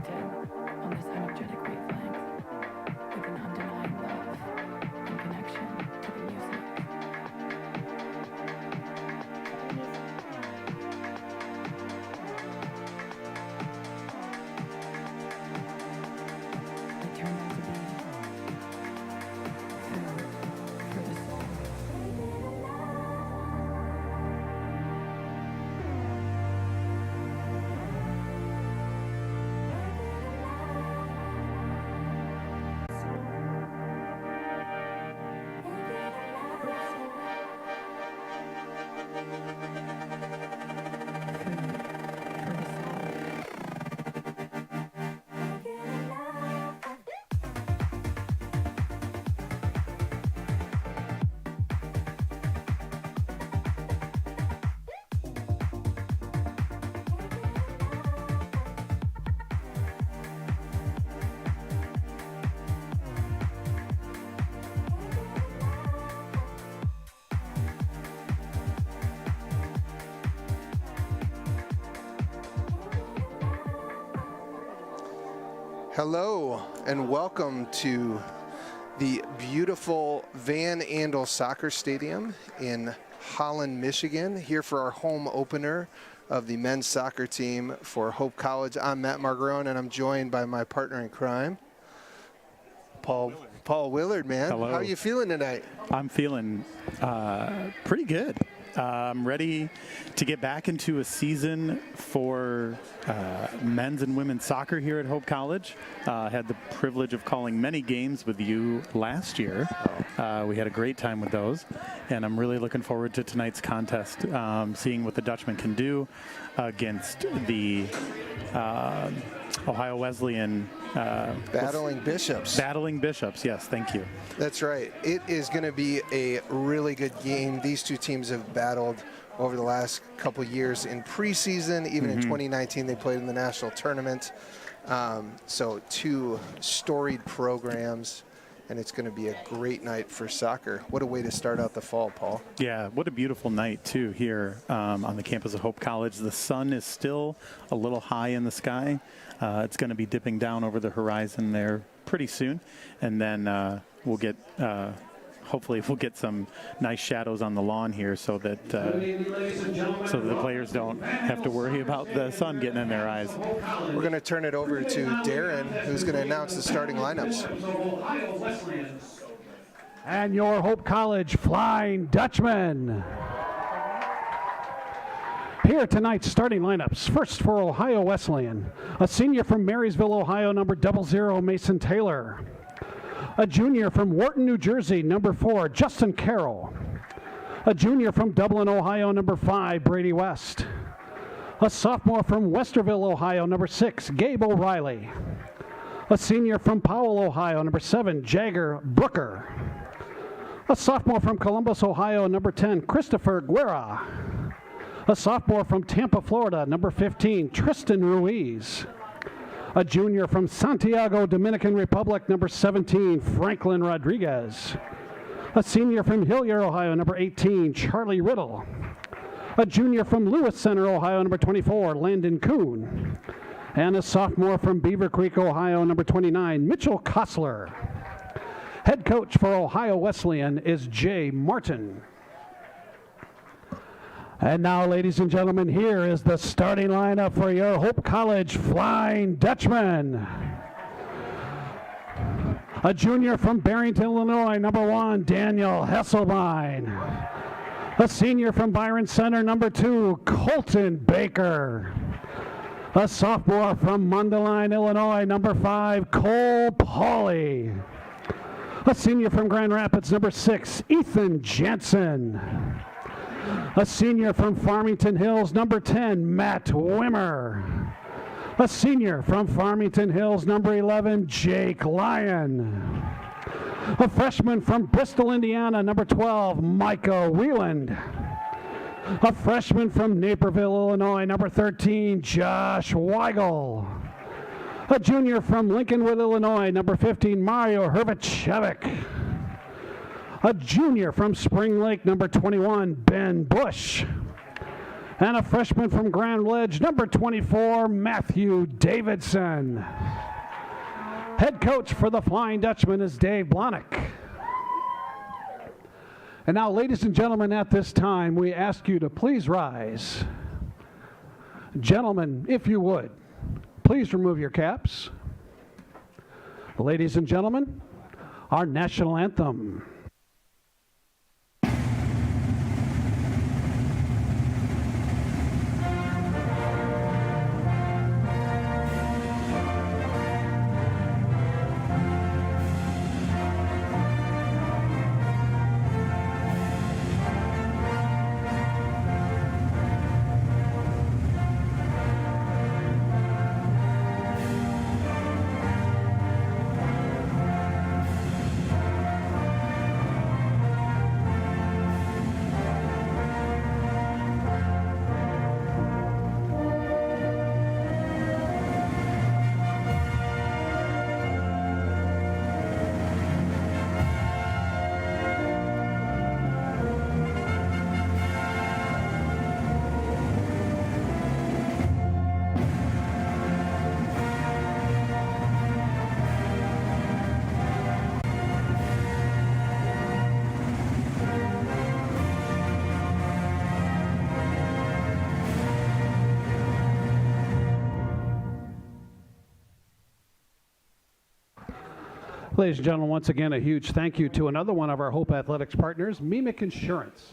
connected on this energetic wavelength with an undenying love and connection to the music. It turned out to be food for the soul. Hello and welcome to the beautiful Van Andel Soccer Stadium in Holland, Michigan, here for our home opener of the men's soccer team for Hope College. I'm Matt Margarone and I'm joined by my partner in crime, Paul Willard, man. Hello. How are you feeling tonight? I'm feeling pretty good. I'm ready to get back into a season for men's and women's soccer here at Hope College. Had the privilege of calling many games with you last year. We had a great time with those, and I'm really looking forward to tonight's contest, seeing what the Dutchmen can do against the Ohio Wesleyan. Battling Bishops. Battling Bishops, yes, thank you. That's right. It is going to be a really good game. These two teams have battled over the last couple years in preseason. Even in 2019, they played in the national tournament. So two storied programs, and it's going to be a great night for soccer. What a way to start out the fall, Paul. Yeah, what a beautiful night, too, here on the campus of Hope College. The sun is still a little high in the sky. It's going to be dipping down over the horizon there pretty soon, and then hopefully we'll get some nice shadows on the lawn here so that the players don't have to worry about the sun getting in their eyes. We're going to turn it over to Darren, who's going to announce the starting lineups. And your Hope College Flying Dutchmen. Here are tonight's starting lineups. First for Ohio Wesleyan, a senior from Marysville, Ohio, number 00, Mason Taylor. A junior from Wharton, New Jersey, number 4, Justin Carroll. A junior from Dublin, Ohio, number 5, Brady West. A sophomore from Westerville, Ohio, number 6, Gabe O'Reilly. A senior from Powell, Ohio, number 7, Jagger Brooker. A sophomore from Columbus, Ohio, number 10, Christopher Guerra. A sophomore from Tampa, Florida, number 15, Tristan Ruiz. A junior from Santiago, Dominican Republic, number 17, Franklin Rodriguez. A senior from Hilliard, Ohio, number 18, Charlie Riddle. A junior from Lewis Center, Ohio, number 24, Landon Kuhn. And a sophomore from Beaver Creek, Ohio, number 29, Mitchell Kostler. Head coach for Ohio Wesleyan is Jay Martin. And now, ladies and gentlemen, here is the starting lineup for your Hope College Flying Dutchmen. A junior from Barrington, Illinois, number 1, Daniel Hesselbein. A senior from Byron Center, number 2, Colton Baker. A sophomore from Mundelein, Illinois, number 5, Cole Pauley. A senior from Grand Rapids, number 6, Ethan Jensen. A senior from Farmington Hills, number 10, Matt Wimmer. A senior from Farmington Hills, number 11, Jake Lyon. A freshman from Bristol, Indiana, number 12, Micah Wieland. A freshman from Naperville, Illinois, number 13, Josh Weigel. A junior from Lincolnwood, Illinois, number 15, Mario Hervichevich. A junior from Spring Lake, number 21, Ben Bush. And a freshman from Grand Ledge, number 24, Matthew Davidson. Head coach for the Flying Dutchman is Dave Blonick. And now, ladies and gentlemen, at this time, we ask you to please rise. Gentlemen, if you would, please remove your caps. Ladies and gentlemen, our national anthem. Ladies and gentlemen, once again, a huge thank you to another one of our Hope Athletics partners, Mimic Insurance.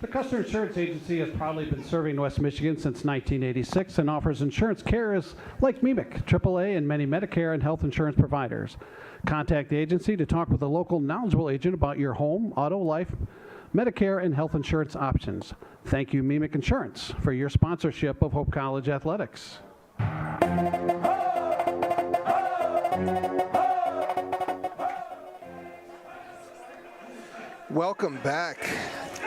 The Customer Insurance Agency has proudly been serving West Michigan since 1986 and offers insurance carriers like Mimic, AAA, and many Medicare and health insurance providers. Contact the agency to talk with a local knowledgeable agent about your home, auto, life, Medicare, and health insurance options. Thank you, Mimic Insurance, for your sponsorship of Hope College Athletics. Welcome back.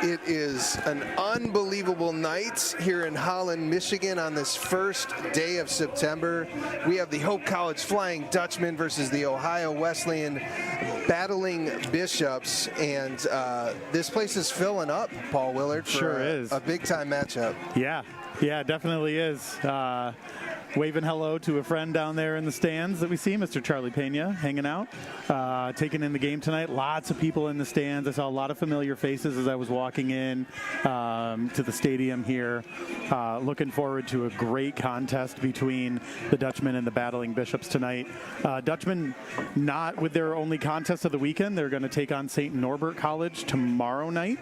It is an unbelievable night here in Holland, Michigan on this first day of September. We have the Hope College Flying Dutchman versus the Ohio Wesleyan battling Bishops, and this place is filling up, Paul Willard, for a big-time matchup. Yeah, it definitely is. Waving hello to a friend down there in the stands that we see, Mr. Charlie Pena, hanging out, taking in the game tonight. Lots of people in the stands. I saw a lot of familiar faces as I was walking in to the stadium here. Looking forward to a great contest between the Dutchmen and the battling Bishops tonight. Dutchmen not with their only contest of the weekend. They're going to take on St. Norbert College tomorrow night.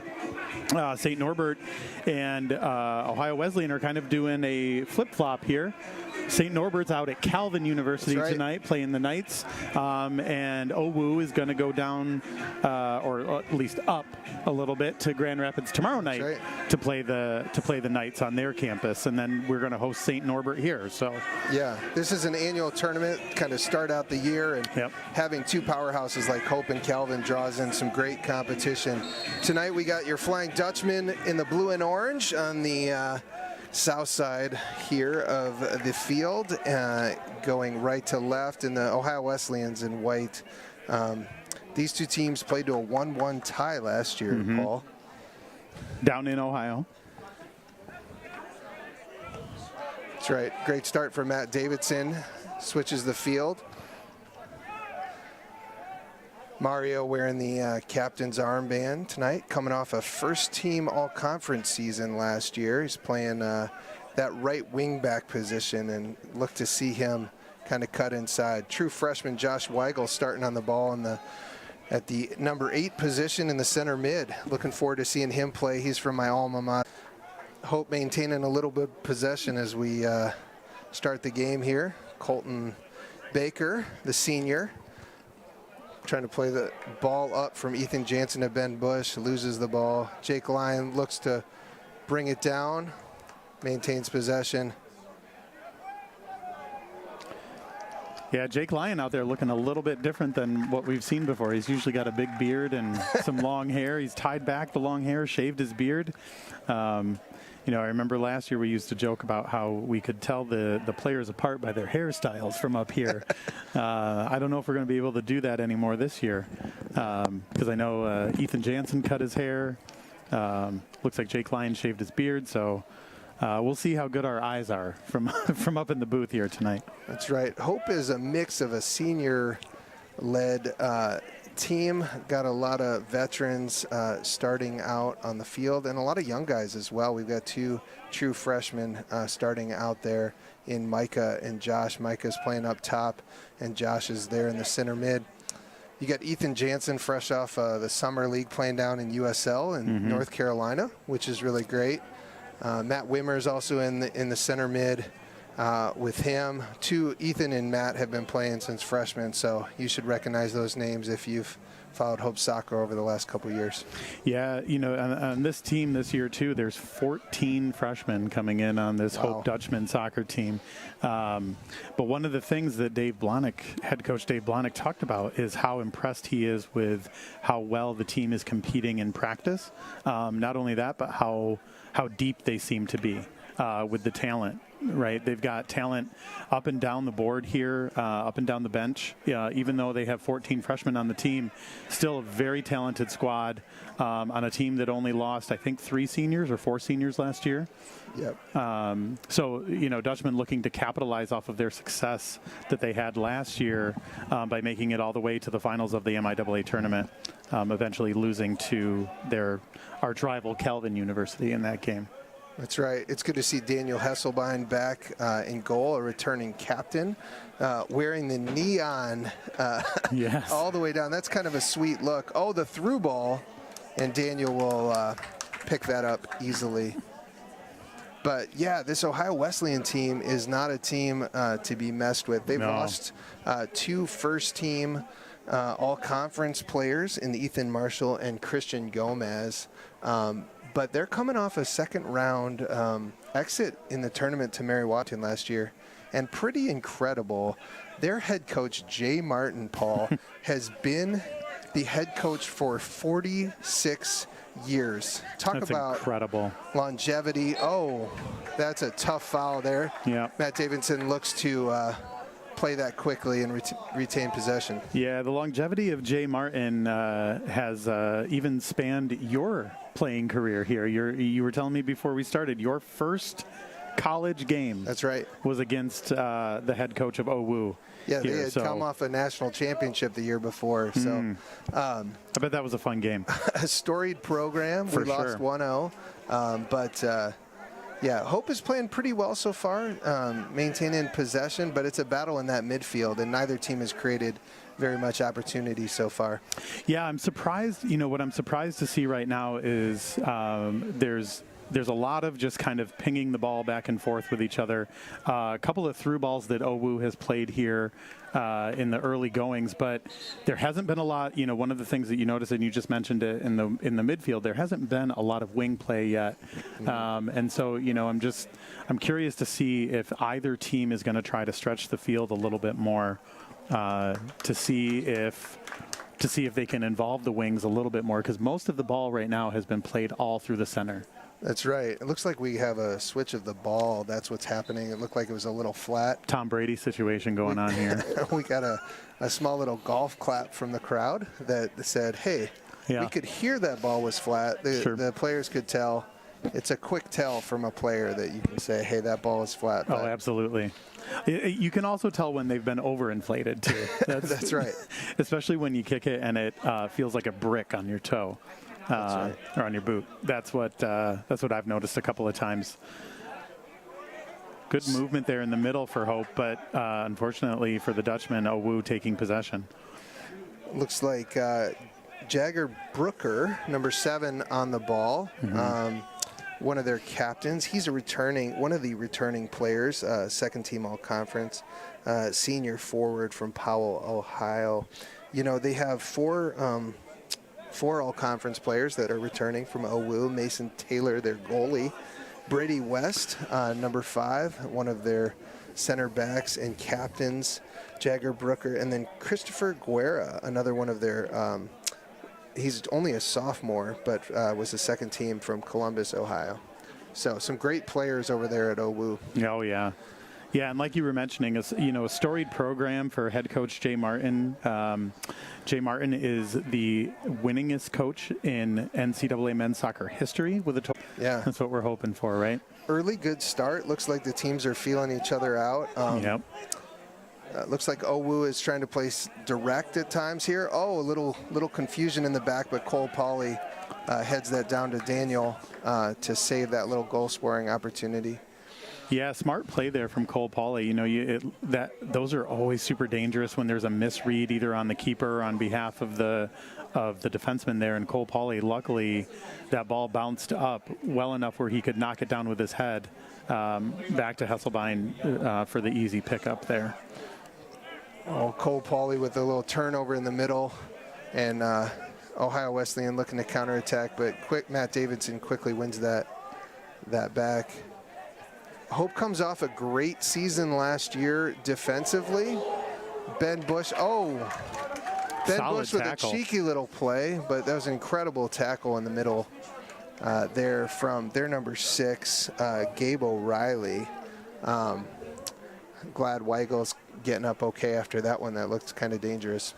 St. Norbert and Ohio Wesleyan are kind of doing a flip-flop here. St. Norbert's out at Calvin University tonight playing the Knights, and OWU is going to go down, or at least up a little bit to Grand Rapids tomorrow night to play the Knights on their campus, and then we're going to host St. Norbert here. So yeah, this is an annual tournament, kind of start out the year, and having two powerhouses like Hope and Calvin draws in some great competition. Tonight we got your Flying Dutchman in the blue and orange on the south side here of the field, going right to left, and the Ohio Wesleyans in white. These two teams played to a 1-1 tie last year, Paul. Down in Ohio. That's right. Great start for Matt Davidson. Switches the field. Mario wearing the captain's armband tonight, coming off a first-team all-conference season last year. He's playing that right wing-back position, and look to see him kind of cut inside. True freshman Josh Weigel starting on the ball at the number 8 position in the center mid. Looking forward to seeing him play. He's from my alma mater. Hope maintaining a little bit of possession as we start the game here. Colton Baker, the senior, trying to play the ball up from Ethan Jansen to Ben Bush, loses the ball. Jake Lyon looks to bring it down, maintains possession. Yeah, Jake Lyon out there looking a little bit different than what we've seen before. He's usually got a big beard and some long hair. He's tied back the long hair, shaved his beard. You know, I remember last year we used to joke about how we could tell the players apart by their hairstyles from up here. I don't know if we're going to be able to do that anymore this year, because I know Ethan Jansen cut his hair. Looks like Jake Lyon shaved his beard, so we'll see how good our eyes are from from up in the booth here tonight. That's right. Hope is a mix of a senior-led team. Got a lot of veterans starting out on the field and a lot of young guys as well. We've got 2 true freshmen starting out there in Micah and Josh. Micah's playing up top and Josh is there in the center mid. You got Ethan Jansen fresh off the summer league playing down in USL in North Carolina, which is really great. Matt Wimmer is also in the center mid with him. Ethan and Matt have been playing since freshmen, so you should recognize those names if you've followed Hope soccer over the last couple years. Yeah, on this team this year too, there's 14 freshmen coming in on this Hope Dutchman soccer team. But one of the things that head coach Dave Blahnik talked about is how impressed he is with how well the team is competing in practice. Not only that, but how deep they seem to be with the talent. Right, they've got talent up and down the board here, up and down the bench. Even though they have 14 freshmen on the team, still a very talented squad on a team that only lost, I think, 3 seniors or 4 seniors last year. Yep. So, Dutchman looking to capitalize off of their success that they had last year by making it all the way to the finals of the MIAA tournament, eventually losing to their arch rival Calvin University in that game. That's right. It's good to see Daniel Hesselbein back in goal, a returning captain, wearing the neon yes. all the way down. That's kind of a sweet look. Oh, the through ball, and Daniel will pick that up easily. But, yeah, this Ohio Wesleyan team is not a team to be messed with. They've lost 2 first-team all-conference players in Ethan Marshall and Christian Gomez. But they're coming off a second-round exit in the tournament to Mary Washington last year, and pretty incredible. Their head coach, Jay Martin, Paul, has been the head coach for 46 years. That's about incredible longevity. Oh, that's a tough foul there. Yeah. Matt Davidson looks to play that quickly and retain possession. Yeah, the longevity of Jay Martin has even spanned your playing career here. You were telling me before we started, your first college game. That's right. Was against the head coach of OWU. Yeah, they had come off a national championship the year before. So I bet that was a fun game. A storied program. We lost 1-0. But yeah, Hope is playing pretty well so far, maintaining possession, but it's a battle in that midfield, and neither team has created very much opportunity so far. Yeah, I'm surprised. What I'm surprised to see right now is there's a lot of just kind of pinging the ball back and forth with each other. A couple of through balls that OWU has played here in the early goings, but there hasn't been a lot. One of the things that you notice, and you just mentioned it in the midfield, there hasn't been a lot of wing play yet. And so, I'm curious to see if either team is going to try to stretch the field a little bit more to see if they can involve the wings a little bit more, because most of the ball right now has been played all through the center. That's right. It looks like we have a switch of the ball. That's what's happening. It looked like it was a little flat. Tom Brady situation going on here. We got a small little golf clap from the crowd that said, hey, we could hear that ball was flat. The players could tell. It's a quick tell from a player that you can say, hey, that ball is flat. Oh, absolutely. You can also tell when they've been overinflated, too. That's right. Especially when you kick it and it feels like a brick on your toe. Or on your boot. That's what I've noticed a couple of times. Good movement there in the middle for Hope, but unfortunately for the Dutchman, OWU taking possession. Looks like Jagger Brooker, number 7, on the ball. One of their captains. He's one of the returning players, second team all-conference, senior forward from Powell, Ohio. They have four all-conference players that are returning from OWU. Mason Taylor, their goalie. Brady West, number 5, one of their center backs and captains. Jagger Brooker, and then Christopher Guerra, another one of their he's only a sophomore, but was the second team from Columbus, Ohio. So some great players over there at OWU. Oh, yeah. Yeah, and like you were mentioning, a storied program for head coach Jay Martin. Jay Martin is the winningest coach in NCAA men's soccer history with a total. Yeah. That's what we're hoping for, right? early good start. Looks like the teams are feeling each other out. Yep. Looks like Owu is trying to place direct at times here. Oh, a little confusion in the back, but Cole Pauley heads that down to Daniel to save that little goal scoring opportunity. Yeah, smart play there from Cole Pauley. You know, those are always super dangerous when there's a misread either on the keeper or on behalf of the defenseman there. And Cole Pauley, luckily, that ball bounced up well enough where he could knock it down with his head back to Hesselbein for the easy pickup there. Oh, Cole Pauley with a little turnover in the middle, and Ohio Wesleyan looking to counterattack, but Matt Davidson quickly wins that back. Hope comes off a great season last year defensively. Ben Bush, Ben Bush with tackle. A cheeky little play, but that was an incredible tackle in the middle there from their number 6, Gabe O'Reilly. Glad Weigel's getting up okay after that one. That looked kind of dangerous.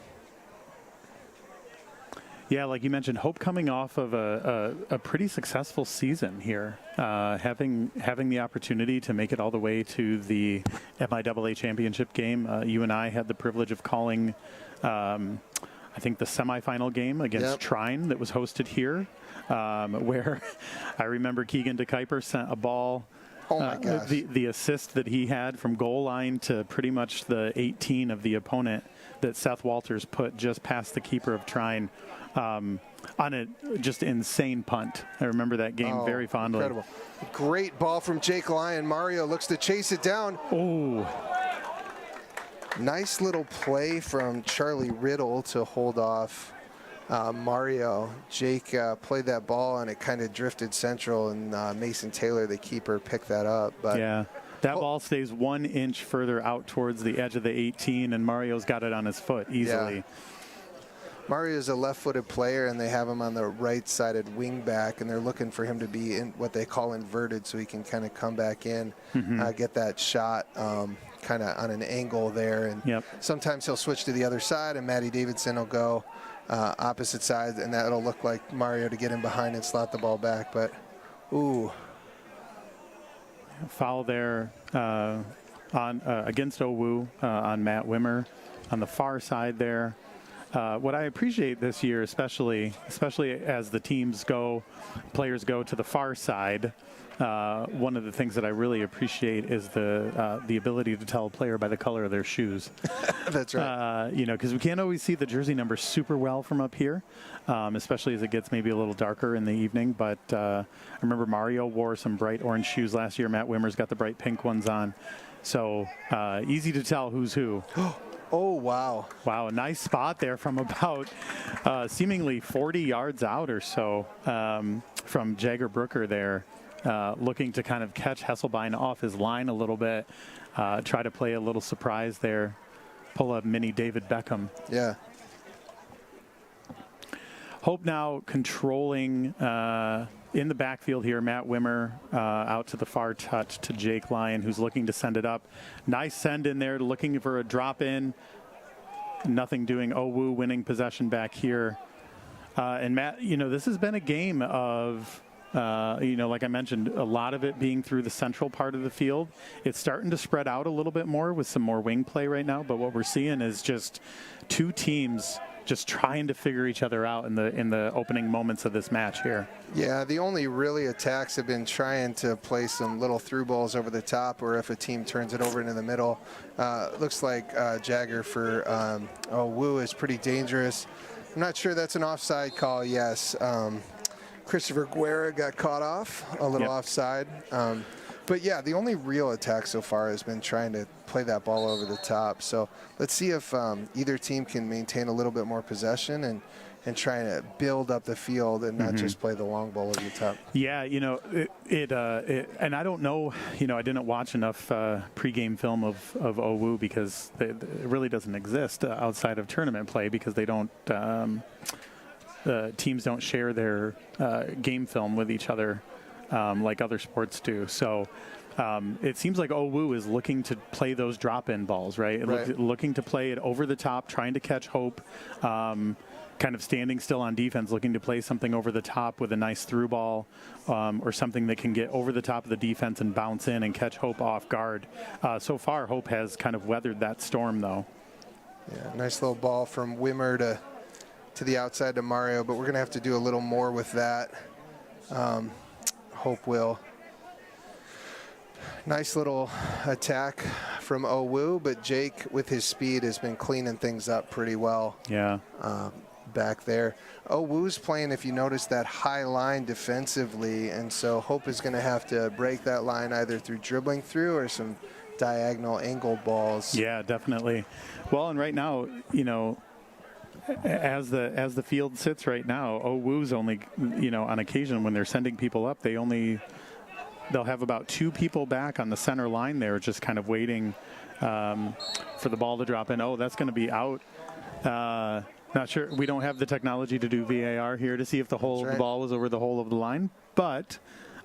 Yeah, like you mentioned, Hope coming off of a pretty successful season here, having the opportunity to make it all the way to the MIAA championship game. You and I had the privilege of calling, I think, the semifinal game against Trine that was hosted here, where I remember Keegan DeKuyper sent a ball. Oh my gosh. The assist that he had from goal line to pretty much the 18 of the opponent that Seth Walters put just past the keeper of Trine on a just insane punt. I remember that game very fondly. Incredible. Great ball from Jake Lyon. Mario looks to chase it down. Oh. Nice little play from Charlie Riddle to hold off Mario. Jake played that ball and it kind of drifted central, and Mason Taylor, the keeper, picked that up. But yeah, that ball stays 1 inch further out towards the edge of the 18, and Mario's got it on his foot easily. Yeah. Mario's a left-footed player, and they have him on the right-sided wing back, and they're looking for him to be in what they call inverted, so he can kind of come back in, get that shot kind of on an angle there. And sometimes he'll switch to the other side, and Matty Davidson will go opposite side, and that'll look like Mario to get in behind and slot the ball back. But, ooh. Foul there on against Owu on Matt Wimmer on the far side there. What I appreciate this year, especially as the players go to the far side, one of the things that I really appreciate is the ability to tell a player by the color of their shoes. That's right. Because we can't always see the jersey number super well from up here, especially as it gets maybe a little darker in the evening. But I remember Mario wore some bright orange shoes last year. Matt Wimmer's got the bright pink ones on. So easy to tell who's who. Oh, wow. Wow, a nice spot there from about seemingly 40 yards out or so from Jagger Brooker there, looking to kind of catch Hesselbein off his line a little bit, try to play a little surprise there, pull a mini David Beckham. Yeah. Hope now controlling in the backfield here. Matt Wimmer out to the far touch to Jake Lyon, who's looking to send it up. Nice send in there, looking for a drop in. Nothing doing. Owu winning possession back here. And Matt, this has been a game of, like I mentioned, a lot of it being through the central part of the field. It's starting to spread out a little bit more with some more wing play right now. But what we're seeing is just two teams just trying to figure each other out in the opening moments of this match here. Yeah, the only really attacks have been trying to play some little through balls over the top, or if a team turns it over into the middle. Looks like Jagger for Wu is pretty dangerous. I'm not sure that's an offside call. Yes, Christopher Guerra got caught off a little offside. But yeah, the only real attack so far has been trying to play that ball over the top. So let's see if either team can maintain a little bit more possession and try to build up the field and not just play the long ball over the top. Yeah, and I don't know, I didn't watch enough pregame film of Owu because it really doesn't exist outside of tournament play because they don't, teams don't share their game film with each other like other sports do. So it seems like Owu is looking to play those drop-in balls, right? Looking to play it over the top, trying to catch Hope. kind of standing still on defense, looking to play something over the top with a nice through ball, or something that can get over the top of the defense and bounce in and catch Hope off guard. So far, Hope has kind of weathered that storm, though. Yeah, nice little ball from Wimmer to the outside to Mario, but we're going to have to do a little more with that. Hope will. Nice little attack from Owu, but Jake, with his speed, has been cleaning things up pretty well. Yeah. Back there. Owu's playing, if you notice, that high line defensively, and so Hope is going to have to break that line either through dribbling through or some diagonal angle balls. Yeah, definitely. Well, and right now, you know, as the field sits right now, Owu's only, you know, on occasion when they're sending people up, they'll have about 2 people back on the center line there, just kind of waiting for the ball to drop in. Oh, that's going to be out. Not sure. We don't have the technology to do VAR here to see if the ball was over the hole of the line. But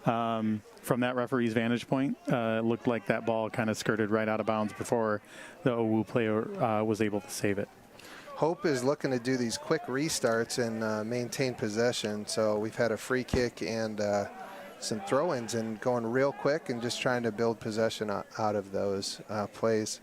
from that referee's vantage point, it looked like that ball kind of skirted right out of bounds before the Owu player was able to save it. Hope is looking to do these quick restarts and maintain possession. So we've had a free kick and some throw-ins and going real quick and just trying to build possession out of those plays.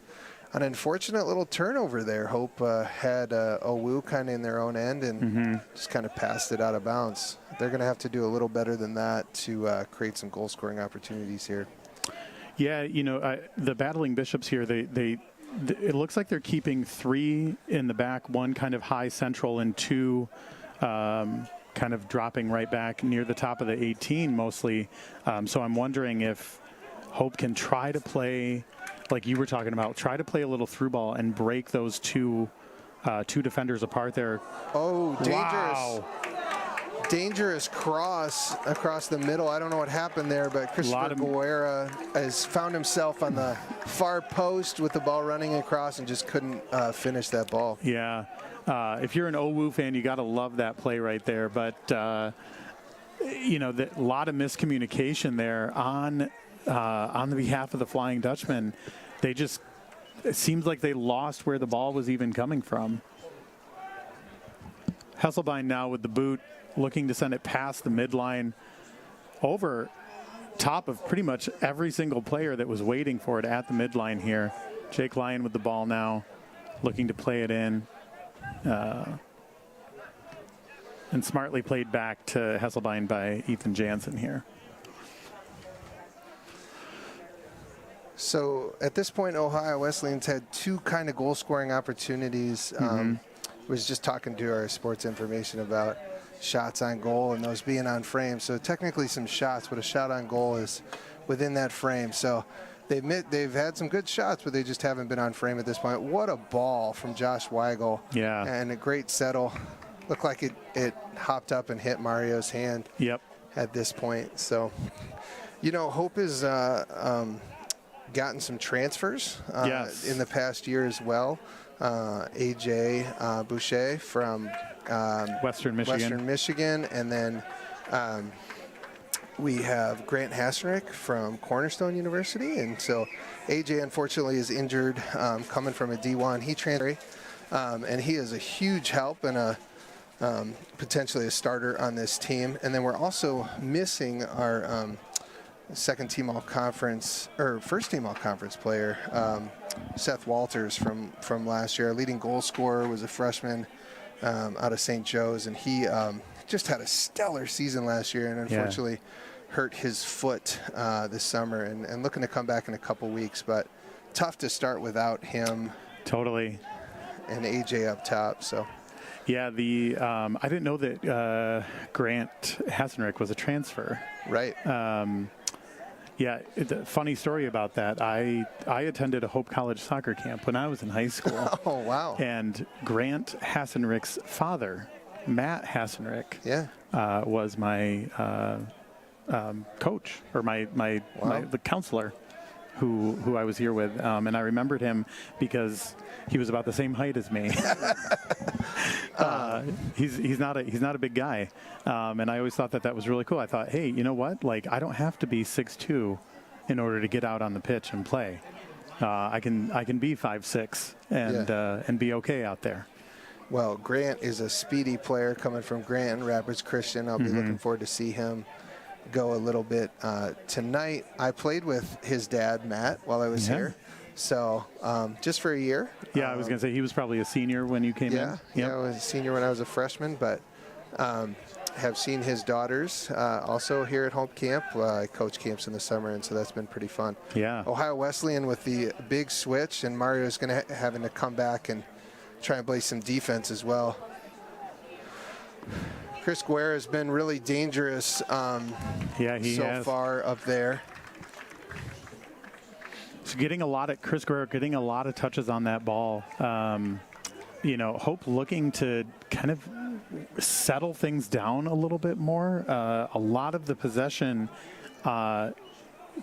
An unfortunate little turnover there. Hope had Owu kind of in their own end and just kind of passed it out of bounds. They're going to have to do a little better than that to create some goal-scoring opportunities here. Yeah, you know, the Battling Bishops here, it looks like they're keeping 3 in the back, 1 kind of high central and 2 kind of dropping right back near the top of the 18 mostly. So I'm wondering if Hope can try to play, like you were talking about, try to play a little through ball and break those two defenders apart there. Oh, dangerous. Wow. Dangerous cross across the middle. I don't know what happened there, but Christopher Guerra has found himself on the far post with the ball running across and just couldn't finish that ball. Yeah. If you're an Owu fan, you got to love that play right there. But, you know, a lot of miscommunication there on the behalf of the Flying Dutchman. It seems like they lost where the ball was even coming from. Hesselbein now with the boot, looking to send it past the midline over top of pretty much every single player that was waiting for it at the midline here. Jake Lyon with the ball now, looking to play it in. And smartly played back to Hesselbein by Ethan Jansen here. So at this point, Ohio Wesleyan's had 2 kind of goal-scoring opportunities. Was just talking to our sports information about shots on goal and those being on frame. So technically some shots, but a shot on goal is within that frame. So they've had some good shots, but they just haven't been on frame at this point. What a ball from Josh Weigel. Yeah. And a great settle. Looked like it hopped up and hit Mario's hand. Yep. At this point. So, you know, Hope has gotten some transfers yes. in the past year as well. AJ Boucher from Western Michigan, and then we have Grant Hassenrick from Cornerstone University, and so AJ unfortunately is injured coming from a D1. He transferred, and he is a huge help and potentially a starter on this team. And then we're also missing our first team all conference player, Seth Walters from last year. Our leading goal scorer was a freshman out of St. Joe's, and he just had a stellar season last year, and unfortunately hurt his foot this summer, and looking to come back in a couple weeks, but tough to start without him. Totally. And AJ up top, so. Yeah, I didn't know that Grant Hassenrick was a transfer. Right. Yeah, funny story about that. I attended a Hope College soccer camp when I was in high school. Oh, wow. And Grant Hassenrick's father, Matt Hassenrick, was my coach, or the counselor who I was here with. And I remembered him because he was about the same height as me. He's not a big guy, and I always thought that was really cool. I thought, hey, you know what? Like, I don't have to be 6'2" in order to get out on the pitch and play. I can be 5'6" and be okay out there. Well, Grant is a speedy player coming from Grant Rapids Christian. I'll be looking forward to see him go a little bit tonight. I played with his dad, Matt, while I was here. So just for a year. Yeah, I was going to say he was probably a senior when you came in. Yeah, I was a senior when I was a freshman, but have seen his daughters also here at Hope Camp. I coach camps in the summer, and so that's been pretty fun. Yeah. Ohio Wesleyan with the big switch, and Mario is going to having to come back and try and play some defense as well. Chris Guerra has been really dangerous he so has. far up there. So Chris Guerra getting a lot of touches on that ball. Hope looking to kind of settle things down a little bit more. A lot of the possession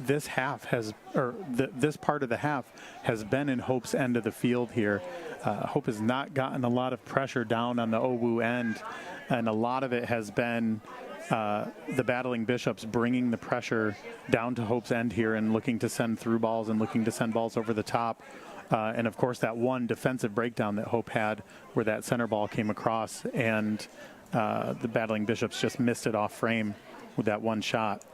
this part of the half has been in Hope's end of the field here. Hope has not gotten a lot of pressure down on the OWU end, and a lot of it has been the Battling Bishops bringing the pressure down to Hope's end here and looking to send through balls and looking to send balls over the top. And of course, that one defensive breakdown that Hope had where that center ball came across and the Battling Bishops just missed it off frame with that one shot.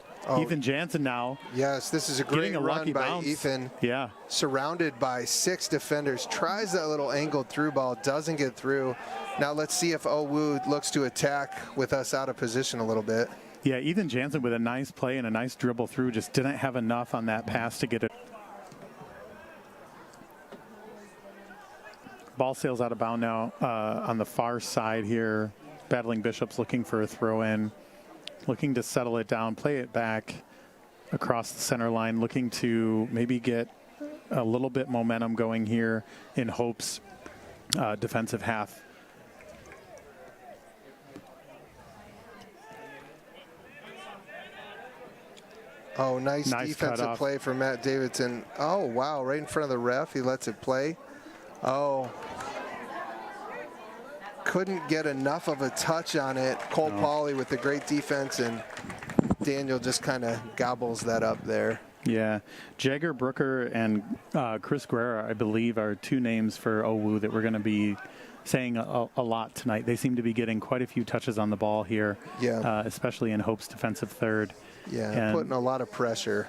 Ethan Jansen now. Yes, this is a great run by bounce. Ethan. Yeah. Surrounded by 6 defenders. Tries that little angled through ball. Doesn't get through. Now let's see if OWU looks to attack with us out of position a little bit. Yeah, Ethan Jansen with a nice play and a nice dribble through. Just didn't have enough on that pass to get it. Ball sails out of bound now on the far side here. Battling Bishops looking for a throw in. Looking to settle it down, play it back across the center line, looking to maybe get a little bit momentum going here in Hope's defensive half. Oh, nice defensive play from Matt Davidson. Oh, wow, right in front of the ref. He lets it play. Oh. Couldn't get enough of a touch on it. Cole Pauley with the great defense, and Daniel just kind of gobbles that up there. Yeah, Jagger Brooker and Chris Guerra, I believe, are 2 names for OWU that we're going to be saying a lot tonight. They seem to be getting quite a few touches on the ball here, especially in Hope's defensive third. Yeah, and putting a lot of pressure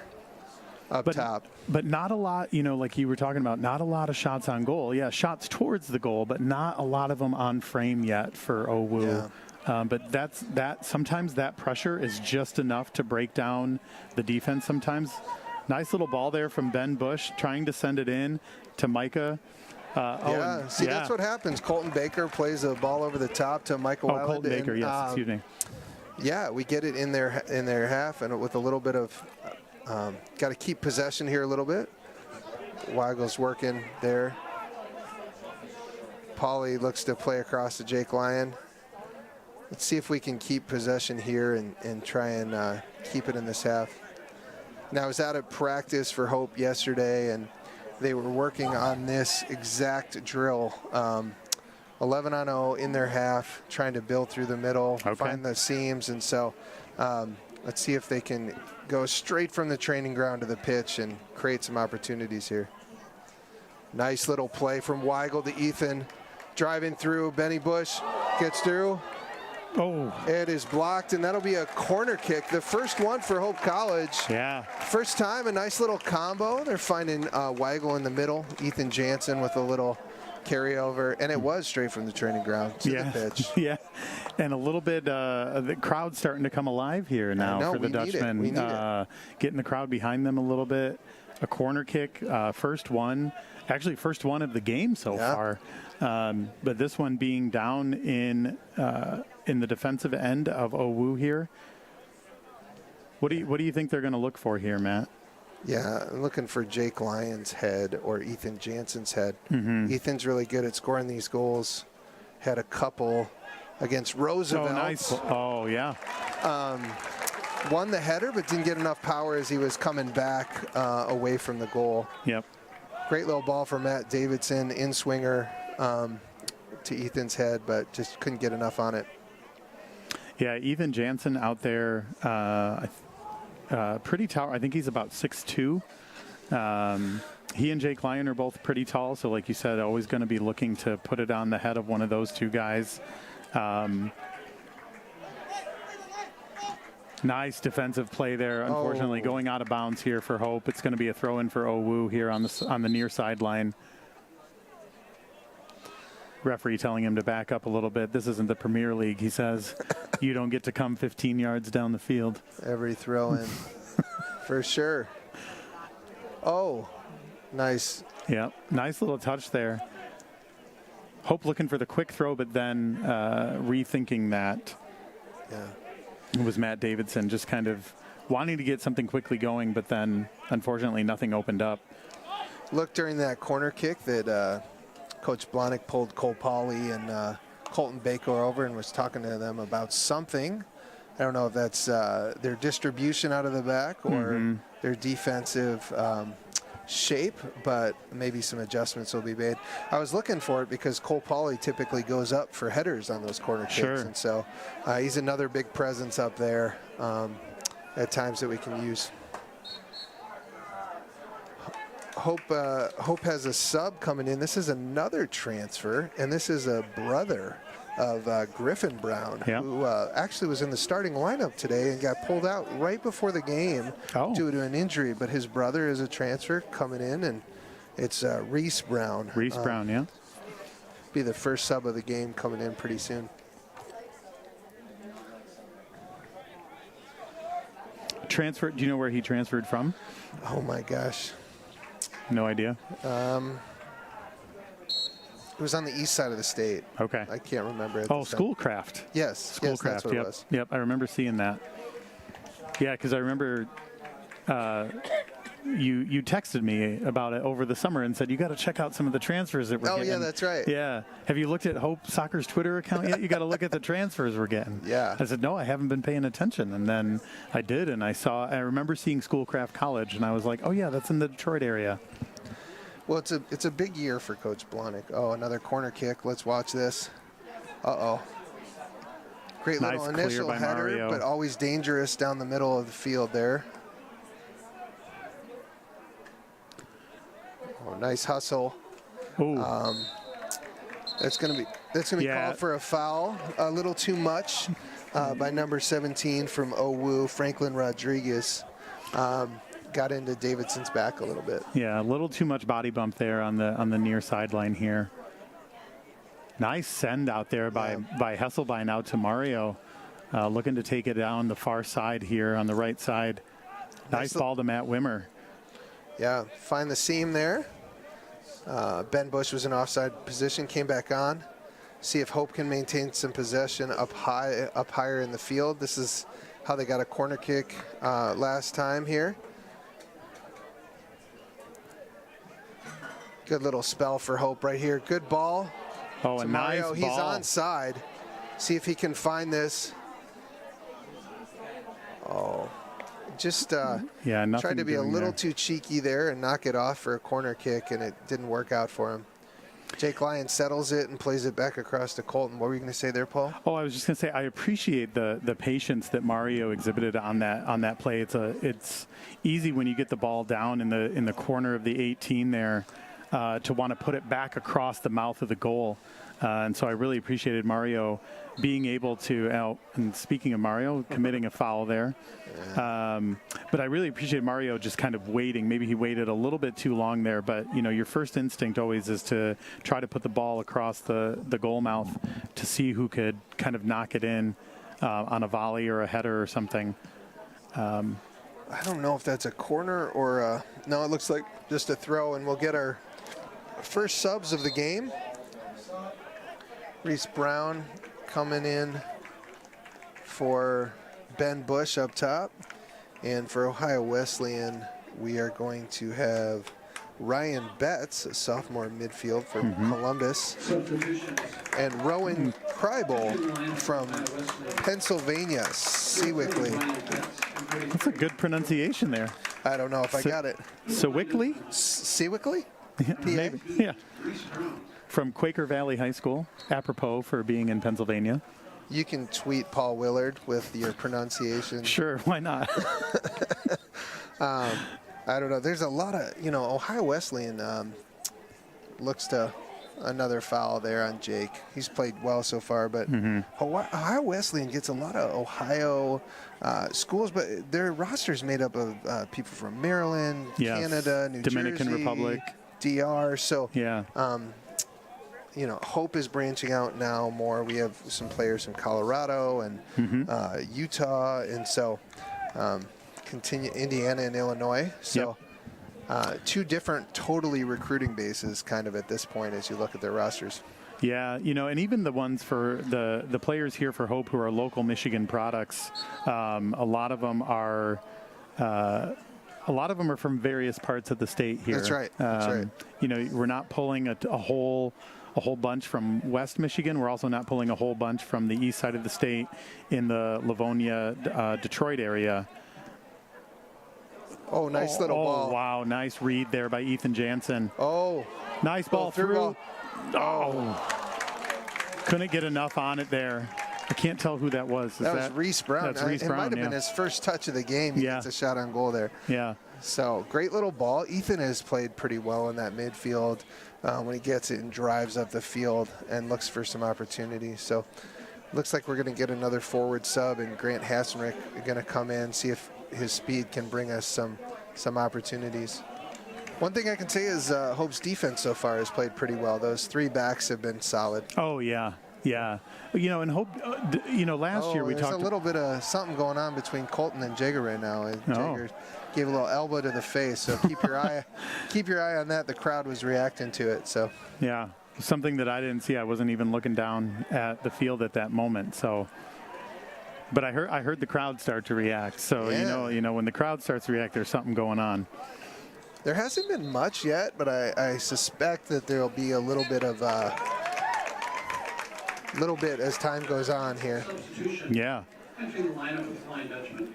up top. But not a lot, like you were talking about, not a lot of shots on goal. Yeah, shots towards the goal, but not a lot of them on frame yet for OWU. Yeah. But sometimes that pressure is just enough to break down the defense sometimes. Nice little ball there from Ben Bush, trying to send it in to Micah. That's what happens. Colton Baker plays a ball over the top to Michael Weiland. Colton Baker, yes, excuse me. Yeah, we get it in their half, and with a little bit of got to keep possession here a little bit. Weigel's working there. Pauly looks to play across to Jake Lyon. Let's see if we can keep possession here and try and keep it in this half. Now, I was out at practice for Hope yesterday, and they were working on this exact drill. 11-on-0 in their half, trying to build through the middle, find the seams. And so let's see if they can go straight from the training ground to the pitch and create some opportunities here. Nice little play from Weigel to Ethan. Driving through, Benny Bush gets through. Oh. It is blocked, and that'll be a corner kick. The first one for Hope College. Yeah. First time, a nice little combo. They're finding Weigel in the middle. Ethan Jansen with a little carryover, and it was straight from the training ground to the pitch. Yeah, and a little bit, the crowd's starting to come alive here now for the Dutchmen. We need it. Getting the crowd behind them a little bit. A corner kick, first one of the game so far. But this one being down in the defensive end of OWU here. What do you think they're going to look for here, Matt? Yeah, I'm looking for Jake Lyon's head or Ethan Jansen's head. Ethan's really good at scoring these goals. Had a couple against Roosevelt. Oh, nice. Oh, yeah. Won the header, but didn't get enough power as he was coming back away from the goal. Yep. Great little ball from Matt Davidson, in swinger to Ethan's head, but just couldn't get enough on it. Yeah, Ethan Jansen out there, pretty tall. I think he's about 6'2". He and Jake Lyon are both pretty tall, so like you said, always going to be looking to put it on the head of one of those two guys. Nice defensive play there. Unfortunately, going out of bounds here for Hope. It's going to be a throw-in for Owu here on the near sideline. Referee telling him to back up a little bit. This isn't the Premier League, he says. You don't get to come 15 yards down the field. Every throw-in, for sure. Oh, nice. Yeah, nice little touch there. Hope looking for the quick throw, but then rethinking that. Yeah. It was Matt Davidson just kind of wanting to get something quickly going, but then unfortunately nothing opened up. Look, during that corner kick that Coach Blahnik pulled Cole Pauley and Colton Baker over and was talking to them about something. I don't know if that's their distribution out of the back or their defensive shape, but maybe some adjustments will be made. I was looking for it because Cole Pauley typically goes up for headers on those corner kicks, and so he's another big presence up there at times that we can use. Hope has a sub coming in. This is another transfer, and this is a brother of Griffin Brown, who actually was in the starting lineup today and got pulled out right before the game due to an injury. But his brother is a transfer coming in, and it's Reese Brown. Reese Brown, yeah. Be the first sub of the game coming in pretty soon. Transfer? Do you know where he transferred from? Oh my gosh. No idea. It was on the east side of the state. Okay. I can't remember. Schoolcraft. Yes. Schoolcraft. Yes, that's what it was. Yep. I remember seeing that. Yeah, because I remember you texted me about it over the summer and said you got to check out some of the transfers that we're getting. Oh yeah, that's right. Yeah. Have you looked at Hope Soccer's Twitter account yet? You got to look at the transfers we're getting. Yeah. I said no, I haven't been paying attention, and then I did, and I remember seeing Schoolcraft College, and I was like, oh yeah, that's in the Detroit area. Well, it's a big year for Coach Blahnik. Oh, another corner kick. Let's watch this. Uh-oh. Great nice little initial header, Mario. But always dangerous down the middle of the field there. Oh, nice hustle. That's going to be called for a foul. A little too much by number 17 from Owu, Franklin Rodriguez. Got into Davidson's back a little bit. Yeah, a little too much body bump there on the near sideline here. Nice send out there by Hesselbein out to Mario, looking to take it down the far side here on the right side. Nice ball to Matt Wimmer. Yeah, find the seam there. Ben Bush was in offside position, came back on. See if Hope can maintain some possession up higher in the field. This is how they got a corner kick last time here. Good little spell for Hope right here. Good ball. Oh, a nice ball. He's onside. See if he can find this. Oh, just tried to be a little too cheeky there and knock it off for a corner kick, and it didn't work out for him. Jake Lyon settles it and plays it back across to Colton. What were you going to say there, Paul? Oh, I was just going to say I appreciate the patience that Mario exhibited on that play. It's easy when you get the ball down in the corner of the 18 there. To want to put it back across the mouth of the goal. And so I really appreciated Mario being able to, and speaking of Mario, committing a foul there. But I really appreciate Mario just kind of waiting. Maybe he waited a little bit too long there, but your first instinct always is to try to put the ball across the goal mouth to see who could kind of knock it in on a volley or a header or something. I don't know if that's a corner or no, it looks like just a throw, and we'll get our first subs of the game. Reese Brown coming in for Ben Bush up top. And for Ohio Wesleyan, we are going to have Ryan Betts, a sophomore midfield from Columbus, and Rowan Kreibel from Pennsylvania, Sewickley. That's a good pronunciation there. I don't know if I got it. Sewickley? Sewickley? Maybe. Yeah. From Quaker Valley High School, apropos for being in Pennsylvania. You can tweet Paul Willard with your pronunciation. Sure, why not? I don't know. There's a lot of, Ohio Wesleyan looks to another foul there on Jake. He's played well so far, but Ohio Wesleyan gets a lot of Ohio schools, but their roster is made up of people from Maryland, Yes. Canada, New Dominican Jersey, Republic. DR. So, Yeah. Hope is branching out now more. We have some players from Colorado and Utah, and so continue Indiana and Illinois. So. Two different totally recruiting bases kind of at this point as you look at their rosters. Yeah, and even the ones for the players here for Hope who are local Michigan products, a lot of them are from various parts of the state here. That's right. That's right. We're not pulling a whole bunch from West Michigan. We're also not pulling a whole bunch from the east side of the state in the Livonia, Detroit area. Oh, nice little ball. Oh, wow. Nice read there by Ethan Jansen. Oh. Nice ball through. Ball. Oh. Couldn't get enough on it there. I can't tell who that was. That was Reese Brown. That's Reese it Brown, might have been his first touch of the game. He gets a shot on goal there. Yeah. So, great little ball. Ethan has played pretty well in that midfield when he gets it and drives up the field and looks for some opportunities. So, looks like we're going to get another forward sub, and Grant Hassenrick going to come in, see if his speed can bring us some opportunities. One thing I can say is Hope's defense so far has played pretty well. Those three backs have been solid. Oh, yeah. Yeah. And Hope, last year we talked. There's a little bit of something going on between Colton and Jagger right now. And Jagger gave a little elbow to the face, so keep your eye on that. The crowd was reacting to it. So. Yeah. Something that I didn't see. I wasn't even looking down at the field at that moment. So. But I heard the crowd start to react. So, when the crowd starts to react, there's something going on. There hasn't been much yet, but I suspect that there'll be a little bit as time goes on here. Yeah. Entering the lineup with Flying Dutchman.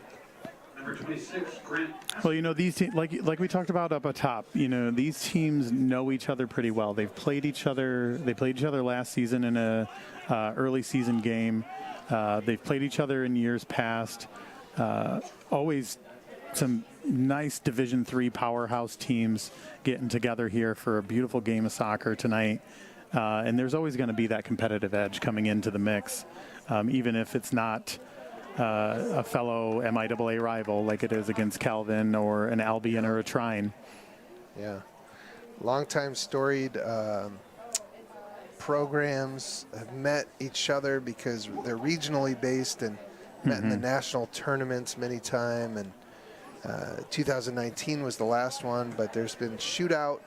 Number 26, Grant. Well, these teams, like we talked about up atop, these teams know each other pretty well. They've played each other. They played each other last season in a early season game. They've played each other in years past. Always some nice Division III powerhouse teams getting together here for a beautiful game of soccer tonight. And there's always going to be that competitive edge coming into the mix, even if it's not a fellow MIAA rival like it is against Calvin or an Albion or a Trine. Yeah. Long-time storied programs have met each other because they're regionally based and met in the national tournaments many times. And 2019 was the last one, but there's been shootout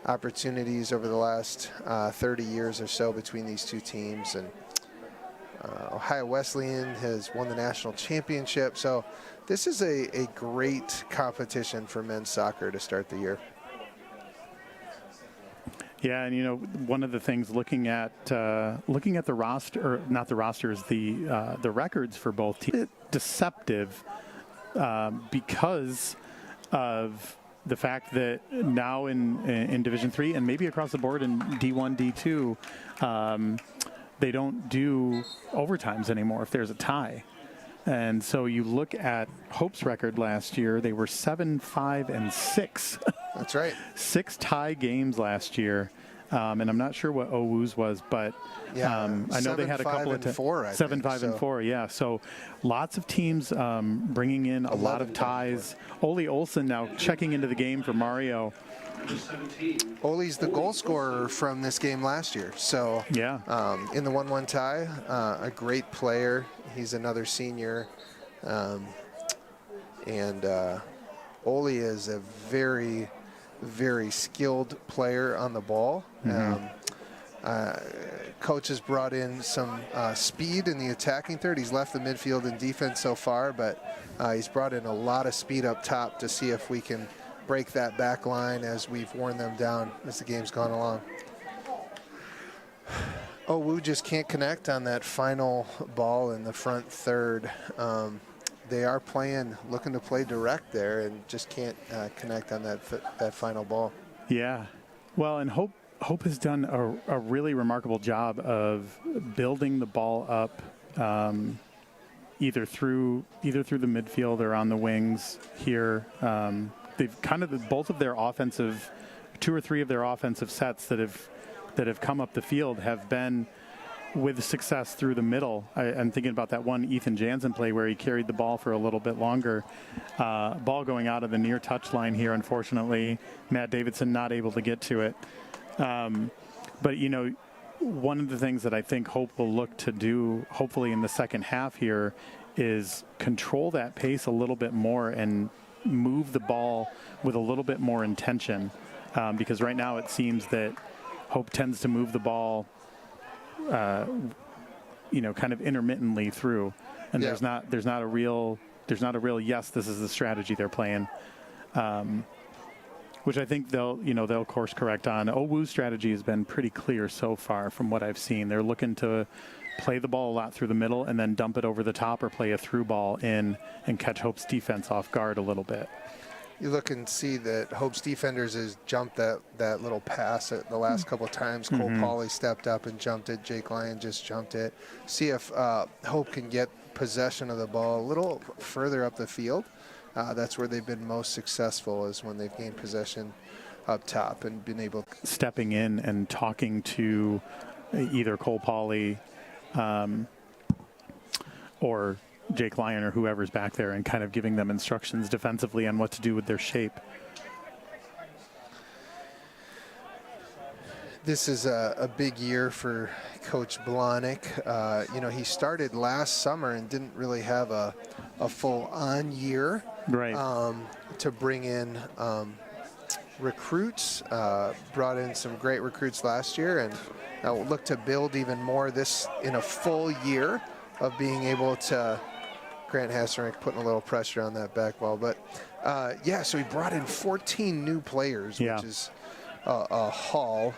opportunities over the last 30 years or so between these two teams. And Ohio Wesleyan has won the national championship. So this is a great competition for men's soccer to start the year. Yeah, and one of the things looking at the roster, or not the rosters, the records for both teams, deceptive because of the fact that now in Division III and maybe across the board in D1, D2, they don't do overtimes anymore if there's a tie. And so you look at Hope's record last year, they were 7-5-6. That's right. 6 tie games last year. And I'm not sure what OWU's was, but I know they had a couple of 7-5-4. Yeah, so lots of teams bringing in a lot of ties. Ole Olsen now checking into the game for Mario. Ole's the goal scorer from this game last year. So yeah, in the 1-1 tie, a great player. He's another senior, and Ole is a very, very skilled player on the ball. Coach has brought in some speed in the attacking third. He's left the midfield and defense so far, but he's brought in a lot of speed up top to see if we can break that back line as we've worn them down as the game's gone along. OWU just can't connect on that final ball in the front third. They are looking to play direct there and just can't connect on that final ball. Yeah, well, and Hope has done a really remarkable job of building the ball up either through the midfield or on the wings here. They've kind of both of their offensive, 2 or 3 of their offensive sets that have come up the field have been with success through the middle. I'm thinking about that one Ethan Jansen play where he carried the ball for a little bit longer. Ball going out of the near touch line here, unfortunately. Matt Davidson not able to get to it. But, you know, one of the things that I think Hope will look to do, hopefully in the second half here, is control that pace a little bit more and move the ball with a little bit more intention. Because right now it seems that Hope tends to move the ball you know, kind of intermittently through, and there's not a real yes, this is the strategy they're playing, which I think they'll course correct on. Owu's strategy has been pretty clear so far from what I've seen. They're looking to play the ball a lot through the middle and then dump it over the top or play a through ball in and catch Hope's defense off guard a little bit. You look and see that Hope's defenders has jumped that little pass at the last couple of times. Cole Pauley stepped up and jumped it. Jake Lyon just jumped it. See if Hope can get possession of the ball a little further up the field. That's where they've been most successful, is when they've gained possession up top and been able to. Stepping in and talking to either Cole Pauley or Jake Lyon or whoever's back there and kind of giving them instructions defensively on what to do with their shape. This is a big year for Coach Blahnik. You know, he started last summer and didn't really have a full-on year. Right. To bring in recruits. Brought in some great recruits last year, and will look to build even more this in a full year of being able to. Grant Hasselrink putting a little pressure on that back wall. But, yeah, so he brought in 14 new players, which is a haul.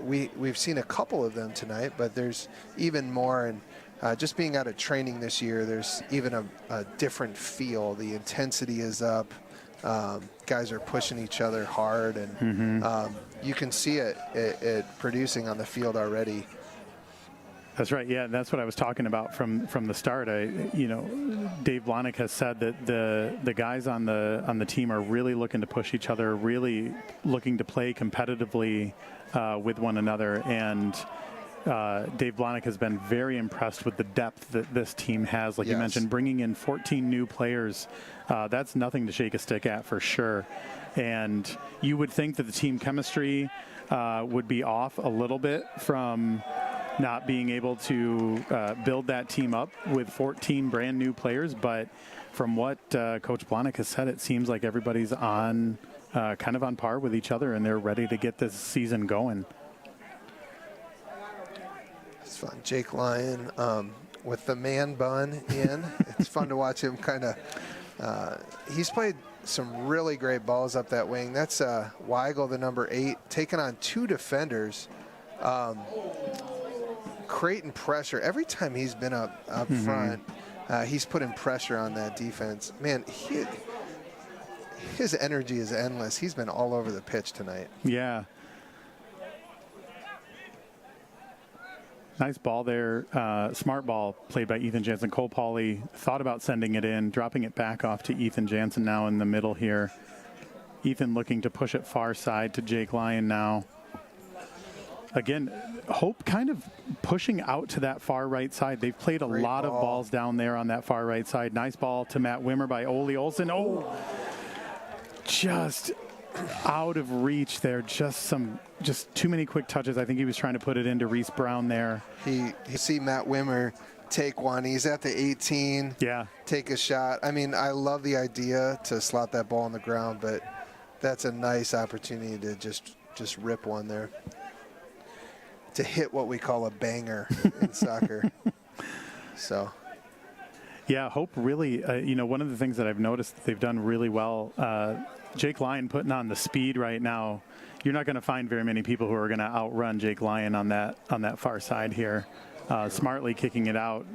We've seen a couple of them tonight, but there's even more. And just being out of training this year, there's even a different feel. The intensity is up. Guys are pushing each other hard, and you can see it producing on the field already. That's right. Yeah, that's what I was talking about from the start. Dave Blahnik has said that the guys on the team are really looking to push each other, really looking to play competitively with one another. And Dave Blahnik has been very impressed with the depth that this team has. Like you mentioned, bringing in 14 new players, that's nothing to shake a stick at for sure. And you would think that the team chemistry would be off a little bit from not being able to build that team up with 14 brand new players. But from what Coach Blahnik has said, it seems like everybody's on kind of on par with each other, and they're ready to get this season going. It's fun. Jake Lyon with the man bun in. It's fun to watch him kind of. He's played some really great balls up that wing. That's Weigel, the number 8, taking on 2 defenders. Creating pressure. Every time he's been up front, he's putting pressure on that defense. Man, his energy is endless. He's been all over the pitch tonight. Yeah. Nice ball there. Smart ball played by Ethan Jansen. Cole Pauley thought about sending it in, dropping it back off to Ethan Jansen now in the middle here. Ethan looking to push it far side to Jake Lyon now. Again, Hope kind of pushing out to that far right side. They've played a lot of balls down there on that far right side. Nice ball to Matt Wimmer by Ole Olsen. Oh, just out of reach there. Just too many quick touches. I think he was trying to put it into Reese Brown there. You see Matt Wimmer take one. He's at the 18. Yeah. Take a shot. I mean, I love the idea to slot that ball on the ground, but that's a nice opportunity to just rip one there. To hit what we call a banger in soccer. So. Yeah, Hope really, one of the things that I've noticed that they've done really well, Jake Lyon putting on the speed right now. You're not going to find very many people who are going to outrun Jake Lyon on that far side here. Smartly kicking it out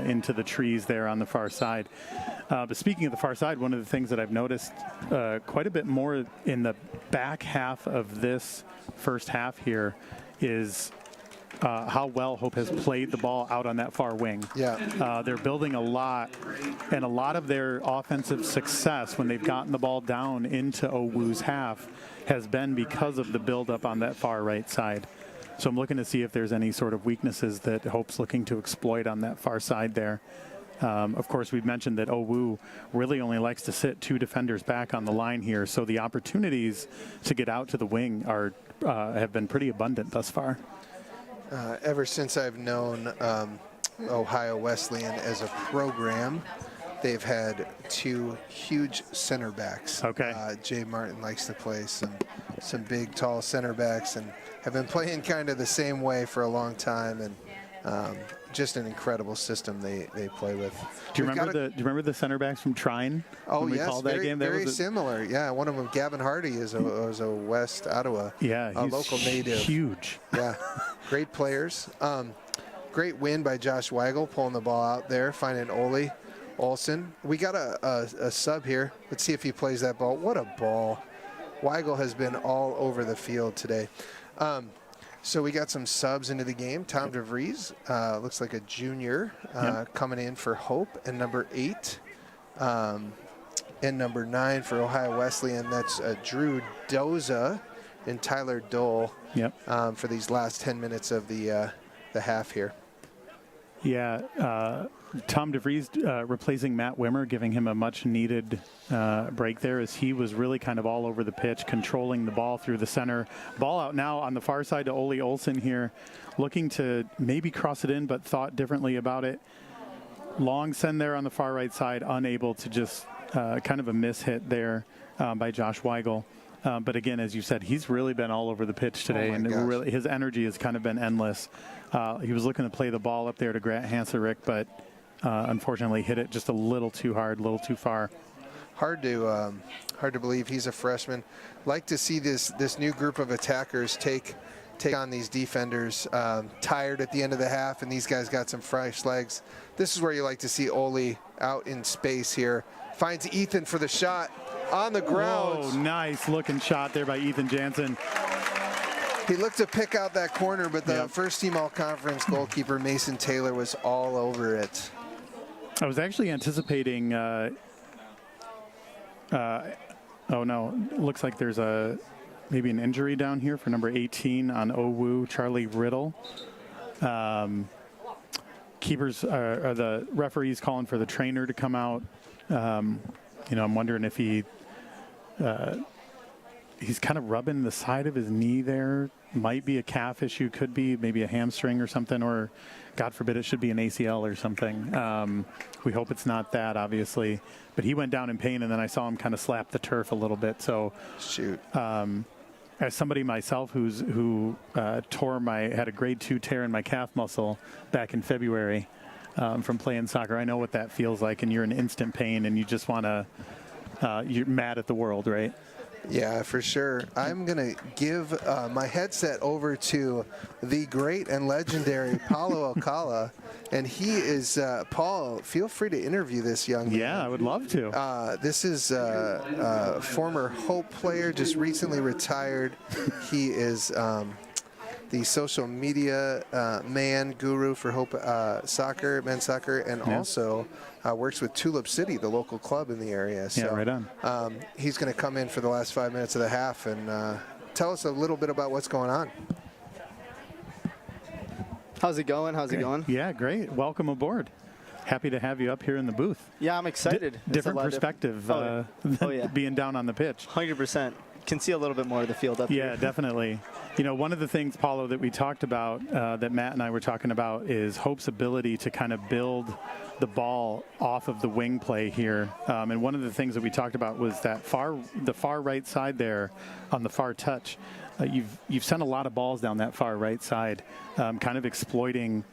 into the trees there on the far side. But speaking of the far side, one of the things that I've noticed quite a bit more in the back half of this first half here is how well Hope has played the ball out on that far wing. Yeah. They're building a lot, and a lot of their offensive success when they've gotten the ball down into OWU's half has been because of the buildup on that far right side. So I'm looking to see if there's any sort of weaknesses that Hope's looking to exploit on that far side there. Of course, we've mentioned that OWU really only likes to sit 2 defenders back on the line here, so the opportunities to get out to the wing are have been pretty abundant thus far. Ever since I've known Ohio Wesleyan as a program, they've had 2 huge center backs. Okay. Jay Martin likes to play some big, tall center backs, and have been playing kind of the same way for a long time, and just an incredible system they play with. Do you remember the center backs from Trine? Oh, when we yes, called that very, game? very similar. Yeah, one of them, Gavin Hardy, is a West Ottawa a he's local native. Huge. Yeah, great players. Great win by Josh Weigel, pulling the ball out there, finding Ole Olsen. We got a sub here. Let's see if he plays that ball. What a ball. Weigel has been all over the field today. So we got some subs into the game. Tom DeVries, looks like a junior, coming in for Hope, and number 8 and number 9 for Ohio Wesleyan. That's Drew Doza and Tyler Dole for these last 10 minutes of the half here. Yeah, Tom DeVries replacing Matt Wimmer, giving him a much-needed break there, as he was really kind of all over the pitch, controlling the ball through the center. Ball out now on the far side to Ole Olsen here, looking to maybe cross it in, but thought differently about it. Long send there on the far right side, unable to just kind of a miss hit there by Josh Weigel. But again, as you said, he's really been all over the pitch today, and really, his energy has kind of been endless. He was looking to play the ball up there to Grant Hanserick, but unfortunately hit it just a little too hard, a little too far. Hard to believe he's a freshman. Like to see this new group of attackers take on these defenders. Tired at the end of the half, and these guys got some fresh legs. This is where you like to see Ole out in space here. Finds Ethan for the shot on the ground. Oh, nice looking shot there by Ethan Jansen. He looked to pick out that corner, but the first team all-conference goalkeeper, Mason Taylor, was all over it. I was actually anticipating, oh no, looks like there's maybe an injury down here for number 18 on OWU, Charlie Riddle. Keepers are the referees calling for the trainer to come out. I'm wondering if he's kind of rubbing the side of his knee there. Might be a calf issue, could be maybe a hamstring or something, or God forbid it should be an ACL or something. We hope it's not that, obviously. But he went down in pain, and then I saw him kind of slap the turf a little bit. So, shoot. As somebody myself who had a grade 2 tear in my calf muscle back in February from playing soccer, I know what that feels like, and you're in instant pain, and you just want to, you're mad at the world, right? Yeah, for sure. I'm going to give my headset over to the great and legendary Paulo Alcala. And he is, Paul, feel free to interview this young man. Yeah, I would love to. This is a former Hope player, just recently retired. He is the social media man guru for Hope soccer, men's soccer, and also works with Tulip City, the local club in the area. So, yeah, right on. He's going to come in for the last 5 minutes of the half and tell us a little bit about what's going on. How's it going? How's it going? Yeah, great. Welcome aboard. Happy to have you up here in the booth. Yeah, I'm excited. Different perspective than being down on the pitch. 100%. Can see a little bit more of the field up here. Yeah, definitely. One of the things, Paulo, that we talked about, that Matt and I were talking about, is Hope's ability to kind of build the ball off of the wing play here. And one of the things that we talked about was that the far right side there on the far touch. You've sent a lot of balls down that far right side, kind of exploiting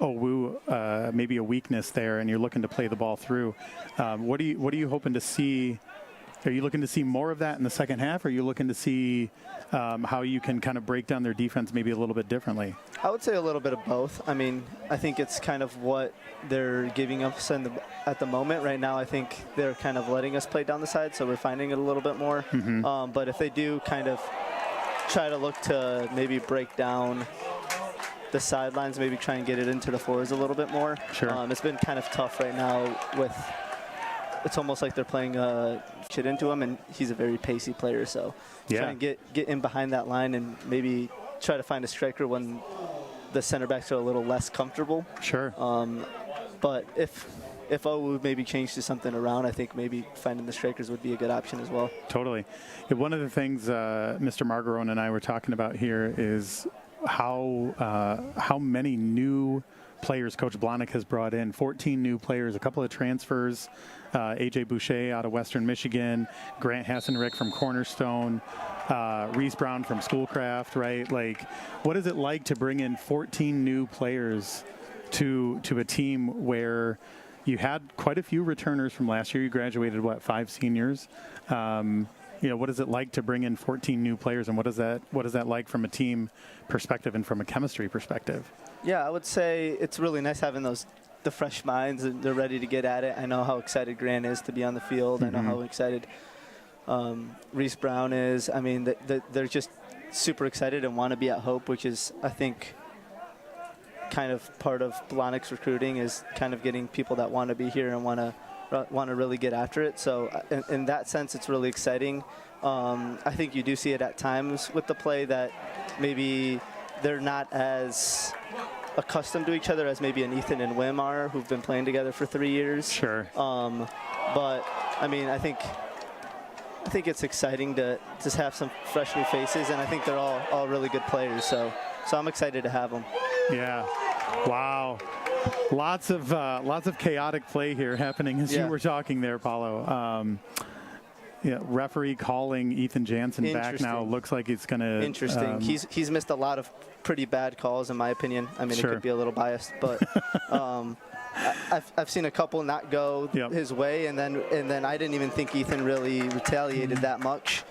OWU, maybe a weakness there, and you're looking to play the ball through. What are you hoping to see? Are you looking to see more of that in the second half? Or are you looking to see how you can kind of break down their defense maybe a little bit differently? I would say a little bit of both. I mean, I think it's kind of what they're giving us at the moment. Right now, I think they're kind of letting us play down the side, so we're finding it a little bit more. Mm-hmm. But if they do kind of try to look to maybe break down the sidelines, maybe try and get it into the fours a little bit more. Sure. It's been kind of tough right now with, it's almost like they're playing shit into him, and he's a very pacey player, so try and get in behind that line and maybe try to find a striker when the center backs are a little less comfortable. Sure. But if O would maybe change to something around, I think maybe finding the strikers would be a good option as well. Totally. Yeah, one of the things Mr. Margarone and I were talking about here is how many new players Coach Blahnik has brought in. 14 new players, a couple of transfers. A.J. Boucher out of Western Michigan, Grant Hassenrick from Cornerstone, Reese Brown from Schoolcraft, right? Like, what is it like to bring in 14 new players to a team where you had quite a few returners from last year? You graduated, what, 5 seniors? What is it like to bring in 14 new players, and what is that like from a team perspective and from a chemistry perspective? Yeah, I would say it's really nice having the fresh minds, and they're ready to get at it. I know how excited Grant is to be on the field. Mm-hmm. I know how excited Reese Brown is. I mean, they're just super excited and want to be at Hope, which is, I think, kind of part of Blahnik's recruiting, is kind of getting people that want to be here and want to really get after it. So in that sense, it's really exciting. I think you do see it at times with the play that maybe they're not as accustomed to each other as maybe an Ethan and Wim are, who've been playing together for 3 years. Sure. But I mean, I think it's exciting to just have some fresh new faces, and I think they're all really good players. So I'm excited to have them. Yeah. Wow. Lots of chaotic play here happening as you were talking there, Paulo. Referee calling Ethan Jansen back now. Looks like it's going to. Interesting. He's missed a lot of pretty bad calls, in my opinion. I mean, Sure. it could be a little biased, but I've seen a couple not go his way, and then I didn't even think Ethan really retaliated that much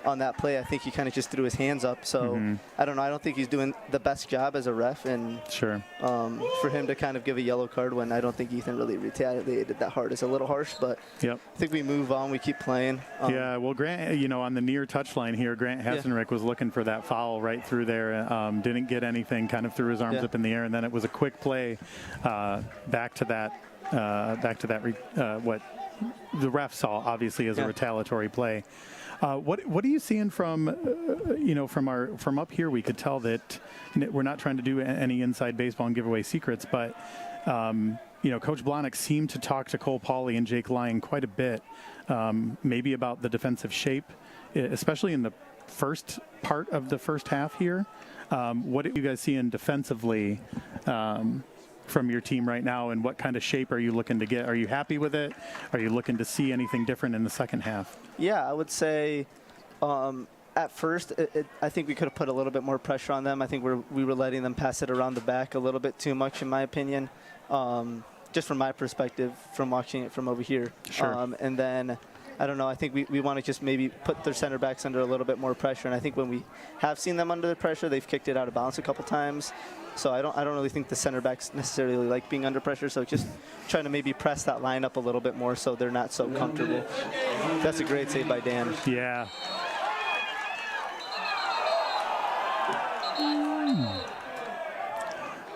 on that play. I think he kind of just threw his hands up. So I don't know. I don't think he's doing the best job as a ref, and sure. For him to kind of give a yellow card when I don't think Ethan really retaliated that hard is a little harsh. But I think we move on. We keep playing. Well, Grant, on the near touchline here, Grant Hassenrick was looking for that foul right through there. Didn't get anything. Kind of threw his arms up in the air, and then it was a quick play back to that. What the ref saw obviously as a retaliatory play. What are you seeing from up here? We could tell that we're not trying to do any inside baseball and give away secrets, but Coach Blahnik seemed to talk to Cole Pauly and Jake Lyon quite a bit, maybe about the defensive shape, especially in the first part of the first half here. What are you guys seeing defensively from your team right now, and what kind of shape are you looking to get? Are you happy with it? Are you looking to see anything different in the second half? Yeah, I would say at first I think we could have put a little bit more pressure on them. I think we were letting them pass it around the back a little bit too much, in my opinion, just from my perspective, from watching it from over here. Sure. And then, I don't know, I think we want to just maybe put their center backs under a little bit more pressure. And I think when we have seen them under the pressure, they've kicked it out of bounds a couple times. So I don't really think the center backs necessarily like being under pressure. So just trying to maybe press that line up a little bit more so they're not so comfortable. That's a great save by Dan. Yeah.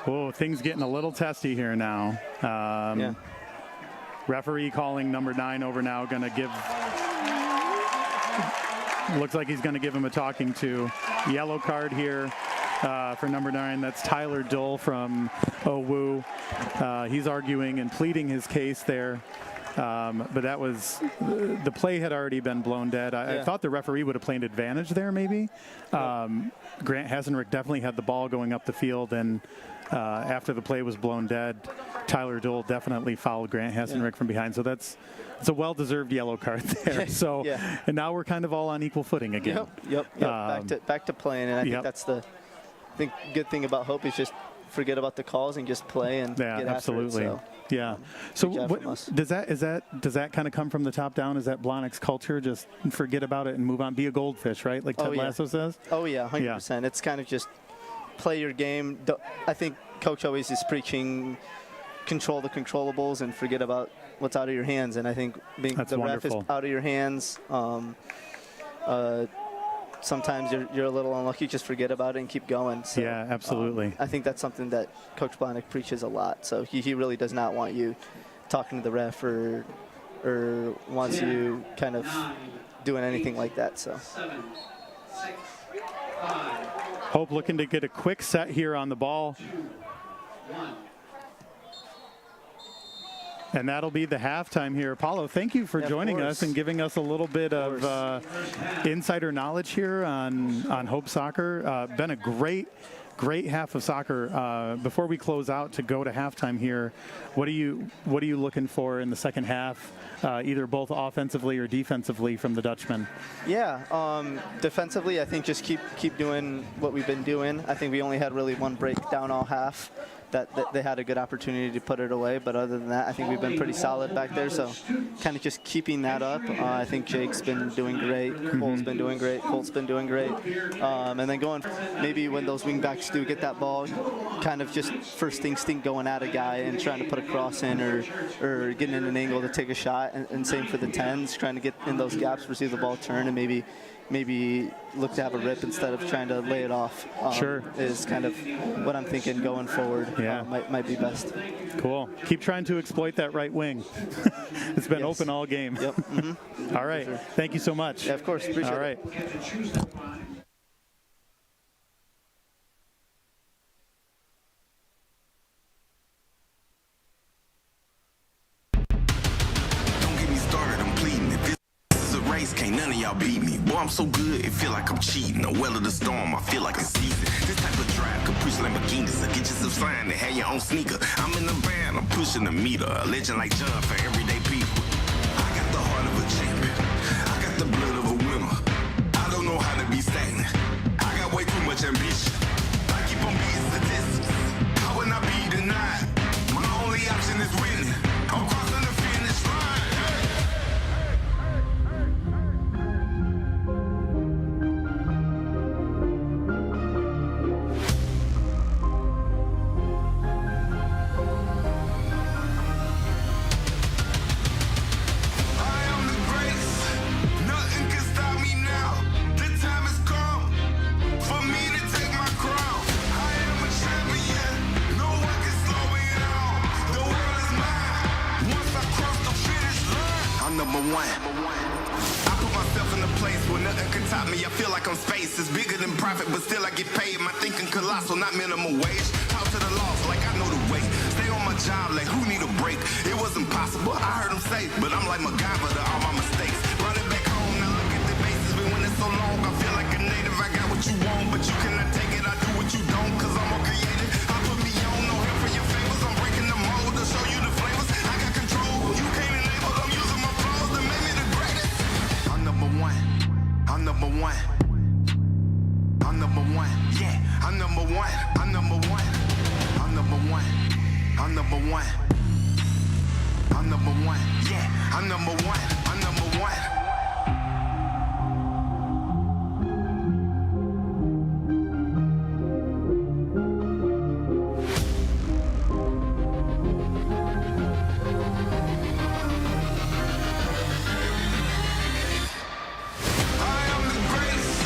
Oh, things getting a little testy here now. Referee calling number 9 over now. Going to give. Looks like he's going to give him a talking to. Yellow card here for number 9. That's Tyler Dull from OWU. He's arguing and pleading his case there. But that was, the play had already been blown dead. I thought the referee would have played advantage there maybe. Grant Hassenrick definitely had the ball going up the field, and after the play was blown dead, Tyler Dull definitely fouled Grant Hassenrick from behind. So it's a well-deserved yellow card there. So, and now we're kind of all on equal footing again. Yep. Back to playing, and I think that's the good thing about Hope is just forget about the calls and just play and get absolutely. After it. So what does that kind of come from the top down? Is that Blahnik's culture? Just forget about it and move on. Be a goldfish, right? Like Ted Lasso says. Oh yeah, 100%. It's kind of just play your game. I think Coach always is preaching control the controllables and forget about what's out of your hands. And I think being the ref is out of your hands. sometimes you're a little unlucky, just forget about it and keep going. So, Yeah, absolutely. I think that's something that Coach Blahnik preaches a lot. So he really does not want you talking to the ref or wants you kind of doing anything like that. So 7, 6, 5, Hope looking to get a quick set here on the ball. 1. And that'll be the halftime here. Apollo, thank you for Yeah, of joining course. us and giving us a little bit of insider knowledge here on Hope Soccer. Been a great half of soccer. Before we close out to go to halftime here, what are you looking for in the second half, either both offensively or defensively from the Dutchmen? yeah, defensively, I think just keep doing what we've been doing. I think we only had really one breakdown all half. That they had a good opportunity to put it away, but other than that, I think we've been pretty solid back there. So, kind of just keeping that up. I think Jake's been doing great. Cole's been doing great. Colt's been doing great. And then going, maybe when those wing backs do get that ball, kind of just first instinct going at a guy and trying to put a cross in or getting in an angle to take a shot. And same for the 10s, trying to get in those gaps, receive the ball, turn, and maybe look to have a rip instead of trying to lay it off. Sure. Is kind of what I'm thinking going forward. Yeah. Might be best. Cool. Keep trying to exploit that right wing. It's been Yes. open all game. Yep. Mm-hmm. All right. Sure. Thank you so much. Yeah, of course. Appreciate All it. right. Don't get me started, I'm pleading. If this is a race, can't none of y'all beat me. Boy, I'm so good, it feel like I'm cheating. The well of the storm, I feel like it's season. This type of drive, Caprice Lamborghinis. I get you some sign and have your own sneaker. I'm in the band, I'm pushing the meter. A legend like John for everyday people. I got the heart of a champion. I got the blood of a winner. I don't know how to be stagnant. I got way too much ambition. I keep on beating statistics. How would I be denied? My only option is winning. I'm crossing the finish line. I am the greatest. Nothing can stop me now. The time has come for me to take my crown. I am a champion. No one can slow me down. The world is mine. Once I cross the finish line, I'm number one. I put myself in a place where nothing can top me. I feel like I'm space. It's bigger than profit, but still I get paid. My thinking colossal, not minimum wage. Talk to the loss like I know the way. Stay on my job like who need a break? It wasn't possible. I heard them say, but I'm like MacGyver to all my mistakes. Running back home, now look at the bases. Been winning so long, I feel like a native. I got what you want, but you cannot take it. I do what you don't, cause I'm more creative. I put me on, no help for your favors. I'm breaking the mold to show you the flavors. I got control, you can't enable. I'm using my flaws to make me the greatest. I'm number one. I'm number one. I'm number one. Yeah, I'm number one. I'm number one. I'm number one. I'm number one. I'm number one. Yeah, I'm number one. I'm number one. I am the greatest.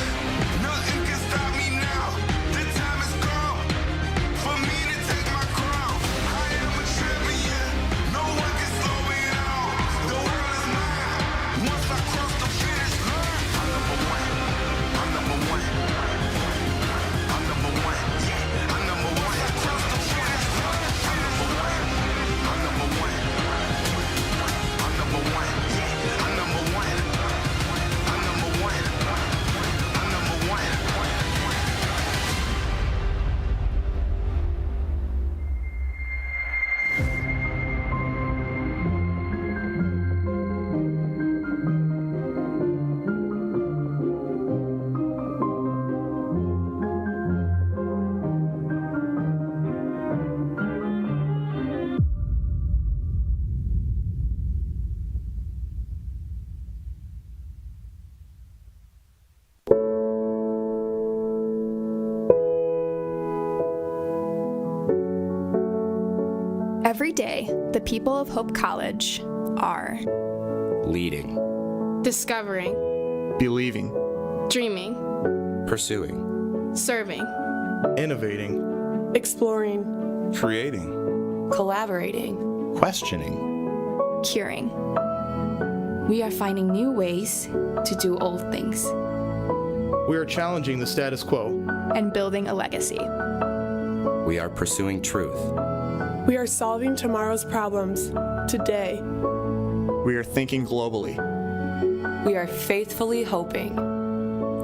Nothing can stop me now. The time has come for me to take my crown. I am a champion. No one can slow me down. The world is mine. Once I cross the finish line, I'm number one. I'm number one. I'm number one. Yeah, I'm number one. Once I cross the finish line, I'm number one. I'm number one. I'm number one. Yeah, I'm number one. I'm number one. I'm number one. Every day, the people of Hope College are leading, discovering, believing, dreaming, Pursuing. Serving. Innovating. Exploring. Creating. Collaborating. Questioning. Curing. We are finding new ways to do old things. We are challenging the status quo. And building a legacy. We are pursuing truth. We are solving tomorrow's problems today. We are thinking globally. We are faithfully hoping.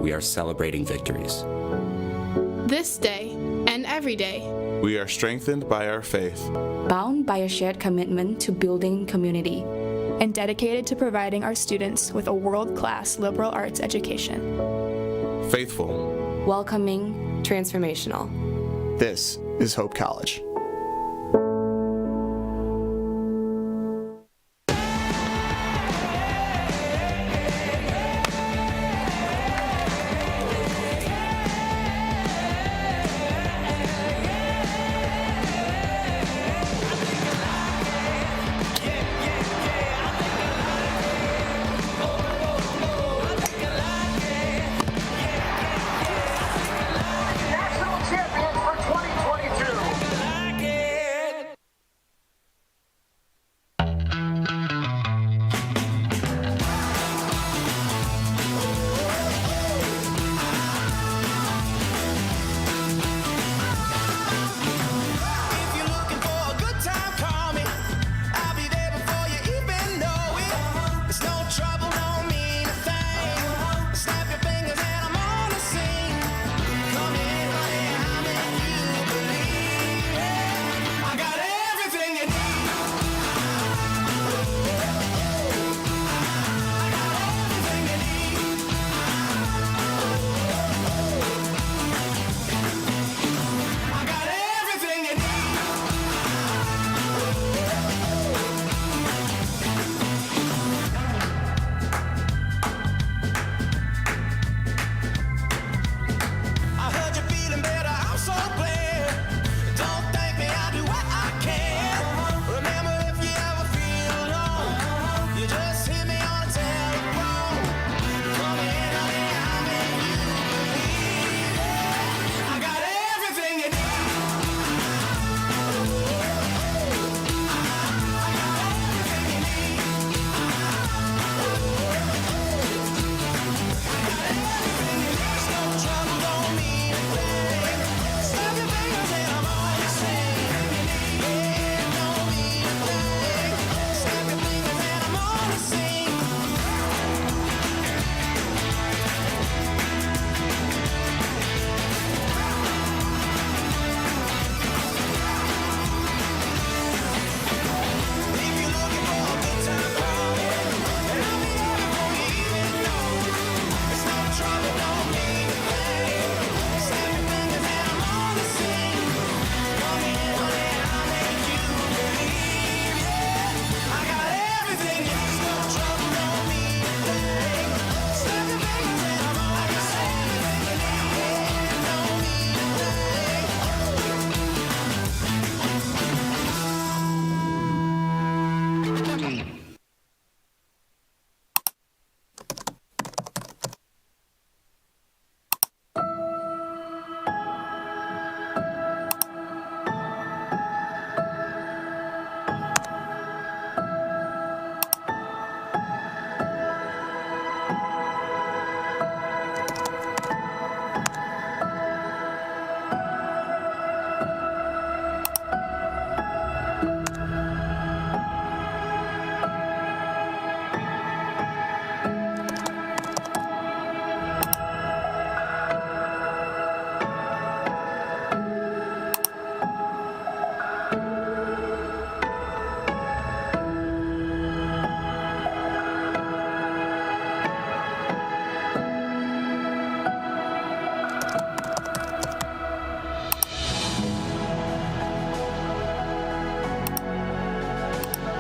We are celebrating victories. This day and every day. We are strengthened by our faith. Bound by a shared commitment to building community. And dedicated to providing our students with a world-class liberal arts education. Faithful. Welcoming. Transformational. This is Hope College.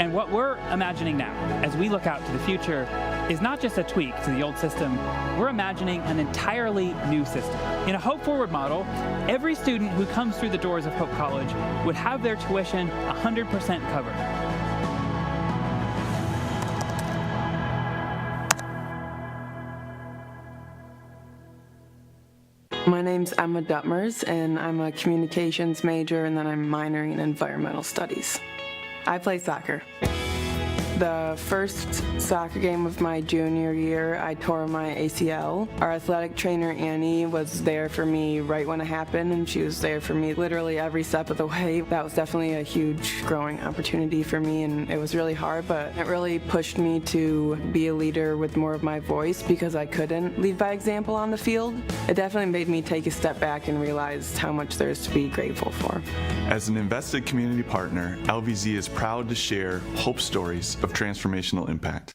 And what we're imagining now, as we look out to the future, is not just a tweak to the old system. We're imagining an entirely new system. In a Hope Forward model, every student who comes through the doors of Hope College would have their tuition 100% covered. name's Emma Duttmers, and I'm a communications major, and then I'm minoring in environmental studies. I play soccer. The first soccer game of my junior year, I tore my ACL. Our athletic trainer, Annie, was there for me right when it happened, and she was there for me literally every step of the way. That was definitely a huge growing opportunity for me, and it was really hard, but it really pushed me to be a leader with more of my voice because I couldn't lead by example on the field. It definitely made me take a step back and realize how much there is to be grateful for. As an invested community partner, LVZ is proud to share hope stories of transformational impact.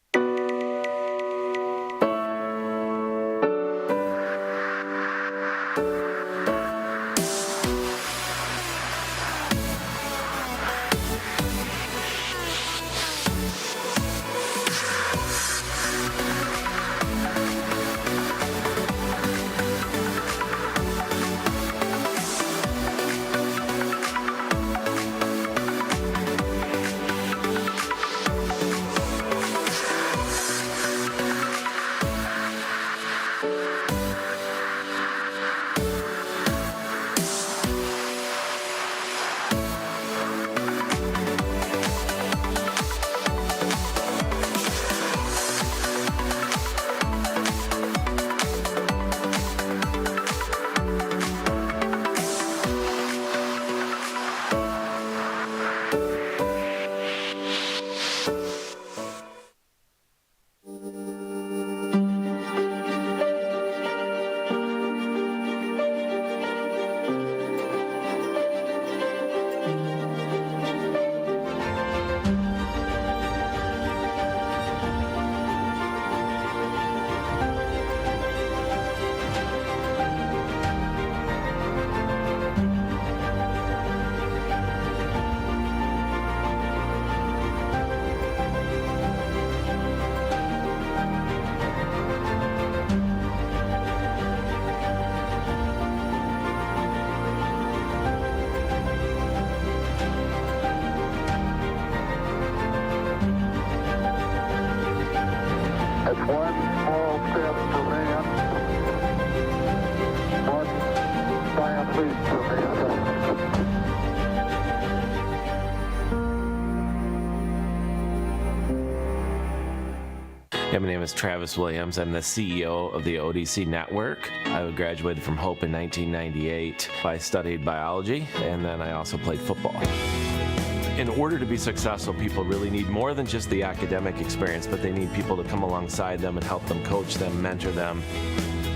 Yeah, my name is Travis Williams. I'm the CEO of the ODC Network. I graduated from Hope in 1998. I studied biology, and then I also played football. In order to be successful, people really need more than just the academic experience, but they need people to come alongside them and help them, coach them, mentor them.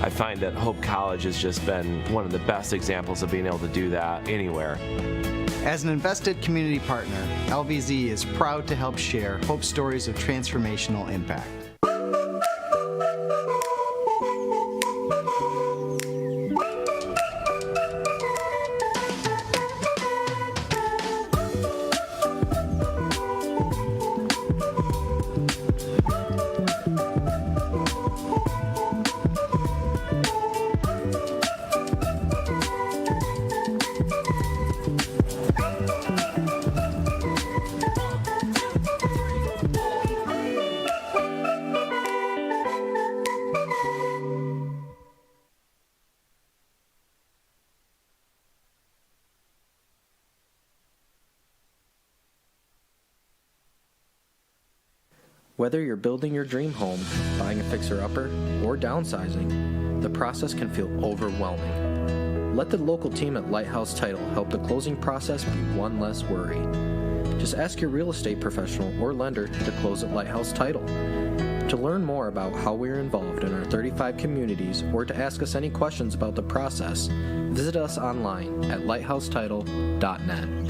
I find that Hope College has just been one of the best examples of being able to do that anywhere. As an invested community partner, LVZ is proud to help share Hope stories of transformational impact. Whether you're building your dream home, buying a fixer-upper, or downsizing, the process can feel overwhelming. Let the local team at Lighthouse Title help the closing process be one less worry. Just ask your real estate professional or lender to close at Lighthouse Title. To learn more about how we are involved in our 35 communities or to ask us any questions about the process, visit us online at lighthousetitle.net.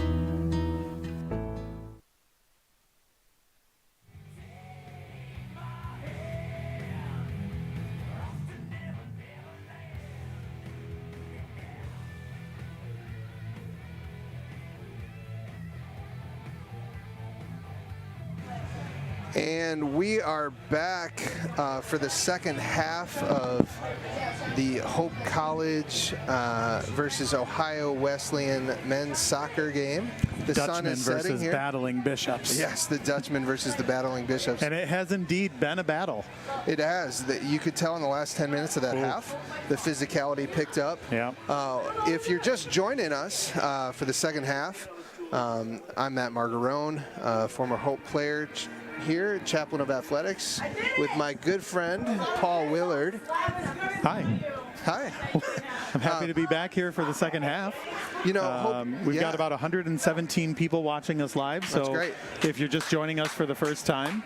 And we are back for the second half of the Hope College versus Ohio Wesleyan men's soccer game. The sun Dutchman is setting versus here. Battling Bishops. Yes, the Dutchman versus the Battling Bishops. And it has indeed been a battle. It has. You could tell in the last 10 minutes of that half, the physicality picked up. Yeah. If you're just joining us for the second half, I'm Matt Margarone, former Hope player here, chaplain of athletics, with my good friend, Paul Willard. Hi. Hi. I'm happy to be back here for the second half. You know, we've got about 117 people watching us live. So that's great. If you're just joining us for the first time,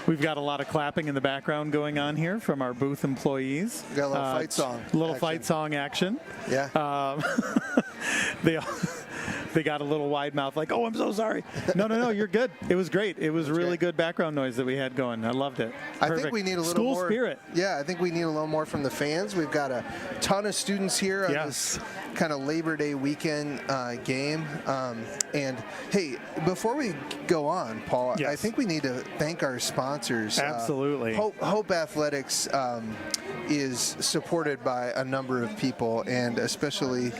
we've got a lot of clapping in the background going on here from our booth employees. We got a little fight song. Fight song action. Yeah. They got a little wide mouth like, oh, I'm so sorry. No, you're good. It was great. It was really good background noise that we had going. I loved it. I think we need a little school more spirit. Yeah, I think we need a little more from the fans. We've got a ton of students here on this kind of Labor Day weekend game. And hey, before we go on, Paul, I think we need to thank our sponsors. Absolutely. Hope Athletics is supported by a number of people, and especially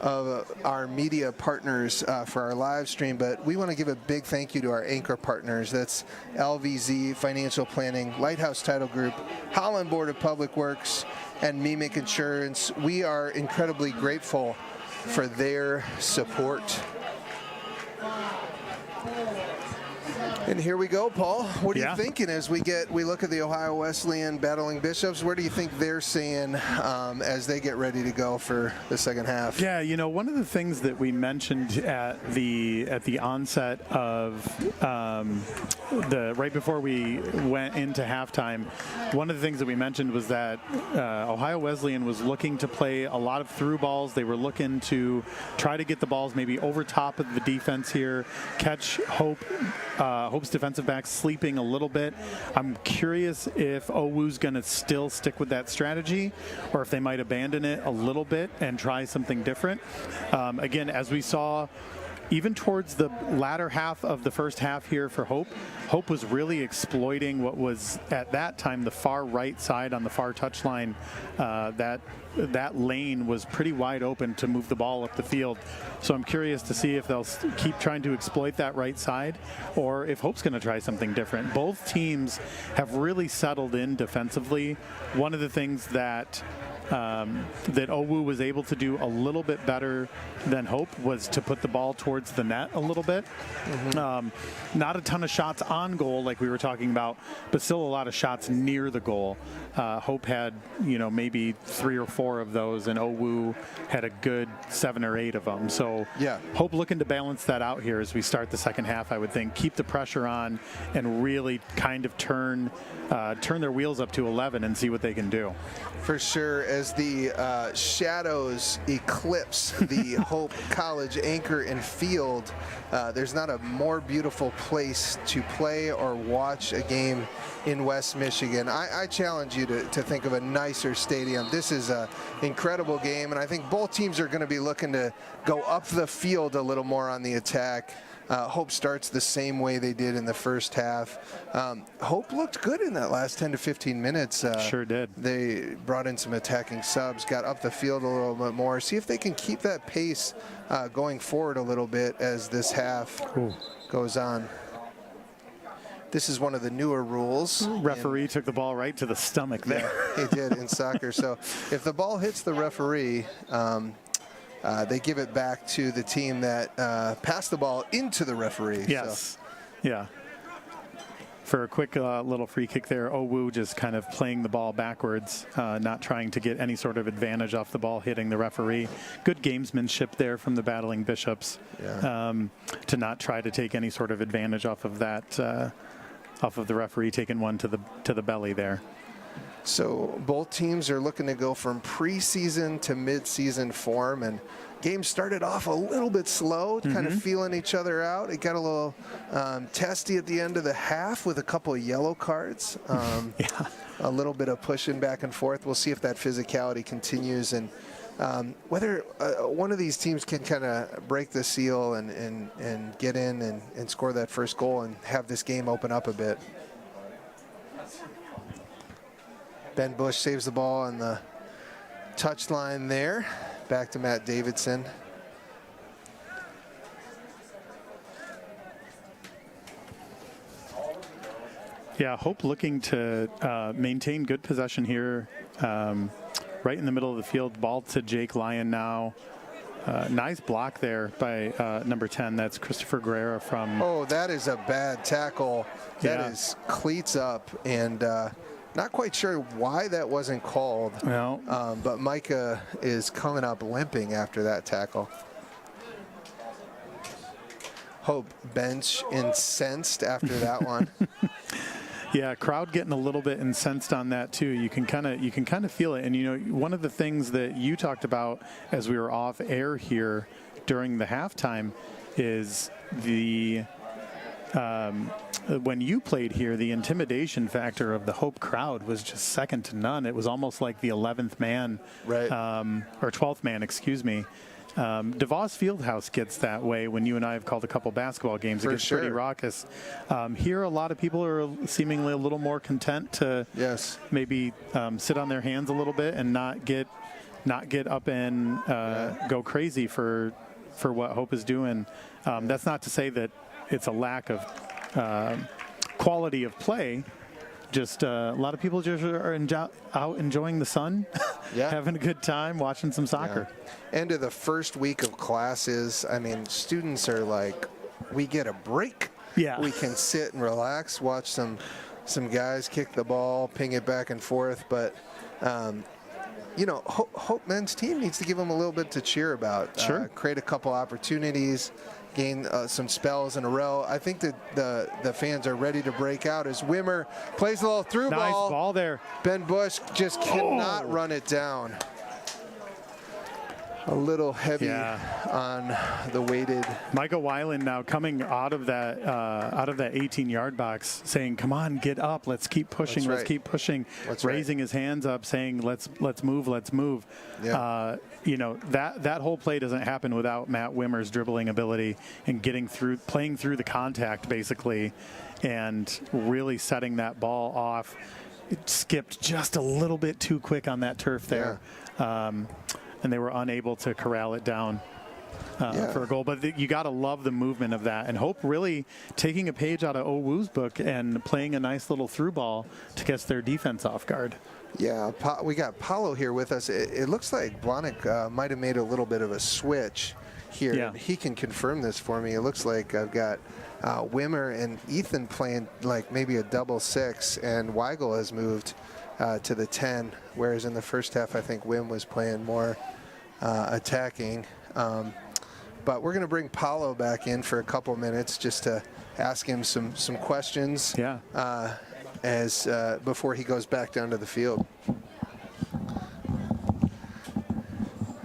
of our media partners for our live stream, but we want to give a big thank you to our anchor partners. That's LVZ Financial Planning, Lighthouse Title Group, Holland Board of Public Works, and Mimic Insurance. We are incredibly grateful for their support. And here we go, Paul. What are you thinking as we look at the Ohio Wesleyan Battling Bishops? Where do you think they're seeing as they get ready to go for the second half? Yeah, you know, one of the things that we mentioned at the onset of right before we went into halftime, one of the things that we mentioned was that Ohio Wesleyan was looking to play a lot of through balls. They were looking to try to get the balls maybe over top of the defense here, catch Hope's defensive backs sleeping a little bit. I'm curious if OWU's going to still stick with that strategy or if they might abandon it a little bit and try something different. Again, as we saw, even towards the latter half of the first half here for Hope was really exploiting what was at that time the far right side on the far touchline. That lane was pretty wide open to move the ball up the field. So I'm curious to see if they'll keep trying to exploit that right side or if Hope's going to try something different. Both teams have really settled in defensively. One of the things that OWU was able to do a little bit better than Hope was to put the ball towards the net a little bit. Not a ton of shots on goal like we were talking about, but still a lot of shots near the goal. Hope had, maybe 3 or 4 of those, and OWU had a good 7 or 8 of them. So Hope looking to balance that out here as we start the second half, I would think. Keep the pressure on and really kind of turn their wheels up to 11 and see what they can do. For sure, as the shadows eclipse the Hope College anchor and field, there's not a more beautiful place to play or watch a game in West Michigan. I challenge you to think of a nicer stadium. This is an incredible game, and I think both teams are going to be looking to go up the field a little more on the attack. Hope starts the same way they did in the first half. Hope looked good in that last 10 to 15 minutes. Sure did. They brought in some attacking subs, got up the field a little bit more. See if they can keep that pace going forward a little bit as this half goes on. This is one of the newer rules. Referee took the ball right to the stomach there. Yeah, he did in soccer. So if the ball hits the referee, they give it back to the team that passed the ball into the referee. Yes. So. Yeah. For a quick little free kick there, OWU just kind of playing the ball backwards, not trying to get any sort of advantage off the ball hitting the referee. Good gamesmanship there from the Battling Bishops to not try to take any sort of advantage off of that, off of the referee taking one to the belly there. So both teams are looking to go from preseason to midseason form, and game started off a little bit slow, kind of feeling each other out. It got a little testy at the end of the half with a couple of yellow cards. A little bit of pushing back and forth. We'll see if that physicality continues. And whether one of these teams can kind of break the seal and get in and score that first goal and have this game open up a bit. Ben Bush saves the ball on the touchline there. Back to Matt Davidson. Yeah, Hope looking to maintain good possession here. Right in the middle of the field, ball to Jake Lyon now. Nice block there by number 10. That's Christopher Guerrera from... Oh, that is a bad tackle. That is cleats up, and not quite sure why that wasn't called. No. But Micah is coming up limping after that tackle. Hope bench incensed after that one. Yeah, crowd getting a little bit incensed on that too. You can kind of feel it. And you know, one of the things that you talked about as we were off air here during the halftime is the when you played here, the intimidation factor of the Hope crowd was just second to none. It was almost like the 11th man, right? Or 12th man, excuse me. DeVos Fieldhouse gets that way when you and I have called a couple basketball games. It gets pretty raucous. Here, a lot of people are seemingly a little more content to maybe sit on their hands a little bit and not get up and go crazy for what Hope is doing. That's not to say that it's a lack of quality of play. Just a lot of people just are out enjoying the sun, having a good time, watching some soccer. End of the first week of classes, I mean, students are like, we get a break. Yeah. We can sit and relax, watch some guys kick the ball, ping it back and forth. But, you know, Hope men's team needs to give them a little bit to cheer about. Sure. Create a couple opportunities, gain some spells in a row. I think that the fans are ready to break out as Wimmer plays a little through ball. Nice ball there. Ben Bush just cannot run it down. A little heavy on the weighted. Micah Weiland now coming out of that 18-yard box, saying, "Come on, get up! Let's keep pushing! Let's keep pushing!" Raising his hands up, saying, "Let's move! Let's move!" Yeah. You know, that whole play doesn't happen without Matt Wimmer's dribbling ability and playing through the contact basically, and really setting that ball off. It skipped just a little bit too quick on that turf there. And they were unable to corral it down for a goal. But you got to love the movement of that. And Hope really taking a page out of Owu's book and playing a nice little through ball to catch their defense off guard. Yeah, we got Paulo here with us. It looks like Blahnik might have made a little bit of a switch here. Yeah. He can confirm this for me. It looks like I've got Wimmer and Ethan playing like maybe a double six, and Weigel has moved to the 10, whereas in the first half I think Wim was playing more attacking. But we're going to bring Paulo back in for a couple minutes just to ask him some questions. Yeah. As before he goes back down to the field.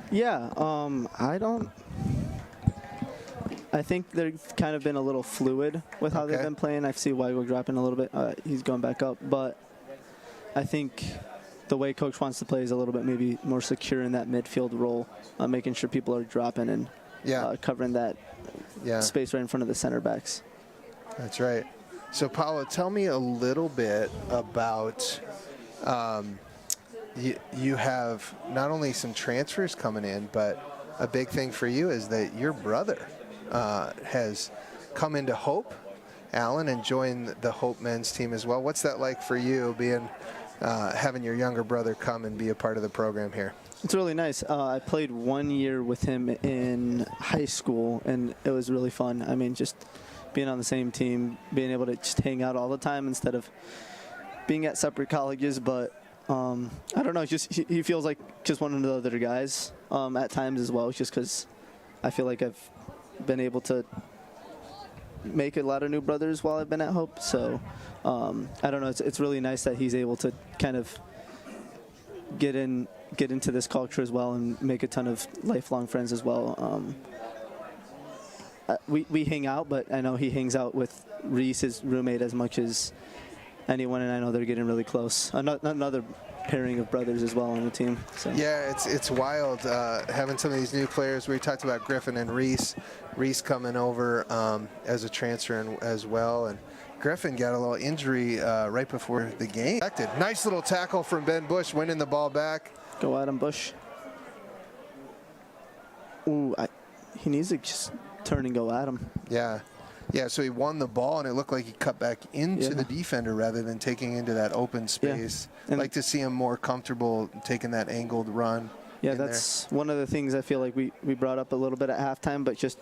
Yeah, I think they've kind of been a little fluid with how they've been playing. I see Weigel dropping a little bit. He's going back up, but I think the way Coach wants to play is a little bit maybe more secure in that midfield role, making sure people are dropping and covering that space right in front of the center backs. That's right. So, Paulo, tell me a little bit about you have not only some transfers coming in, but a big thing for you is that your brother has come into Hope, Alan, and joined the Hope men's team as well. What's that like for you, having your younger brother come and be a part of the program here? It's really nice. I played 1 year with him in high school, and it was really fun. I mean, just being on the same team, being able to just hang out all the time instead of being at separate colleges. But I don't know, just he feels like just one of the other guys at times as well, just because I feel like I've been able to make a lot of new brothers while I've been at Hope. So I don't know, it's really nice that he's able to kind of get into this culture as well and make a ton of lifelong friends as well. We hang out, but I know he hangs out with Reese, his roommate, as much as anyone, and I know they're getting really close. Another pairing of brothers as well on the team. So. Yeah, it's wild having some of these new players. We talked about Griffin and Reese coming over as a transfer as well, and Griffin got a little injury right before the game. Nice little tackle from Ben Bush, winning the ball back. Go Adam Bush. Ooh, he needs to just turn and go at him. Yeah. Yeah, so he won the ball, and it looked like he cut back into the defender rather than taking into that open space. I'd like to see him more comfortable taking that angled run. Yeah, that's one of the things I feel like we brought up a little bit at halftime, but just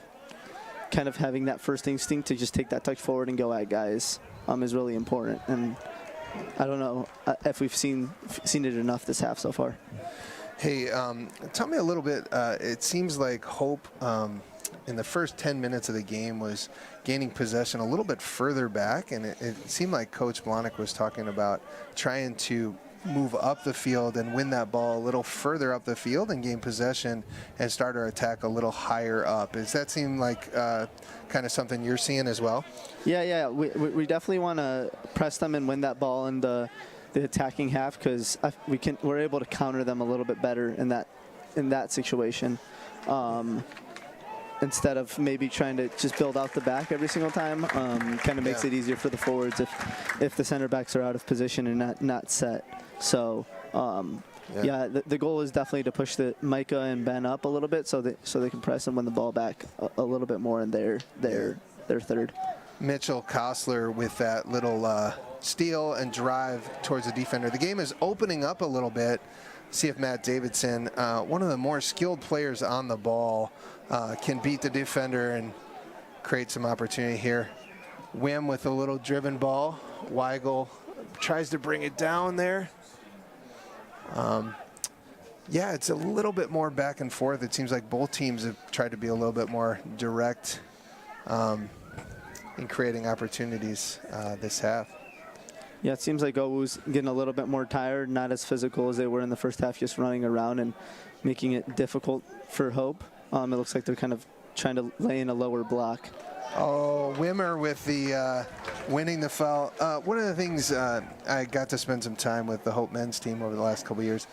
kind of having that first instinct to just take that touch forward and go at guys is really important. And I don't know if we've seen it enough this half so far. Hey, tell me a little bit. It seems like Hope in the first 10 minutes of the game was gaining possession a little bit further back, and it seemed like Coach Blahnik was talking about trying to move up the field and win that ball a little further up the field and gain possession and start our attack a little higher up. Does that seem like kind of something you're seeing as well? Yeah. We definitely want to press them and win that ball in the attacking half, because we're able to counter them a little bit better in that situation. Instead of maybe trying to just build out the back every single time, kind of makes it easier for the forwards if the center backs are out of position and not set. So the goal is definitely to push the Micah and Ben up a little bit so they can press and win the ball back a little bit more in their third. Mitchell Kostler with that little steal and drive towards the defender. The game is opening up a little bit. See if Matt Davidson, one of the more skilled players on the ball, can beat the defender and create some opportunity here. Wim with a little driven ball. Weigel tries to bring it down there. Yeah, it's a little bit more back and forth. It seems like both teams have tried to be a little bit more direct in creating opportunities this half. Yeah, it seems like Owu's getting a little bit more tired, not as physical as they were in the first half, just running around and making it difficult for Hope. It looks like they're kind of trying to lay in a lower block. Oh, Wimmer with the winning the foul. One of the things I got to spend some time with the Hope men's team over the last couple of years.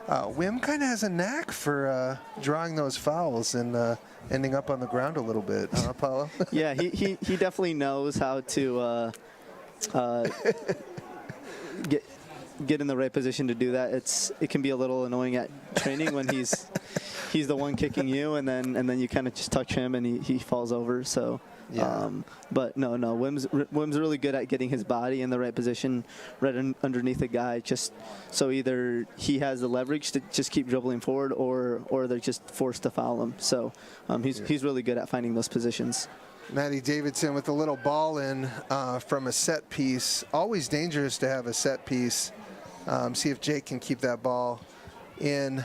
Wim kind of has a knack for drawing those fouls and ending up on the ground a little bit, huh, Paulo? Yeah, he definitely knows how to get in the right position to do that. It can be a little annoying at training when he's the one kicking you, and then you kind of just touch him and he falls over. So, yeah. But no, Wim's really good at getting his body in the right position, right underneath the guy, just so either he has the leverage to just keep dribbling forward, or they're just forced to foul him. So he's really good at finding those positions. Matty Davidson with a little ball in from a set piece. Always dangerous to have a set piece. See if Jake can keep that ball in.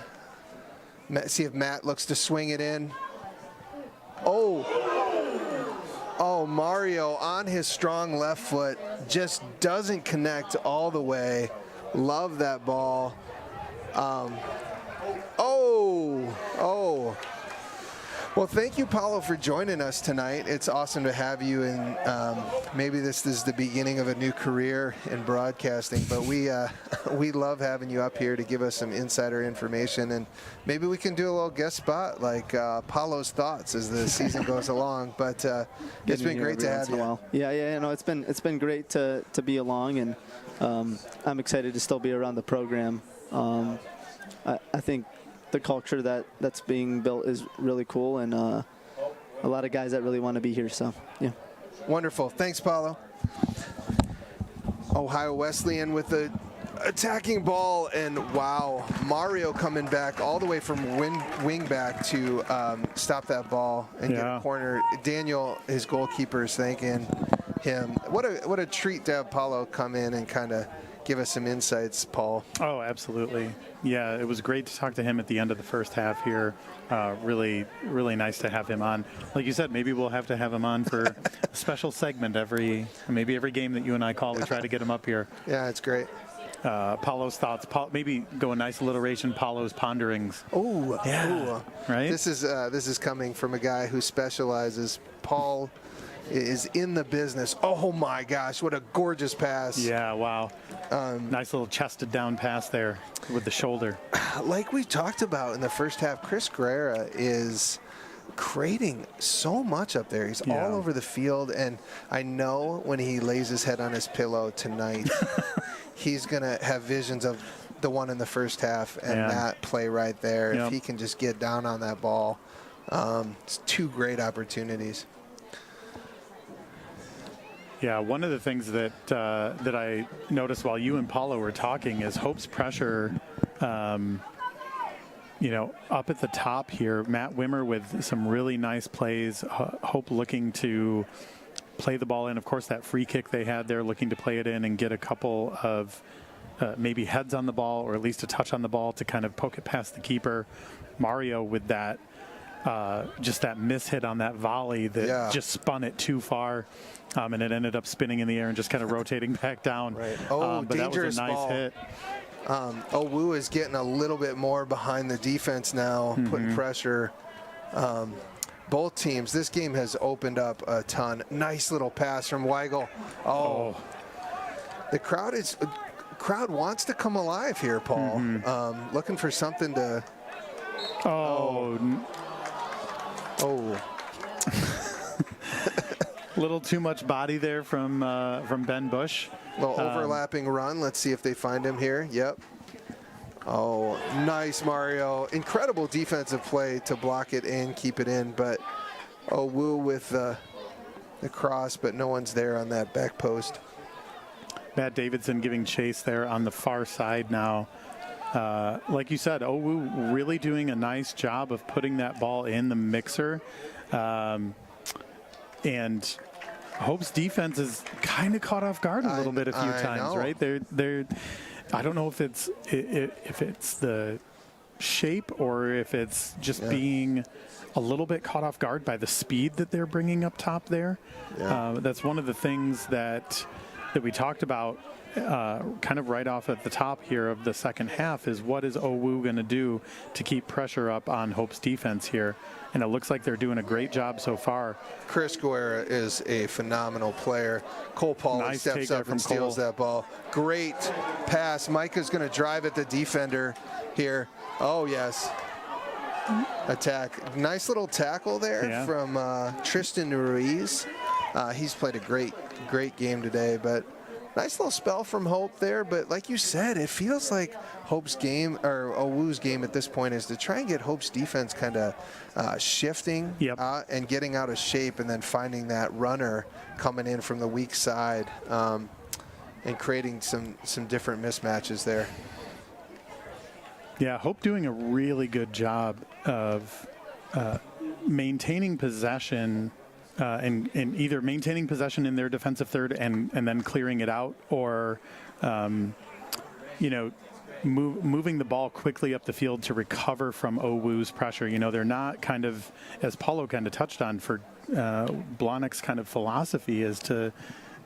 See if Matt looks to swing it in. Oh, Mario on his strong left foot just doesn't connect all the way. Love that ball. Well, thank you, Paulo, for joining us tonight. It's awesome to have you, and maybe this is the beginning of a new career in broadcasting, but we love having you up here to give us some insider information, and maybe we can do a little guest spot like Paulo's thoughts as the season goes along. But it's been great to have you. Yeah, no, it's been great to be along, and I'm excited to still be around the program. I think the culture that's being built is really cool, and a lot of guys that really want to be here. So, yeah. Wonderful. Thanks, Paulo. Ohio Wesleyan with the attacking ball, and wow, Mario coming back all the way from wing back to stop that ball and get a corner. Daniel, his goalkeeper, is thanking him. What a treat to have Paulo come in and kind of give us some insights, Paul. Oh, absolutely. Yeah, it was great to talk to him at the end of the first half here. Really nice to have him on. Like you said, maybe we'll have to have him on for a special segment maybe every game that you and I call, we try to get him up here. Yeah, it's great. Paulo's thoughts. Maybe go a nice alliteration. Paulo's ponderings. Oh, yeah. Right. This is coming from a guy who specializes. Paul is in the business. Oh my gosh, what a gorgeous pass. Yeah, wow. Nice little chested down pass there with the shoulder. Like we talked about in the first half, Chris Guerrera is creating so much up there. He's all over the field, and I know when he lays his head on his pillow tonight, he's going to have visions of the one in the first half and that play right there. If he can just get down on that ball, it's two great opportunities. Yeah, one of the things that that I noticed while you and Paula were talking is Hope's pressure, you know, up at the top here. Matt Wimmer with some really nice plays. Hope looking to play the ball in. Of course, that free kick they had there, looking to play it in and get a couple of maybe heads on the ball, or at least a touch on the ball to kind of poke it past the keeper. Mario with that, just that miss hit on that volley that just spun it too far. And it ended up spinning in the air and just kind of rotating back down. Right. But dangerous that was a nice ball. hit. Owu is getting a little bit more behind the defense now, putting pressure. Both teams, this game has opened up a ton. Nice little pass from Weigel. The crowd wants to come alive here, Paul. Looking for something to. Little too much body there from Ben Bush. Little overlapping run. Let's see if they find him here. Yep. Oh, nice, Mario. Incredible defensive play to block it and keep it in. But Owu with the cross, but no one's there on that back post. Matt Davidson giving chase there on the far side now. Like you said, Owu really doing a nice job of putting that ball in the mixer. And Hope's defense is kind of caught off guard a little bit a few times, right? They're I don't know if it's the shape or if it's just being a little bit caught off guard by the speed that they're bringing up top there. That's one of the things that we talked about kind of right off at the top here of the second half is what is Owu going to do to keep pressure up on Hope's defense here. And it looks like they're doing a great job so far. Chris Guerra is a phenomenal player. Cole Pauley steps up and steals that ball. Great pass. Micah's going to drive at the defender here. Oh, yes. Attack. Nice little tackle there from Tristan Ruiz. He's played a great game today, but nice little spell from Hope there. But like you said, it feels like Hope's game, or Owu's game at this point, is to try and get Hope's defense kind of shifting and getting out of shape, and then finding that runner coming in from the weak side and creating some different mismatches there. Yeah, Hope doing a really good job of maintaining possession and either maintaining possession in their defensive third and then clearing it out, or you know, moving the ball quickly up the field to recover from Owu's pressure. You know, they're not kind of, as Paulo kind of touched on, for Blahnik's kind of philosophy is to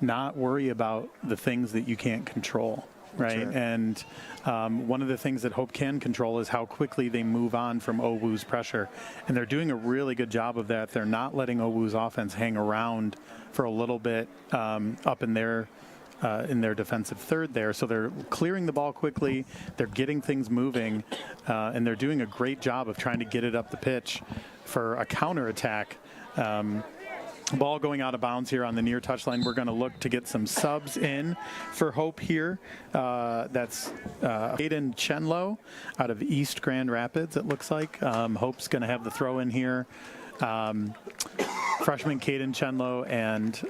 not worry about the things that you can't control. Right. And one of the things that Hope can control is how quickly they move on from Owu's pressure. And they're doing a really good job of that. They're not letting Owu's offense hang around for a little bit up in their defensive third there. So they're clearing the ball quickly. They're getting things moving. And they're doing a great job of trying to get it up the pitch for a counterattack. Ball going out of bounds here on the near touchline. We're going to look to get some subs in for Hope here. That's Aiden Chenlo out of East Grand Rapids, it looks like. Hope's going to have the throw in here. Freshman Caden Chenlo and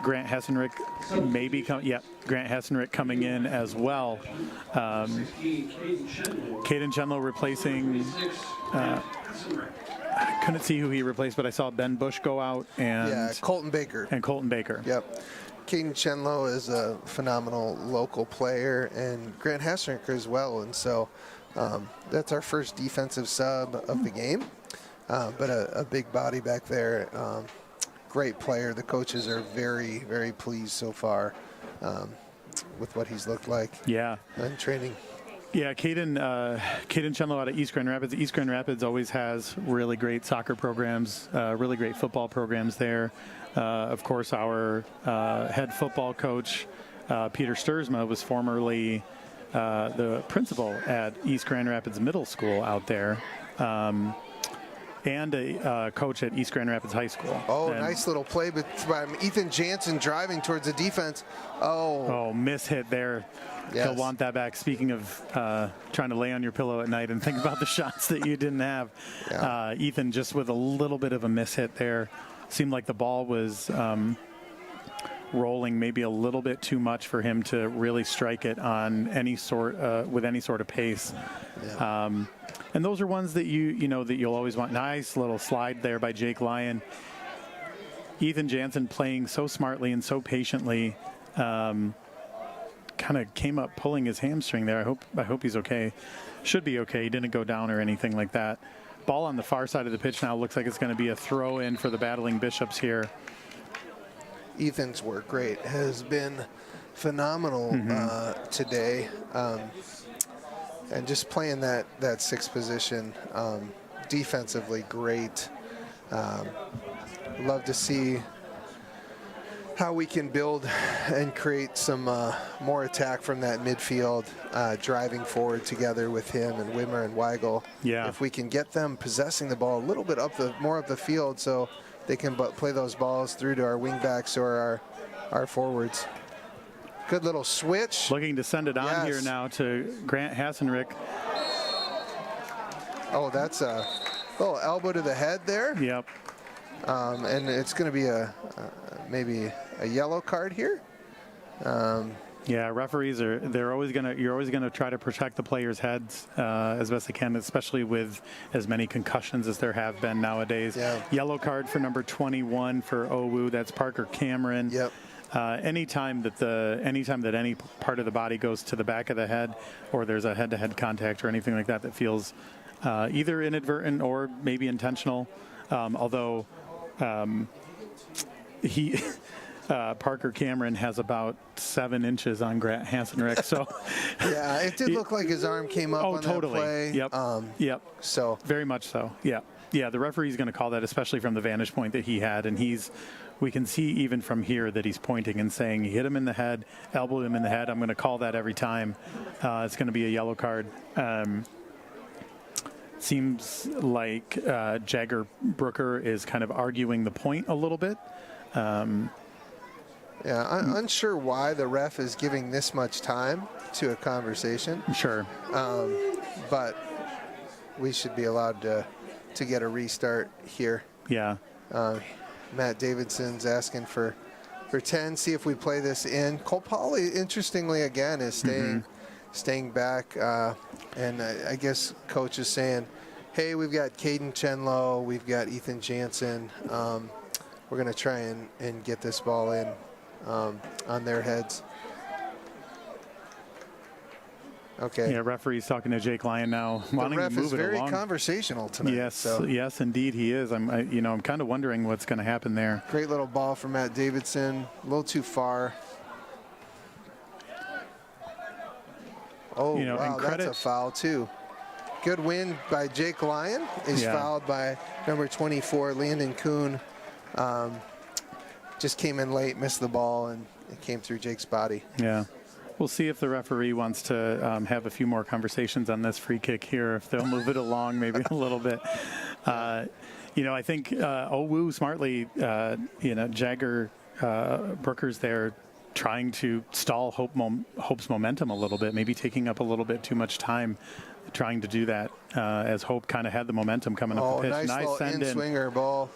Grant Hessenrick maybe Grant Hessenrick coming in as well. Caden Chenlo replacing I couldn't see who he replaced, but I saw Ben Bush go out and Colton Baker. Yep. Caden Chenlo is a phenomenal local player, and Grant Hessenrick as well. And so that's our first defensive sub of the game, but a big body back there. Great player. The coaches are very, very pleased so far with what he's looked like in training. Yeah, Caden Chenlow out of East Grand Rapids. East Grand Rapids always has really great soccer programs, really great football programs there. Of course, our head football coach, Peter Sturzma, was formerly the principal at East Grand Rapids Middle School out there. And a coach at East Grand Rapids High School. Oh, and nice little play by Ethan Jansen driving towards the defense. Oh, mishit there. Yes. He'll want that back. Speaking of trying to lay on your pillow at night and think about the shots that you didn't have. Yeah. Ethan just with a little bit of a mishit there. Seemed like the ball was rolling maybe a little bit too much for him to really strike it on any sort with any sort of pace. Yeah. And those are ones that you know that you'll always want. Nice little slide there by Jake Lyon. Ethan Jansen playing so smartly and so patiently. Kind of came up pulling his hamstring there. I hope he's okay. Should be okay. He didn't go down or anything like that. Ball on the far side of the pitch now. Looks like it's going to be a throw in for the Battling Bishops here. Ethan's work rate has been phenomenal today. And just playing that sixth position, defensively great. Love to see how we can build and create some more attack from that midfield, driving forward together with him and Wimmer and Weigel. Yeah. If we can get them possessing the ball a little bit more up the field, so they can play those balls through to our wingbacks or our forwards. Good little switch. Looking to send it on here now to Grant Hassenrick. Oh, that's a little elbow to the head there. Yep. And it's going to be maybe a yellow card here. Yeah, referees you're always gonna try to protect the players' heads as best they can, especially with as many concussions as there have been nowadays. Yeah. Yellow card for number 21 for OWU. That's Parker Cameron. Yep. Anytime that any part of the body goes to the back of the head, or there's a head-to-head contact or anything like that that feels either inadvertent or maybe intentional, although Parker Cameron has about 7 inches on Grant Hassenrick, so yeah, it did look like his arm came up on totally. that play. Yep. Yep. So very much so. Yeah. Yeah. The referee's going to call that, especially from the vantage point that he had, and we can see even from here that he's pointing and saying he hit him in the head, elbowed him in the head. I'm going to call that every time. It's going to be a yellow card. Seems like Jagger Brooker is kind of arguing the point a little bit. Yeah, I'm unsure why the ref is giving this much time to a conversation. Sure. But we should be allowed to get a restart here. Yeah. Matt Davidson's asking for 10. See if we play this in. Cole Pauley, interestingly, again, is staying back. And I guess coach is saying, hey, we've got Caden Chenlow, we've got Ethan Jansen. We're going to try and get this ball in on their heads. Okay. Yeah, referee's talking to Jake Lyon now, wanting the to ref move is it very along. Conversational tonight. Yes, yes, indeed he is. I'm kind of wondering what's going to happen there. Great little ball from Matt Davidson, a little too far. Oh, wow, that's a foul too. Good win by Jake Lyon. He's fouled by number 24, Landon Kuhn. Just came in late, missed the ball, and it came through Jake's body. Yeah. We'll see if the referee wants to have a few more conversations on this free kick here, if they'll move it along maybe a little bit. I think OWU smartly, Jagger Brooker's there trying to stall Hope's momentum a little bit, maybe taking up a little bit too much time trying to do that as Hope kind of had the momentum coming up the pitch. Nice little in-swinger ball.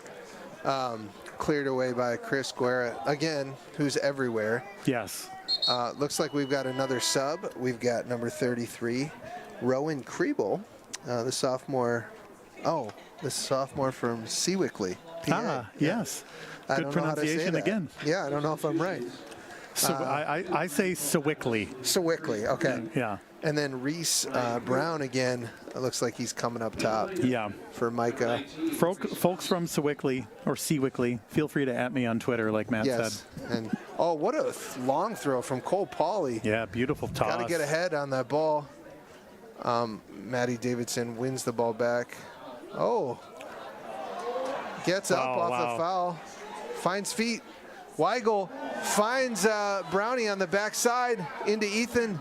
Cleared away by Chris Guerra, again, who's everywhere. Yes. Looks like we've got another sub. We've got number 33, Rowan Kriebel, the sophomore. Oh, the sophomore from Sewickley, PA. Yes. Good pronunciation again. Yeah, I don't know if I'm right. So I say Sewickley. Sewickley, okay. Yeah. And then Reese Brown again. It looks like he's coming up top. Yeah. For Micah. Folks from Sewickley or Sewickley, feel free to @me on Twitter, like Matt said. And what a long throw from Cole Pauley. Yeah, beautiful toss. Got to get ahead on that ball. Maddie Davidson wins the ball back. Oh, gets up off the foul, finds feet. Weigel finds Brownie on the backside into Ethan.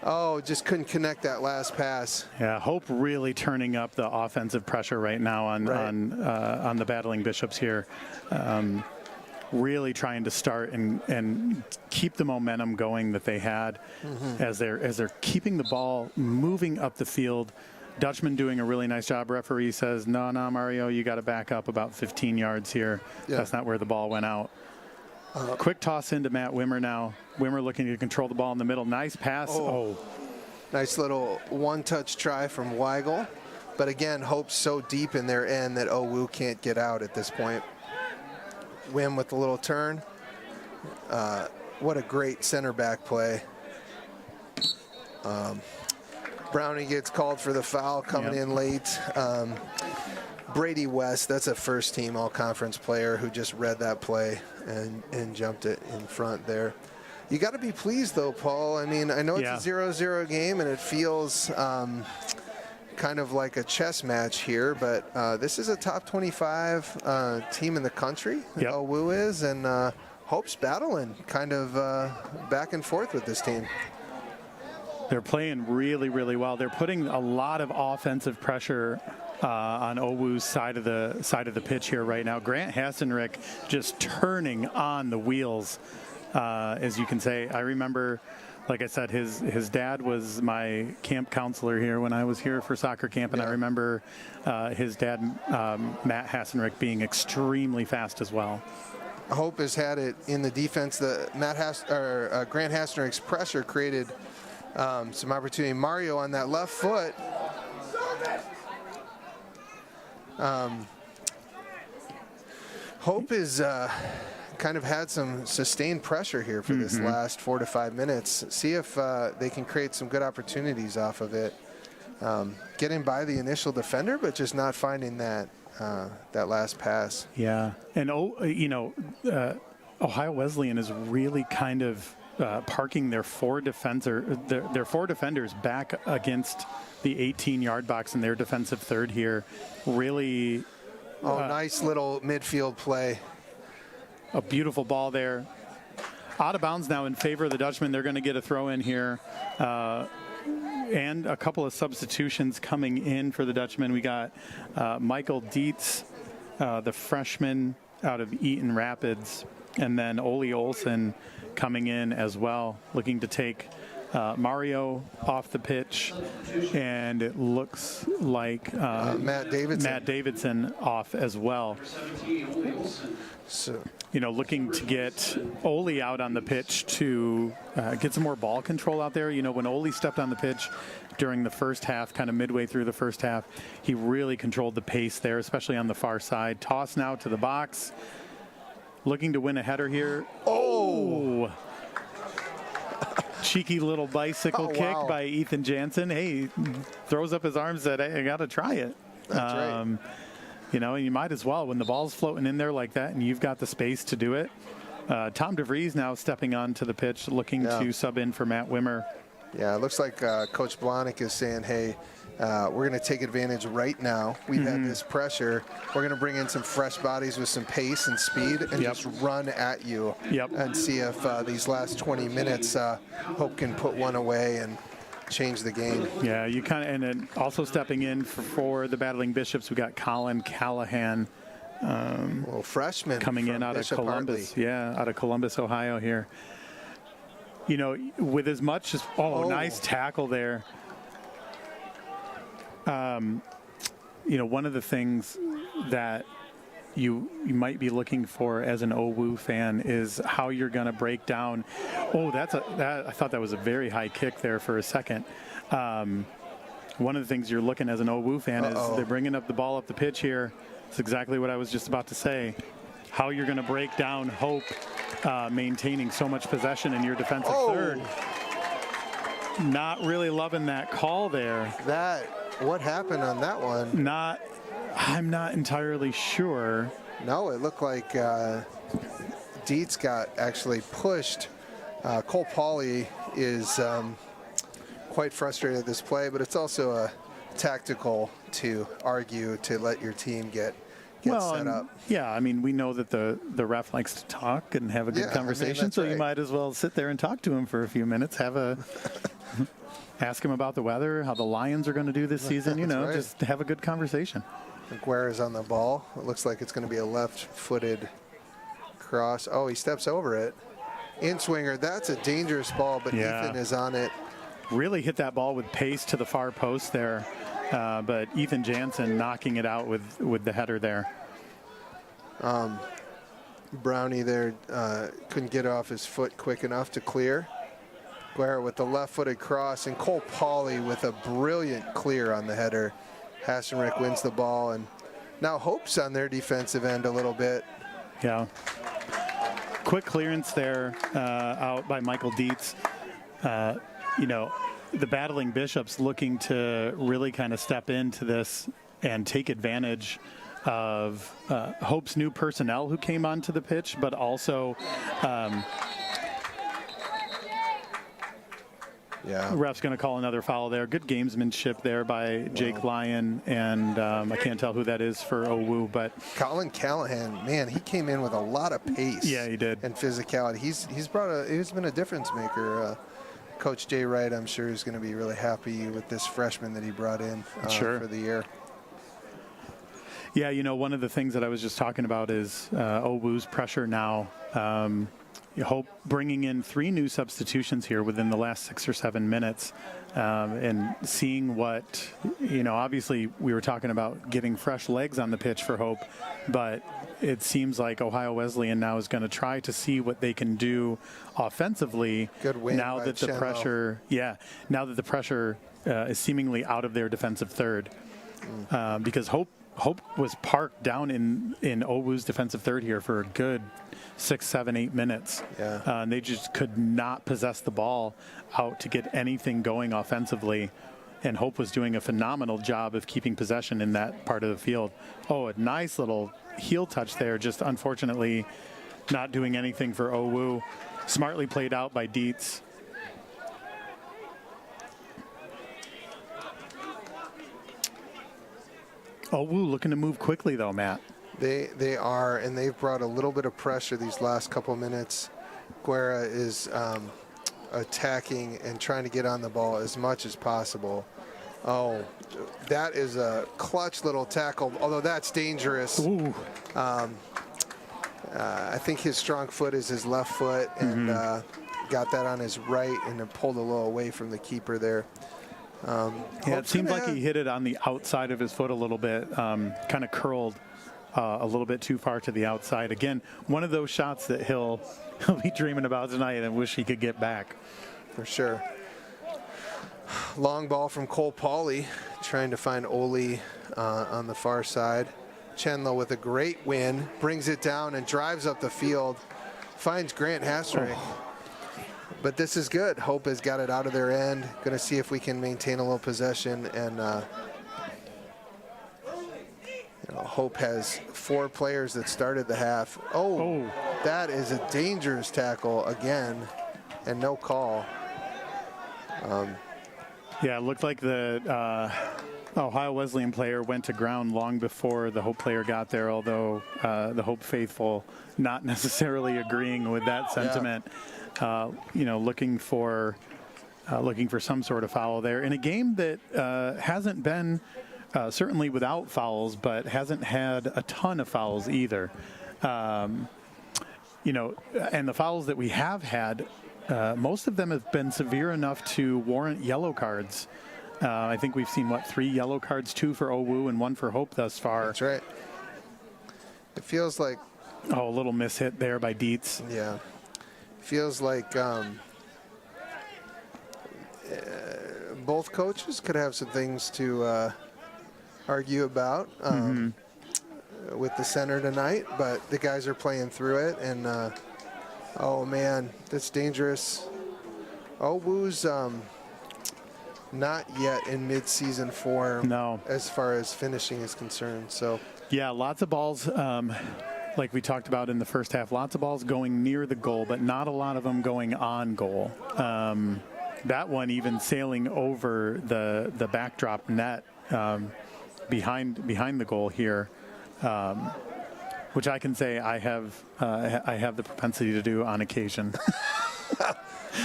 Oh, just couldn't connect that last pass. Yeah, Hope really turning up the offensive pressure right now on the Battling Bishops here. Really trying to start and keep the momentum going that they had as they're keeping the ball moving up the field. Dutchman doing a really nice job. Referee says, no, Mario, you got to back up about 15 yards here. Yeah. That's not where the ball went out. Quick toss into Matt Wimmer now. Wimmer looking to control the ball in the middle. Nice pass. Nice little one-touch try from Weigel. But again, Hope's so deep in their end that OWU can't get out at this point. Wim with the little turn. What a great center back play. Brownie gets called for the foul coming in late. Brady West, that's a first-team all-conference player who just read that play and jumped it in front there. You got to be pleased, though, Paul. I mean, I know it's a 0-0 game, and it feels kind of like a chess match here, but this is a top 25 team in the country, OWU is, and Hope's battling kind of back and forth with this team. They're playing really, really well. They're putting a lot of offensive pressure on OWU's side of the pitch here right now. Grant Hassenrick just turning on the wheels, as you can say. I remember, like I said, his dad was my camp counselor here when I was here for soccer camp, and I remember his dad, Matt Hassenrick, being extremely fast as well. Hope has had it in the defense. Grant Hassenrick's pressure created some opportunity. Mario on that left foot. Hope is kind of had some sustained pressure here for this last 4 to 5 minutes. See if they can create some good opportunities off of it. Getting by the initial defender, but just not finding that last pass. Yeah, and Ohio Wesleyan is really kind of parking their four defenders back against the 18-yard box in their defensive third here. Really. Nice little midfield play. A beautiful ball there. Out of bounds now in favor of the Dutchman. They're going to get a throw in here. And a couple of substitutions coming in for the Dutchman. We got Michael Dietz, the freshman out of Eaton Rapids, and then Ole Olsen coming in as well, looking to take Mario off the pitch, and it looks like Matt Davidson off as well. So, looking to get Ole out on the pitch to get some more ball control out there. When Ole stepped on the pitch during the first half, kind of midway through the first half, he really controlled the pace there, especially on the far side. Toss now to the box. Looking to win a header here. Oh! Cheeky little bicycle kick by Ethan Jansen. Hey, throws up his arms, said, I got to try it. That's right. And you might as well when the ball's floating in there like that and you've got the space to do it. Tom DeVries now stepping onto the pitch, looking to sub in for Matt Wimmer. Yeah, it looks like Coach Blahnik is saying, hey, we're going to take advantage right now. We've had this pressure. We're going to bring in some fresh bodies with some pace and speed and just run at you and see if these last 20 minutes Hope can put one away and change the game. Yeah, and then also stepping in for the Battling Bishops, we got Colin Callahan. Well, freshman coming in out Bishop of Columbus. Hartley. Yeah, out of Columbus, Ohio here. With as much as, nice tackle there. One of the things that you might be looking for as an OWU fan is how you're going to break down. I thought that was a very high kick there for a second. One of the things you're looking as an OWU fan is they're bringing up the ball up the pitch here. It's exactly what I was just about to say. How you're going to break down Hope maintaining so much possession in your defensive third. Not really loving that call there. What happened on that one? I'm not entirely sure. No, it looked like Dietz got actually pushed. Cole Pauly is quite frustrated at this play, but it's also a tactical to argue to let your team get set up. Yeah, I mean, we know that the ref likes to talk and have a good conversation, so you might as well sit there and talk to him for a few minutes, ask him about the weather, how the Lions are going to do this season, just have a good conversation. Guerra's on the ball. It looks like it's going to be a left-footed cross. Oh, he steps over it. In-swinger, that's a dangerous ball, but Ethan is on it. Really hit that ball with pace to the far post there, but Ethan Jansen knocking it out with the header there. Brownie there couldn't get off his foot quick enough to clear. Guerra with the left-footed cross, and Cole Pauley with a brilliant clear on the header. Hasenrick wins the ball, and now Hope's on their defensive end a little bit. Yeah. Quick clearance there out by Michael Dietz. The battling Bishops looking to really kind of step into this and take advantage of Hope's new personnel who came onto the pitch, but also ref's going to call another foul there. Good gamesmanship there by Jake Lyon, and I can't tell who that is for OWU, but Colin Callahan, man, he came in with a lot of pace. Yeah, he did. And physicality. He's been a difference maker. Coach Jay Wright, I'm sure, is going to be really happy with this freshman that he brought in for the year. Yeah, one of the things that I was just talking about is OWU's pressure now. Hope bringing in 3 new substitutions here within the last 6 or 7 minutes, and seeing what, obviously we were talking about getting fresh legs on the pitch for Hope, but it seems like Ohio Wesleyan now is going to try to see what they can do offensively. Good win now by that the Chenlo. pressure is seemingly out of their defensive third, because Hope was parked down in OWU's defensive third here for a good 6, 7, 8 minutes. And they just could not possess the ball out to get anything going offensively. And Hope was doing a phenomenal job of keeping possession in that part of the field. Oh, a nice little heel touch there, just unfortunately not doing anything for OWU. Smartly played out by Dietz. OWU looking to move quickly though, Matt. They are, and they've brought a little bit of pressure these last couple minutes. Guerra is attacking and trying to get on the ball as much as possible. Oh, that is a clutch little tackle, although that's dangerous. I think his strong foot is his left foot, and got that on his right and then pulled a little away from the keeper there. It seemed like he hit it on the outside of his foot a little bit, kind of curled a little bit too far to the outside. Again, one of those shots that he'll be dreaming about tonight and wish he could get back. For sure. Long ball from Cole Pauley, trying to find Oli on the far side. Chenlo with a great win, brings it down and drives up the field, finds Grant Hasenrick. But this is good. Hope has got it out of their end. Going to see if we can maintain a little possession. And Hope has 4 players that started the half. Oh, that is a dangerous tackle again, and no call. Yeah, it looked like the Ohio Wesleyan player went to ground long before the Hope player got there, although the Hope faithful not necessarily agreeing with that sentiment. Looking for some sort of foul there in a game that hasn't been certainly without fouls, but hasn't had a ton of fouls either. And the fouls that we have had, most of them have been severe enough to warrant yellow cards. I think we've seen 3 yellow cards, 2 for OWU and 1 for Hope thus far. That's right. It feels like a little mishit there by Dietz. Yeah. Feels like both coaches could have some things to argue about with the center tonight, but the guys are playing through it, and oh man, that's dangerous. OWU's not yet in mid-season form as far as finishing is concerned. So yeah, lots of balls like we talked about in the first half, lots of balls going near the goal, but not a lot of them going on goal. that one even sailing over the backdrop net behind the goal here, which I can say I have the propensity to do on occasion.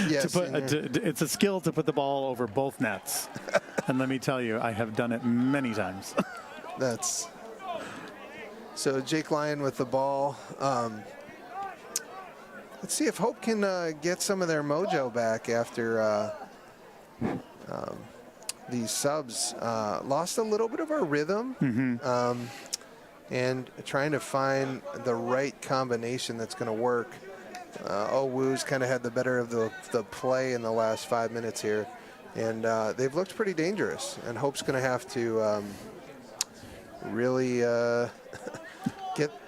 Yes, It's a skill to put the ball over both nets, and let me tell you, I have done it many times. That's so. Jake Lyon with the ball. Let's see if Hope can get some of their mojo back after these subs. Lost a little bit of our rhythm, and trying to find the right combination that's going to work. Owu's kind of had the better of the play in the last 5 minutes here, and they've looked pretty dangerous. And Hope's going to have to really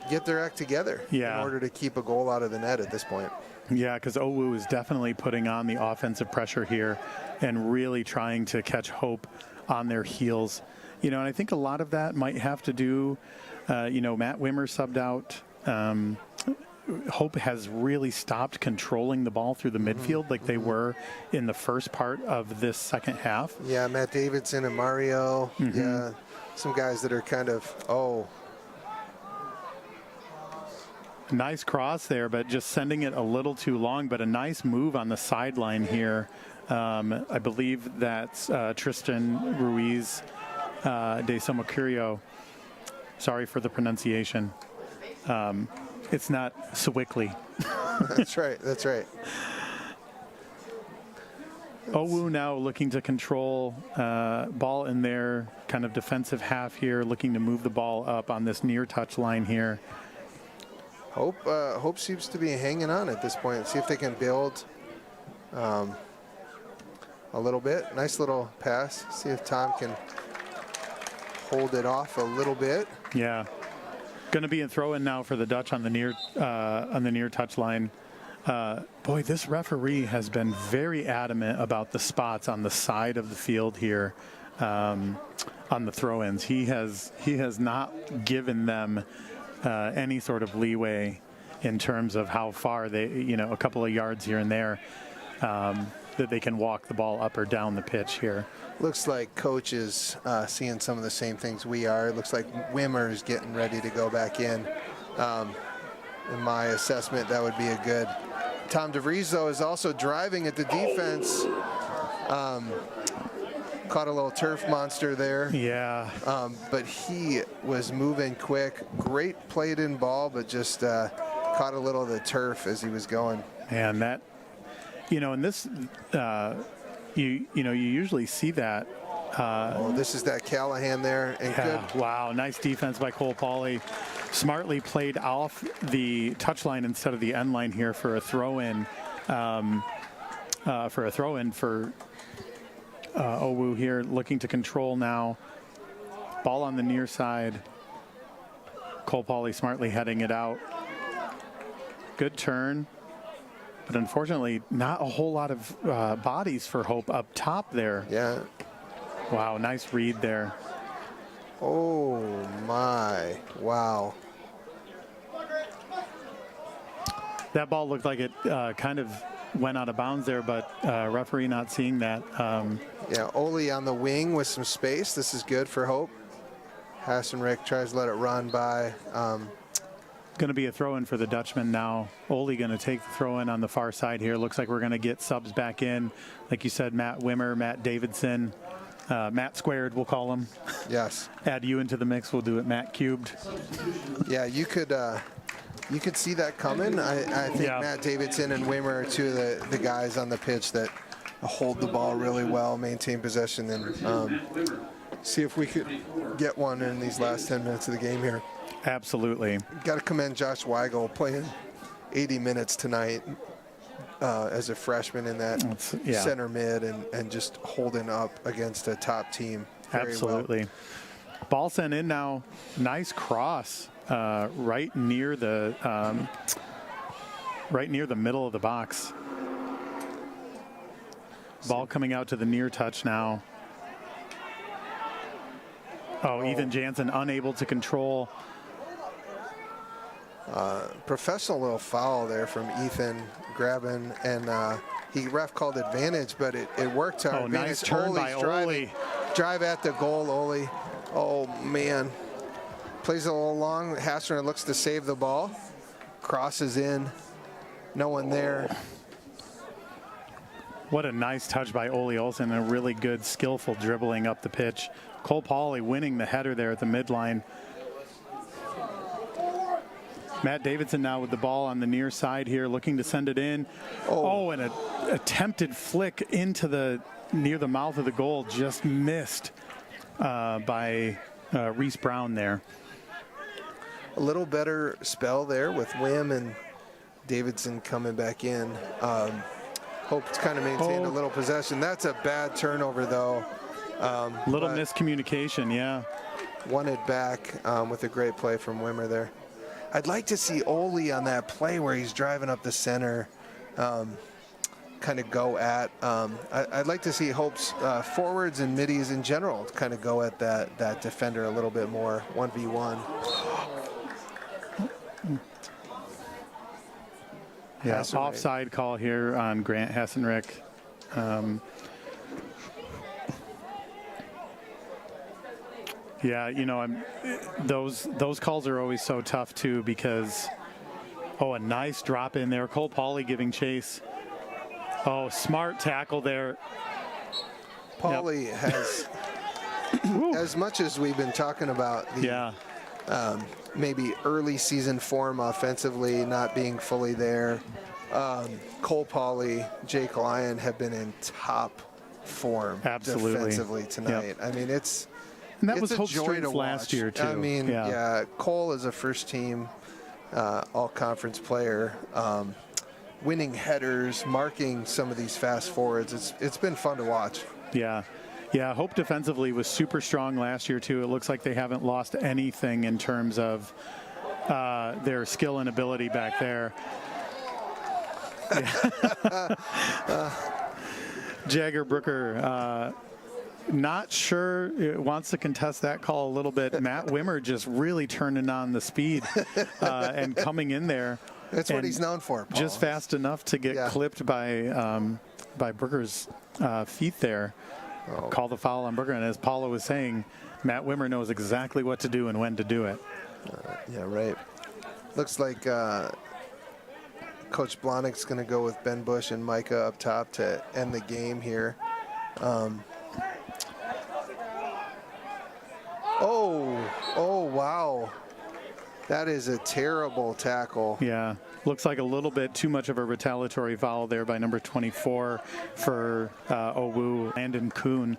get their act together in order to keep a goal out of the net at this point. Yeah, because Owu is definitely putting on the offensive pressure here and really trying to catch Hope on their heels. You know, and I think a lot of that might have to do, Matt Wimmer subbed out. Hope has really stopped controlling the ball through the midfield like they were in the first part of this second half. Yeah, Matt Davidson and Mario. Yeah, some guys that are kind of, Nice cross there, but just sending it a little too long, but a nice move on the sideline here. I believe that's Tristan Ruiz de Somocurio. Sorry for the pronunciation. It's not Sewickley. That's right. That's right. Owu now looking to control ball in their kind of defensive half here, looking to move the ball up on this near touch line here. Hope seems to be hanging on at this point. See if they can build a little bit. Nice little pass. See if Tom can hold it off a little bit. Yeah. Going to be a throw in now for the Dutch on the near touch line. Boy, this referee has been very adamant about the spots on the side of the field here on the throw-ins. He has not given them any sort of leeway in terms of how far they, a couple of yards here and there that they can walk the ball up or down the pitch here. Looks like coach is seeing some of the same things we are. It looks like Wimmer is getting ready to go back in. In my assessment, that would be a good. Tom DeVries, though, is also driving at the defense. Caught a little turf monster there. Yeah. But he was moving quick. Great played in ball, but just caught a little of the turf as he was going. And that, in this, you usually see that. This is that Callahan there. And good. Wow, nice defense by Cole Pauly. Smartly played off the touchline instead of the end line here for a throw-in. For Owu here, looking to control now. Ball on the near side. Cole Pauly smartly heading it out. Good turn. But unfortunately, not a whole lot of bodies for Hope up top there. Yeah. Wow, nice read there. Oh, my. Wow. That ball looked like it kind of went out of bounds there, but referee not seeing that. Yeah, Ole on the wing with some space. This is good for Hope. Hassenrick tries to let it run by. Going to be a throw-in for the Dutchman now. Ole going to take the throw-in on the far side here. Looks like we're going to get subs back in. Like you said, Matt Wimmer, Matt Davidson, Matt Squared, we'll call him. Yes. Add you into the mix, we'll do it Matt Cubed. Yeah, you could see that coming. I think Matt Davidson and Wimmer are two of the guys on the pitch that hold the ball really well, maintain possession, and see if we could get one in these last 10 minutes of the game here. Absolutely. Got to commend Josh Weigel playing 80 minutes tonight as a freshman in that center mid and just holding up against a top team. Absolutely. Well. Ball sent in now. Nice cross right near the middle of the box. Ball coming out to the near touch now. Ethan Jansen unable to control. Professional little foul there from Ethan grabbing and ref called advantage, but it worked to our advantage. Nice turn by Ole. Drive at the goal, Ole. Oh, man. Plays it a little long. Hassner looks to save the ball. Crosses in. No one there. What a nice touch by Ole Olsen. A really good, skillful dribbling up the pitch. Cole Pauley winning the header there at the midline. Matt Davidson now with the ball on the near side here, looking to send it in. Oh, and an attempted flick into near the mouth of the goal, just missed by Reese Brown there. A little better spell there with Wim and Davidson coming back in. Hope's kind of maintained a little possession. That's a bad turnover, though. Little miscommunication, yeah. Won it back with a great play from Wimmer there. I'd like to see Ole on that play where he's driving up the center, kind of go at. I'd like to see Hope's forwards and middies in general kind of go at that defender a little bit more, 1v1. Yeah, offside call here on Grant Hassenrick. Yeah, you know, those calls are always so tough too because, a nice drop in there. Cole Pauley giving chase. Oh, smart tackle there. Pauley has, as much as we've been talking about the maybe early season form offensively not being fully there, Cole Pauley, Jake Lyon have been in top form defensively tonight. I mean, and that was a Hope's joy strength to last watch. year, too. I mean, Cole is a first-team all-conference player, winning headers, marking some of these fast forwards. It's been fun to watch. Yeah. Yeah, Hope defensively was super strong last year, too. It looks like they haven't lost anything in terms of their skill and ability back there. Jagger Brooker, not sure wants to contest that call a little bit. Matt Wimmer just really turning on the speed and coming in there. That's what he's known for, Paul. Just fast enough to get clipped by Brooker's feet there. Call the foul on Brooker. And as Paula was saying, Matt Wimmer knows exactly what to do and when to do it. Yeah, right. Looks like Coach Blahnik's going to go with Ben Bush and Micah up top to end the game here. Oh, wow. That is a terrible tackle. Yeah, looks like a little bit too much of a retaliatory foul there by number 24 for Owu, Landon Kuhn.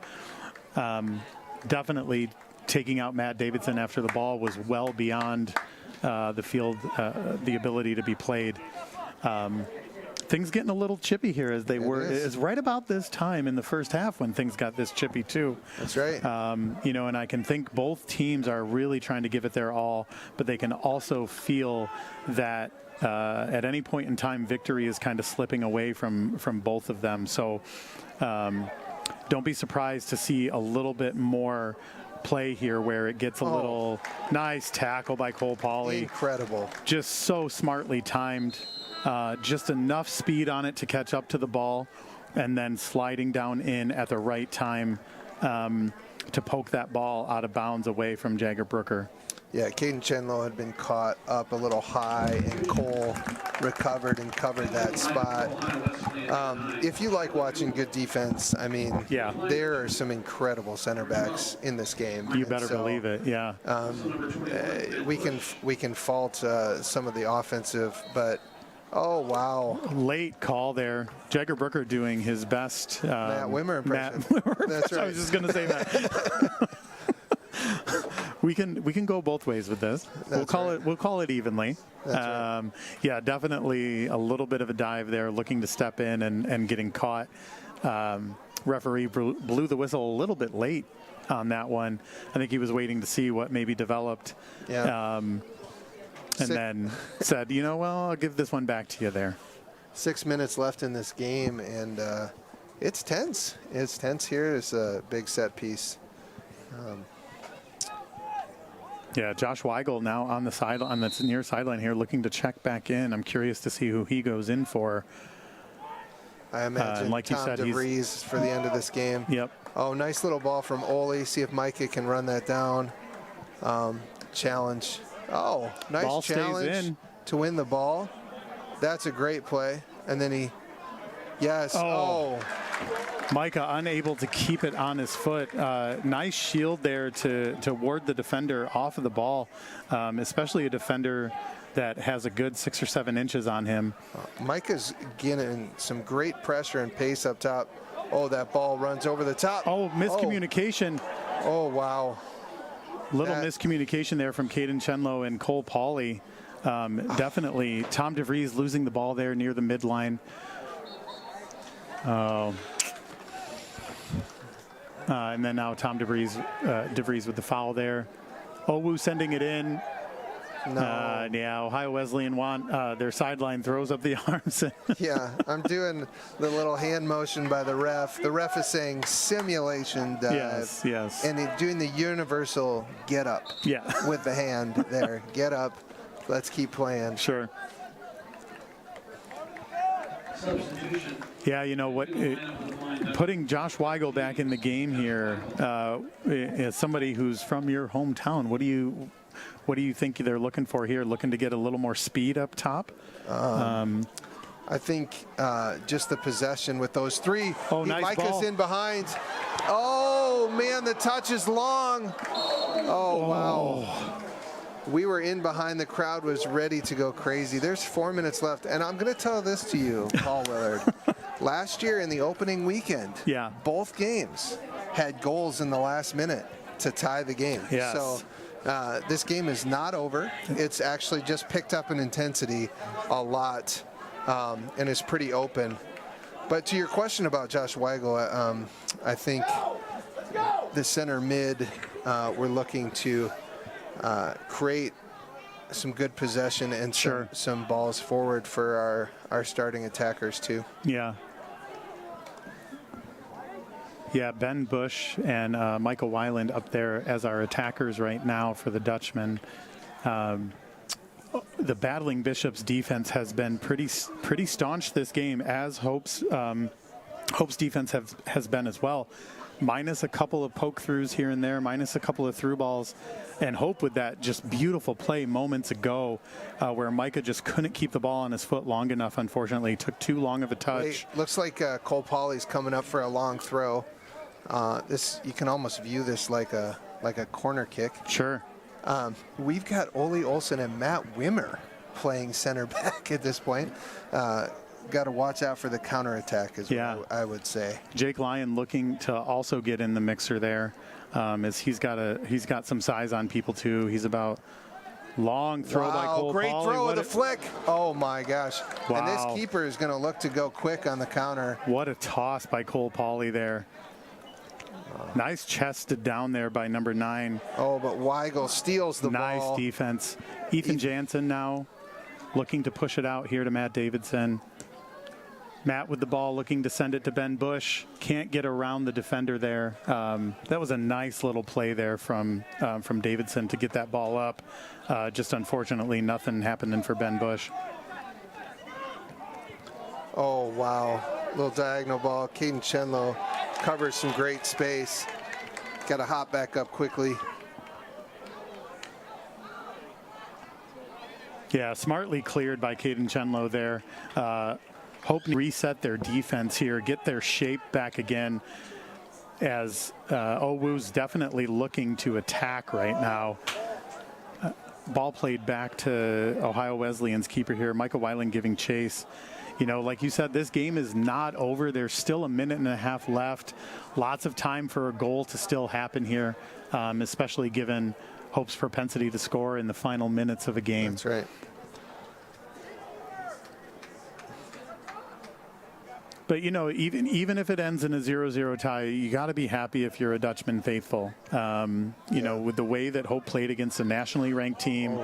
Definitely taking out Matt Davidson after the ball was well beyond the field, the ability to be played. Things getting a little chippy here as they were. It's right about this time in the first half when things got this chippy too. That's right. You know, and I can think both teams are really trying to give it their all, but they can also feel that at any point in time, victory is kind of slipping away from both of them. So don't be surprised to see a little bit more play here where it gets a little nice tackle by Cole Pauley. Incredible. Just so smartly timed. Just enough speed on it to catch up to the ball and then sliding down in at the right time to poke that ball out of bounds away from Jagger Brooker. Yeah, Caden Chenlow had been caught up a little high, and Cole recovered and covered that spot. If you like watching good defense, I mean, there are some incredible center backs in this game. You better believe it, yeah. We can fault some of the offensive, but oh, wow. Late call there. Jagger Brooker doing his best. Matt Wimmer impression. That's right. I was just going to say that. We can go both ways with this. We'll call it evenly. Right. Yeah, definitely a little bit of a dive there, looking to step in and getting caught. Referee blew the whistle a little bit late on that one. I think he was waiting to see what maybe developed. Yeah. And then said, I'll give this one back to you there. 6 minutes left in this game, and it's tense. It's tense here. It's a big set piece. Yeah, Josh Weigel now on the near sideline here, looking to check back in. I'm curious to see who he goes in for. I imagine like you Tom said, DeVries for the end of this game. Yep. Oh, nice little ball from Ole. See if Micah can run that down. Challenge. Oh, nice Ball challenge stays in. to win the ball. That's a great play. And then he, yes. Oh. Micah unable to keep it on his foot. Nice shield there to ward the defender off of the ball, especially a defender that has a good 6 or 7 inches on him. Micah's getting some great pressure and pace up top. Oh, that ball runs over the top. Oh, miscommunication. Oh, wow. Little miscommunication there from Caden Chenlow and Cole Pauley. Definitely Tom DeVries losing the ball there near the midline. And then now Tom DeVries with the foul there. Owu sending it in. No. Yeah, Ohio Wesleyan want their sideline throws up the arms. Yeah, I'm doing the little hand motion by the ref. The ref is saying simulation dive. Yes. And doing the universal get up. Yeah. With the hand there. Get up. Let's keep playing. Sure. Substitution. Yeah, you know what? Putting Josh Weigel back in the game here, as somebody who's from your hometown, what do you think they're looking for here? Looking to get a little more speed up top? I think just the possession with those three. Oh, nice Micah's ball. in behind. Oh, man, the touch is long. Oh, wow. We were in behind. The crowd was ready to go crazy. There's 4 minutes left. And I'm going to tell this to you, Paul Willard. Last year in the opening weekend, both games had goals in the last minute to tie the game. Yes. So this game is not over. It's actually just picked up in intensity a lot and is pretty open. But to your question about Josh Weigel, I think the center mid, we're looking to create some good possession and some balls forward for our starting attackers too. Yeah, Ben Bush and Michael Weiland up there as our attackers right now for the Dutchmen. The Battling Bishops defense has been pretty staunch this game, as Hope's defense has been as well. Minus a couple of poke throughs here and there, minus a couple of through balls, and Hope with that just beautiful play moments ago where Micah just couldn't keep the ball on his foot long enough, unfortunately. Took too long of a touch. Wait, looks like Cole Pauley's coming up for a long throw. This, you can almost view this like a corner kick. Sure. We've got Ole Olsen and Matt Wimmer playing center back at this point. Got to watch out for the counterattack is what I would say. Jake Lyon looking to also get in the mixer there, as he's got some size on people too. He's about long throw by Cole great Pauley. Throw with a flick. Oh my gosh. Wow. And this keeper is going to look to go quick on the counter. What a toss by Cole Pauley there. Nice chested down there by number 9. Oh, but Weigel steals the ball. Nice defense. Ethan Jansen now looking to push it out here to Matt Davidson. Matt with the ball looking to send it to Ben Bush. Can't get around the defender there. That was a nice little play there from Davidson to get that ball up. Just unfortunately, nothing happening for Ben Bush. Oh, wow. Little diagonal ball. Caden Chenlow covers some great space. Got to hop back up quickly. Yeah, smartly cleared by Caden Chenlow there. Hope to reset their defense here, get their shape back again, as Owu's definitely looking to attack right now. Ball played back to Ohio Wesleyan's keeper here, Michael Weiland giving chase. You know, like you said, this game is not over. There's still a minute and a half left. Lots of time for a goal to still happen here, especially given Hope's propensity to score in the final minutes of a game. That's right. But, you know, even if it ends in a 0-0 tie, you got to be happy if you're a Dutchman faithful. You know, with the way that Hope played against a nationally ranked team.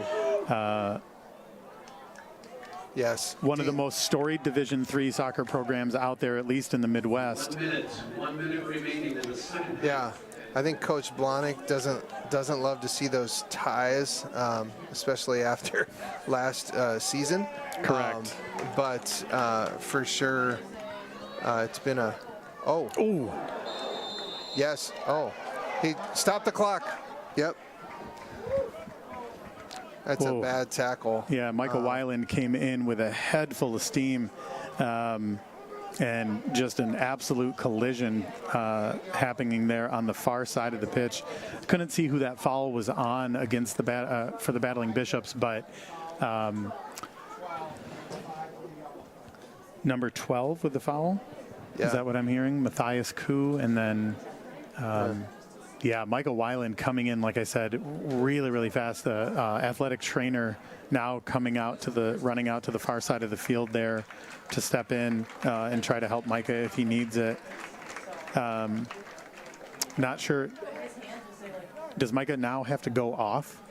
Yes. One of the most storied Division III soccer programs out there, at least in the Midwest. 1 minute remaining in the second half. Yeah. I think Coach Blahnik doesn't love to see those ties, especially after last season. Correct. But for sure, It's been a, oh. Ooh. Yes, oh. He stopped the clock. Yep. That's a bad tackle. Yeah, Michael Weiland came in with a head full of steam, and just an absolute collision happening there on the far side of the pitch. Couldn't see who that foul was on against the for the Battling Bishops, but number 12 with the foul. Yeah. Is that what I'm hearing? Matthias Koo, and then. Yeah, Michael Weiland coming in, like I said, really, really fast. The athletic trainer now running out to the far side of the field there to step in and try to help Micah if he needs it. Not sure. Does Micah now have to go off?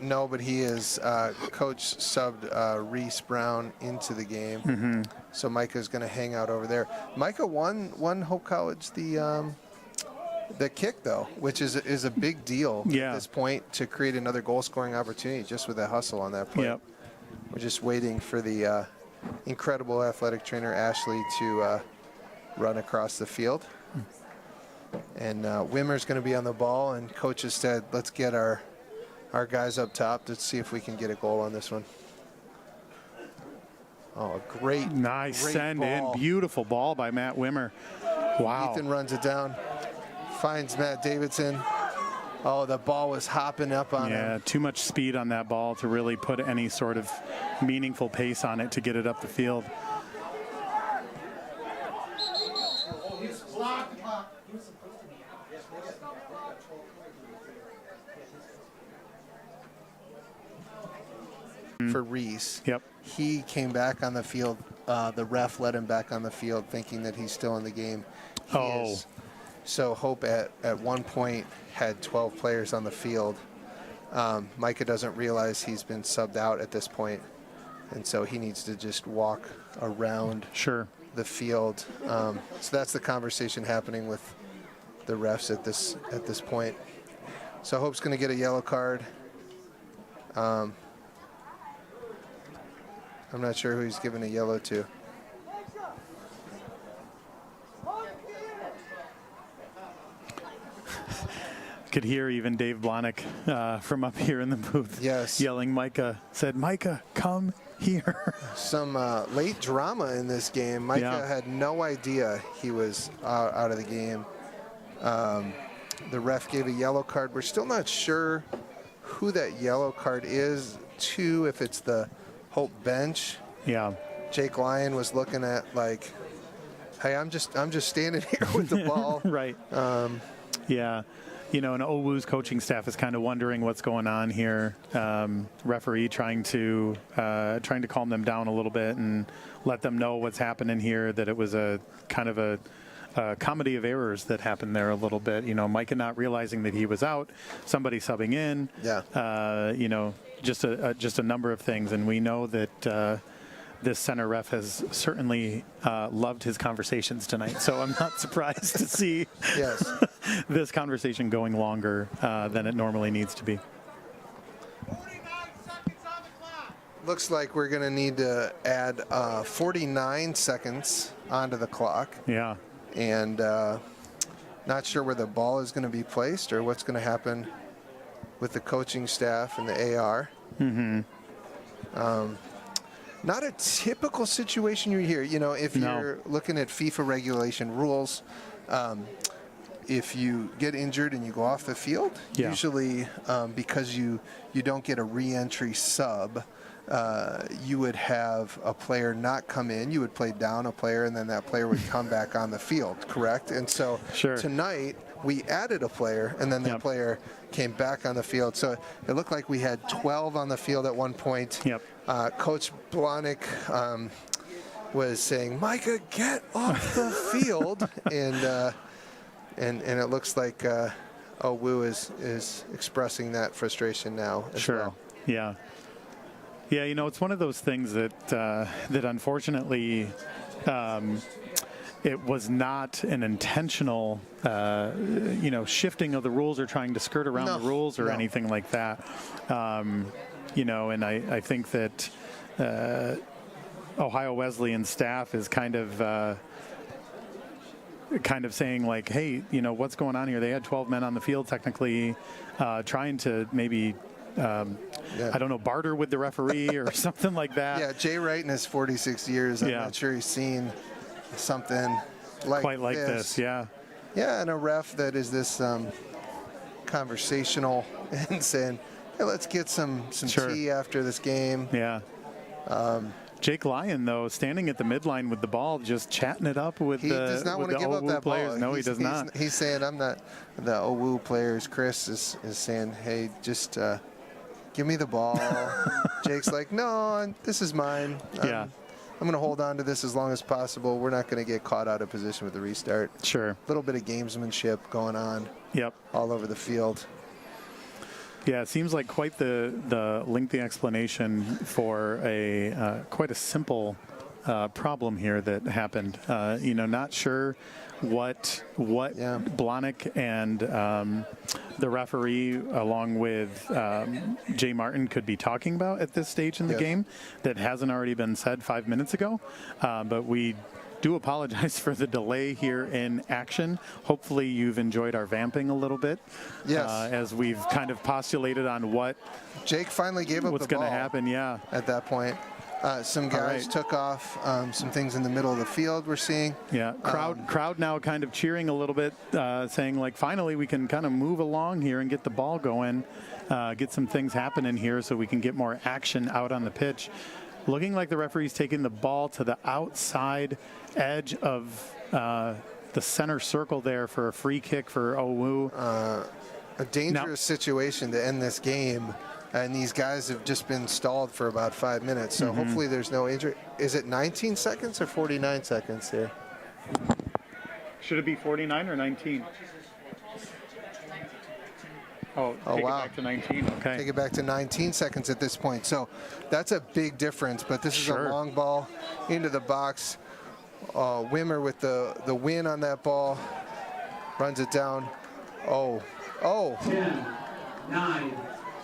No, but he is. Coach subbed Reese Brown into the game. So Micah's going to hang out over there. Micah won Hope College the kick, though, which is a big deal at this point to create another goal-scoring opportunity just with that hustle on that play. Yep. We're just waiting for the incredible athletic trainer, Ashley, to run across the field. And Wimmer's going to be on the ball, and Coach has said, let's get our guys up top to see if we can get a goal on this one. Oh, great send ball. in. Beautiful ball by Matt Wimmer. Wow. Ethan runs it down. Finds Matt Davidson. Oh, the ball was hopping up on him. Yeah, too much speed on that ball to really put any sort of meaningful pace on it to get it up the field. For Reese. Yep. He came back on the field. The ref let him back on the field thinking that he's still in the game. He is. So Hope at one point had 12 players on the field. Micah doesn't realize he's been subbed out at this point, and so he needs to just walk around the field. So that's the conversation happening with the refs at this point. So Hope's going to get a yellow card. I'm not sure who he's giving a yellow to. Could hear even Dave Blahnik from up here in the booth yelling, Micah, said, Micah, come here. Some late drama in this game. Micah had no idea he was out of the game. The ref gave a yellow card. We're still not sure who that yellow card is to, if it's the Hope bench. Yeah. Jake Lyon was looking at like, hey, I'm just standing here with the ball. Right. Yeah. You know, and OWU's coaching staff is kind of wondering what's going on here. Referee trying to calm them down a little bit and let them know what's happening here, that it was a kind of a comedy of errors that happened there a little bit. You know, Micah not realizing that he was out, somebody subbing in. Yeah. You know, just a number of things. And we know that this center ref has certainly loved his conversations tonight. So I'm not surprised to see this conversation going longer than it normally needs to be. Looks like we're going to need to add 49 seconds onto the clock. Yeah. And not sure where the ball is going to be placed or what's going to happen with the coaching staff and the AR. Not a typical situation you hear. You know, if you're looking at FIFA regulation rules, if you get injured and you go off the field, usually because you don't get a re-entry sub, you would have a player not come in. You would play down a player, and then that player would come back on the field, correct? And so tonight we added a player, and then that player came back on the field. So it looked like we had 12 on the field at one point. Coach Blahnik was saying, Micah, get off the field. And it looks like OWU is expressing that frustration now as well. Yeah. Yeah, you know, it's one of those things that that unfortunately it was not an intentional, you know, shifting of the rules or trying to skirt around the rules or anything like that. You know, and I think that Ohio Wesleyan staff is kind of kind of saying like, hey, what's going on here? They had 12 men on the field technically, trying to maybe, I don't know, barter with the referee or something like that. Yeah, Jay Wright in his 46 years, I'm not sure he's seen something like quite like this. Yeah. Yeah, and a ref that is this conversational and saying, hey, let's get some tea after this game. Yeah. Jake Lyon, though, standing at the midline with the ball, just chatting it up with he does not want to give up that players. ball. No, he does not. He's saying, I'm not the OWU players. Chris is saying, hey, just give me the ball. Jake's like, no, this is mine. I'm going to hold on to this as long as possible. We're not going to get caught out of position with the restart. Sure. A little bit of gamesmanship going on. Yep. All over the field. Yeah, it seems like quite the lengthy explanation for quite a simple problem here that happened. Not sure what Blahnik and the referee, along with Jay Martin, could be talking about at this stage in the game that hasn't already been said 5 minutes ago. But we do apologize for the delay here in action. Hopefully you've enjoyed our vamping a little bit. Yes. As we've kind of postulated on what Jake finally gave up what's going to happen. Yeah. At that point, some guys took off. Some things in the middle of the field we're seeing. Yeah. Crowd now kind of cheering a little bit, saying like, finally we can kind of move along here and get the ball going, get some things happening here so we can get more action out on the pitch. Looking like the referee's taking the ball to the outside edge of the center circle there for a free kick for OWU. A dangerous situation to end this game. And these guys have just been stalled for about 5 minutes. So hopefully there's no injury. Is it 19 seconds or 49 seconds here? Should it be 49 or 19? Oh, take it back to 19. Okay. Take it back to 19 seconds at this point. So that's a big difference. But this is a long ball into the box. Wimmer with the win on that ball. Runs it down. 10, 9,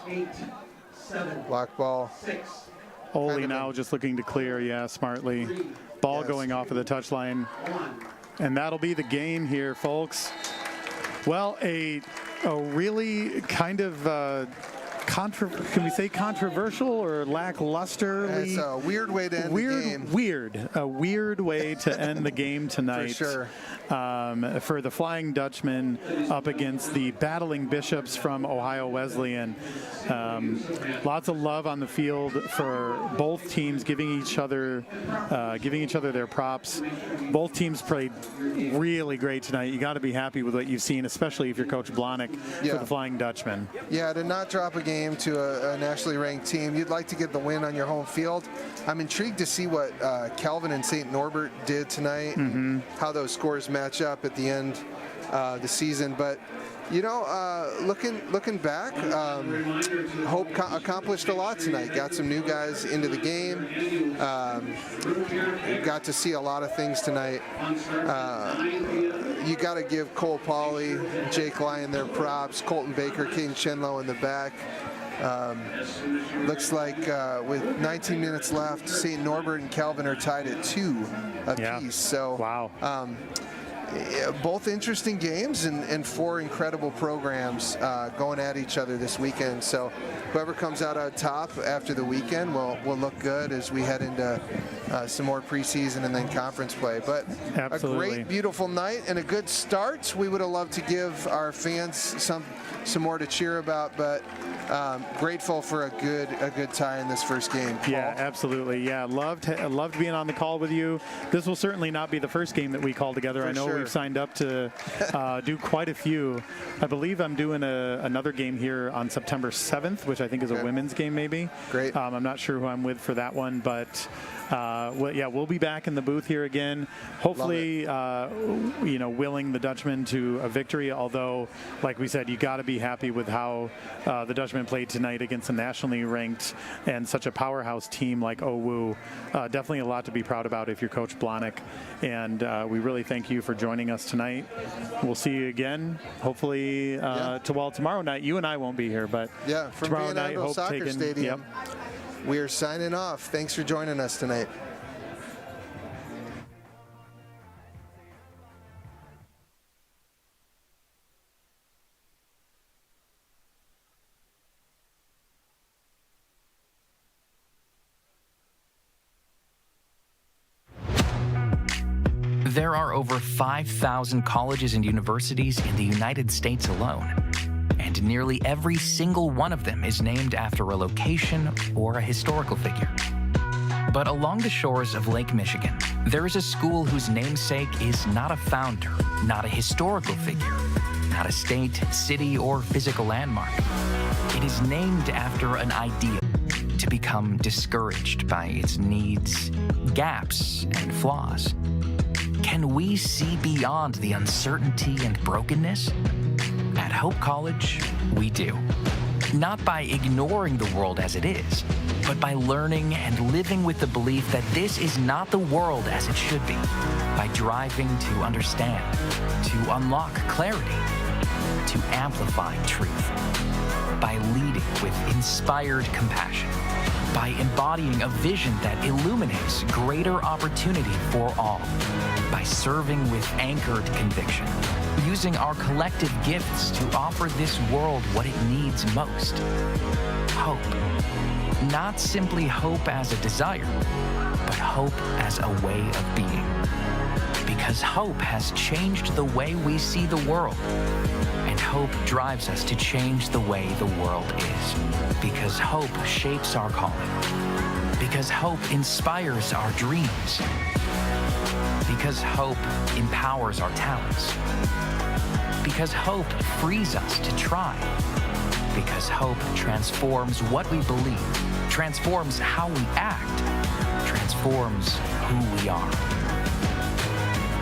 8, 7. Block ball. 6. Ole now just looking to clear, smartly. Ball going off of the touchline. And that'll be the game here, folks. Well, a really kind of can we say controversial or lackluster? It's a weird way to end the game. A weird way to end the game tonight. For sure. For the Flying Dutchmen up against the Battling Bishops from Ohio Wesleyan. Lots of love on the field for both teams, giving each other their props. Both teams played really great tonight. You got to be happy with what you've seen, especially if you're Coach Blahnik for the Flying Dutchmen. Yeah, to not drop a game to a nationally ranked team, you'd like to get the win on your home field. I'm intrigued to see what Calvin and St. Norbert did tonight, and how those scores match up at the end of the season. But looking back, Hope accomplished a lot tonight. Got some new guys into the game. Got to see a lot of things tonight. You got to give Cole Pauley, Jake Lyon their props. Colton Baker, Caden Chenlow in the back. Looks like with 19 minutes left, St. Norbert and Calvin are tied at 2 apiece. So wow. Both interesting games and 4 incredible programs going at each other this weekend. So whoever comes out on top after the weekend will look good as we head into some more preseason and then conference play. But absolutely. A great, beautiful night and a good start. We would have loved to give our fans some more to cheer about, but grateful for a good tie in this first game. Paul? Yeah, absolutely. Yeah, loved being on the call with you. This will certainly not be the first game that we call together. I know we've signed up to do quite a few. I believe I'm doing another game here on September 7th, which I think is a women's game maybe. Great. I'm not sure who I'm with for that one, but we'll be back in the booth here again. Hopefully, willing the Dutchmen to a victory, although, like we said, you got to be happy with how the Dutchmen played tonight against a nationally ranked and such a powerhouse team like OWU. Definitely a lot to be proud about if you're Coach Blahnik, and we really thank you for joining us tonight. We'll see you again, hopefully tomorrow night. You and I won't be here, but from tomorrow Van night, Andel Soccer Stadium. We are signing off. Thanks for joining us tonight. There are over 5,000 colleges and universities in the United States alone, and nearly every single one of them is named after a location or a historical figure. But along the shores of Lake Michigan, there is a school whose namesake is not a founder, not a historical figure, not a state, city, or physical landmark. It is named after an ideal to become discouraged by its needs, gaps, and flaws. Can we see beyond the uncertainty and brokenness? At Hope College, we do. Not by ignoring the world as it is, but by learning and living with the belief that this is not the world as it should be, by driving to understand, to unlock clarity, to amplify truth, by leading with inspired compassion, by embodying a vision that illuminates greater opportunity for all, by serving with anchored conviction, using our collective gifts to offer this world what it needs most. Hope. Not simply hope as a desire, but hope as a way of being. Because hope has changed the way we see the world, and hope drives us to change the way the world is. Because hope shapes our calling. Because hope inspires our dreams. Because hope empowers our talents. Because hope frees us to try. Because hope transforms what we believe, transforms how we act, transforms who we are.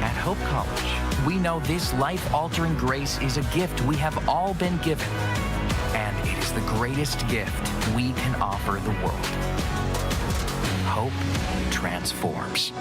At Hope College, we know this life-altering grace is a gift we have all been given, and it is the greatest gift we can offer the world. Hope transforms.